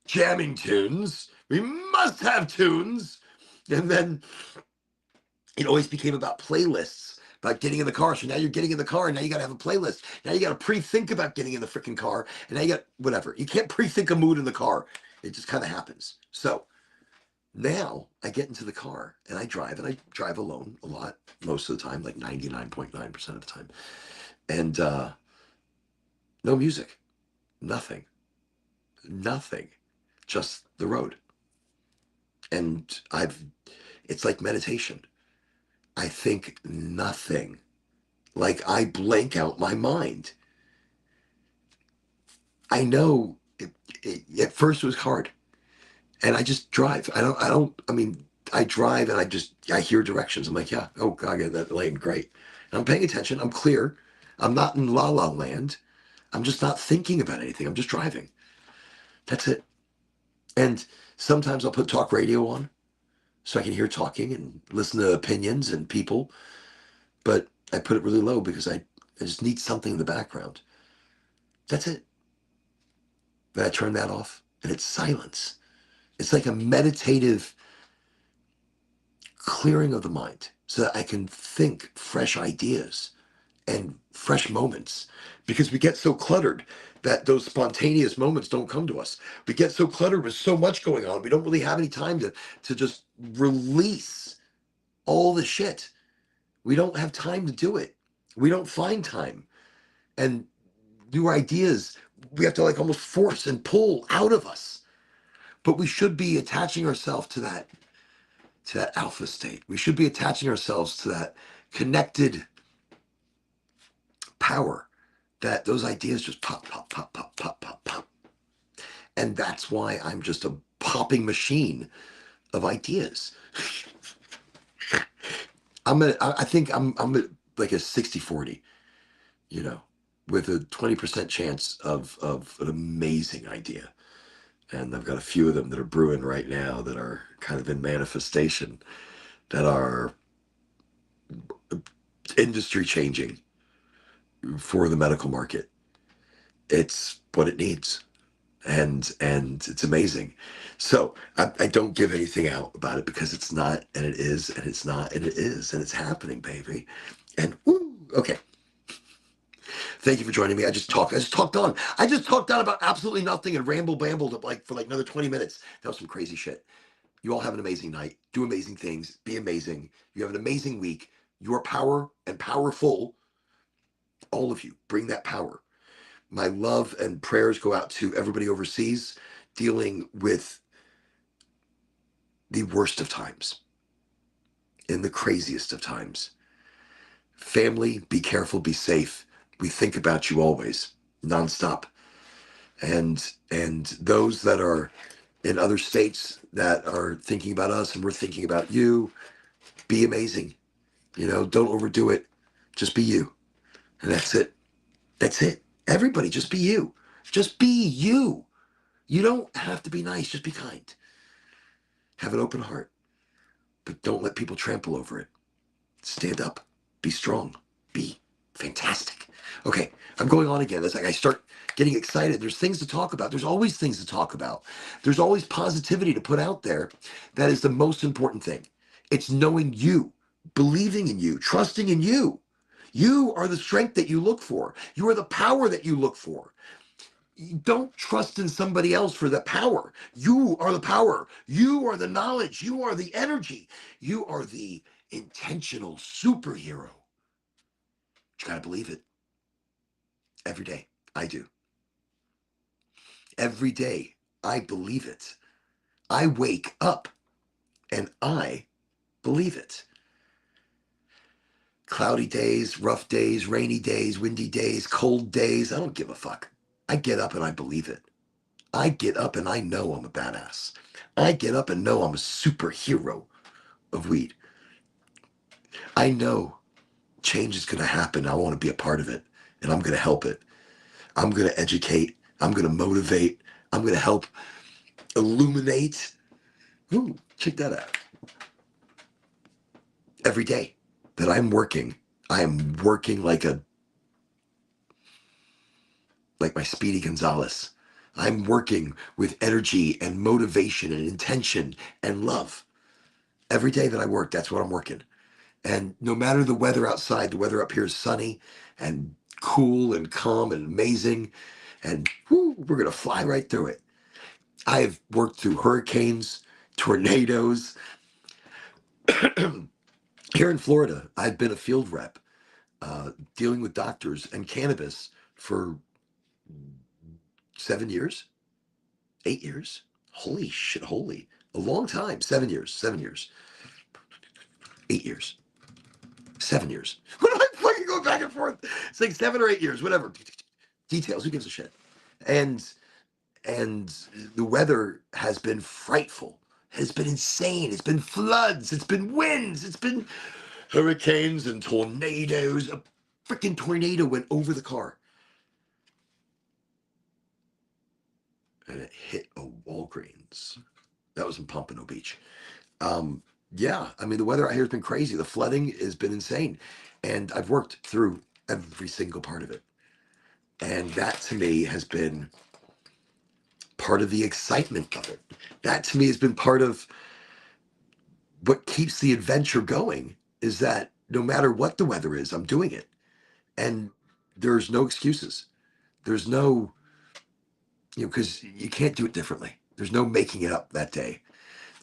jamming tunes? We must have tunes. And then it always became about playlists, about getting in the car. So now you're getting in the car and now you got to have a playlist. Now you got to pre-think about getting in the freaking car. And now you got whatever. You can't pre-think a mood in the car. It just kind of happens. So now I get into the car and I drive alone a lot, most of the time, like 99.9% of the time. And no music, nothing, nothing, just the road. And it's like meditation. I think nothing. Like I blank out my mind. I know at first it was hard and I just drive. I mean, I drive and I hear directions. I'm like, yeah, oh God, I get that lane, great. And I'm paying attention. I'm clear. I'm not in la la land. I'm just not thinking about anything. I'm just driving. That's it. And sometimes I'll put talk radio on so I can hear talking and listen to opinions and people. But I put it really low because I just need something in the background. That's it. But I turn that off and it's silence. It's like a meditative clearing of the mind so that I can think fresh ideas and fresh moments because we get so cluttered that those spontaneous moments don't come to us. We get so cluttered with so much going on. We don't really have any time to just release all the shit. We don't have time to do it. We don't find time. And new ideas, we have to like almost force and pull out of us. But we should be attaching ourselves to that alpha state. We should be attaching ourselves to that connected power that those ideas just pop, pop, pop, pop, pop, pop, pop. And that's why I'm just a popping machine of ideas. I think I'm like a 60-40, you know, with a 20% chance of an amazing idea. And I've got a few of them that are brewing right now that are kind of in manifestation, that are industry changing for the medical market. It's what it needs. And it's amazing. So I don't give anything out about it because it's not and it is and it's not and it is and it's happening, baby. And woo, okay. Thank you for joining me. I just talked on. I just talked on about absolutely nothing and rambled like for like another 20 minutes. That was some crazy shit. You all have an amazing night. Do amazing things. Be amazing. You have an amazing week. Your power and powerful. All of you bring that power. My love and prayers go out to everybody overseas dealing with the worst of times, in the craziest of times. Family, be careful, be safe. We think about you always, nonstop. And those that are in other states that are thinking about us and we're thinking about you, be amazing. You know, don't overdo it. Just be you. And that's it. That's it. Everybody, just be you. Just be you. You don't have to be nice, just be kind. Have an open heart, but don't let people trample over it. Stand up, be strong, be fantastic. Okay, I'm going on again. It's like I start getting excited. There's things to talk about. There's always things to talk about. There's always positivity to put out there. That is the most important thing. It's knowing you, believing in you, trusting in you. You are the strength that you look for. You are the power that you look for. Don't trust in somebody else for the power. You are the power. You are the knowledge. You are the energy. You are the intentional superhero. You got to believe it. Every day, I do. Every day, I believe it. I wake up and I believe it. cloudy days, rough days, rainy days, windy days, cold days. I don't give a fuck. I get up and I believe it. I get up and I know I'm a badass. I get up and know I'm a superhero of weed. I know change is going to happen. I want to be a part of it and I'm going to help it. I'm going to educate. I'm going to motivate. I'm going to help illuminate. Ooh, check that out. Every day that I'm working, I am working like my Speedy Gonzalez. I'm working with energy and motivation and intention and love. Every day that I work, that's what I'm working. And no matter the weather outside, the weather up here is sunny and cool and calm and amazing. And whoo, we're going to fly right through it. I've worked through hurricanes, tornadoes. Here in Florida, I've been a field rep dealing with doctors and cannabis for 7 years, 8 years. Holy shit, holy. A long time. 7 years, 8 years, 7 years. What am I fucking going back and forth? It's like 7 or 8 years, whatever. Details, who gives a shit? And the weather has been frightful. It's been insane. It's been floods. It's been winds. It's been hurricanes and tornadoes. A freaking tornado went over the car. And it hit a Walgreens. That was in Pompano Beach. Yeah, I mean, the weather out here has been crazy. The flooding has been insane. And I've worked through every single part of it. And that to me has been part of the excitement of it. That to me has been part of what keeps the adventure going, is that no matter what the weather is, I'm doing it. And there's no excuses. There's no, because you can't do it differently. There's no making it up that day.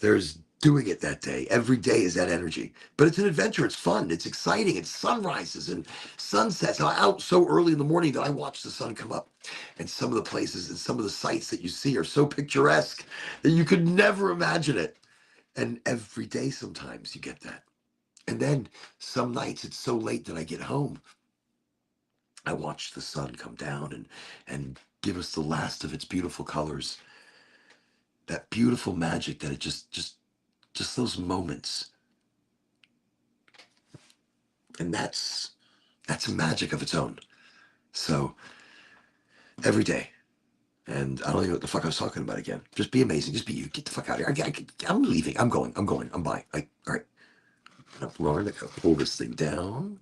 There's doing it that day. Every day is that energy. But it's an adventure. It's fun. It's exciting. It's sunrises and sunsets. I'm out so early in the morning that I watch the sun come up. And some of the places and some of the sights that you see are so picturesque that you could never imagine it. And every day sometimes you get that. And then some nights it's so late that I get home. I watch the sun come down and give us the last of its beautiful colors. That beautiful magic that it just those moments. And that's a magic of its own. So every day. And I don't even know what the fuck I was talking about again. Just be amazing. Just be you. Get the fuck out of here. I'm leaving. I'm going. I'm buying. All right. I'm going to go pull this thing down.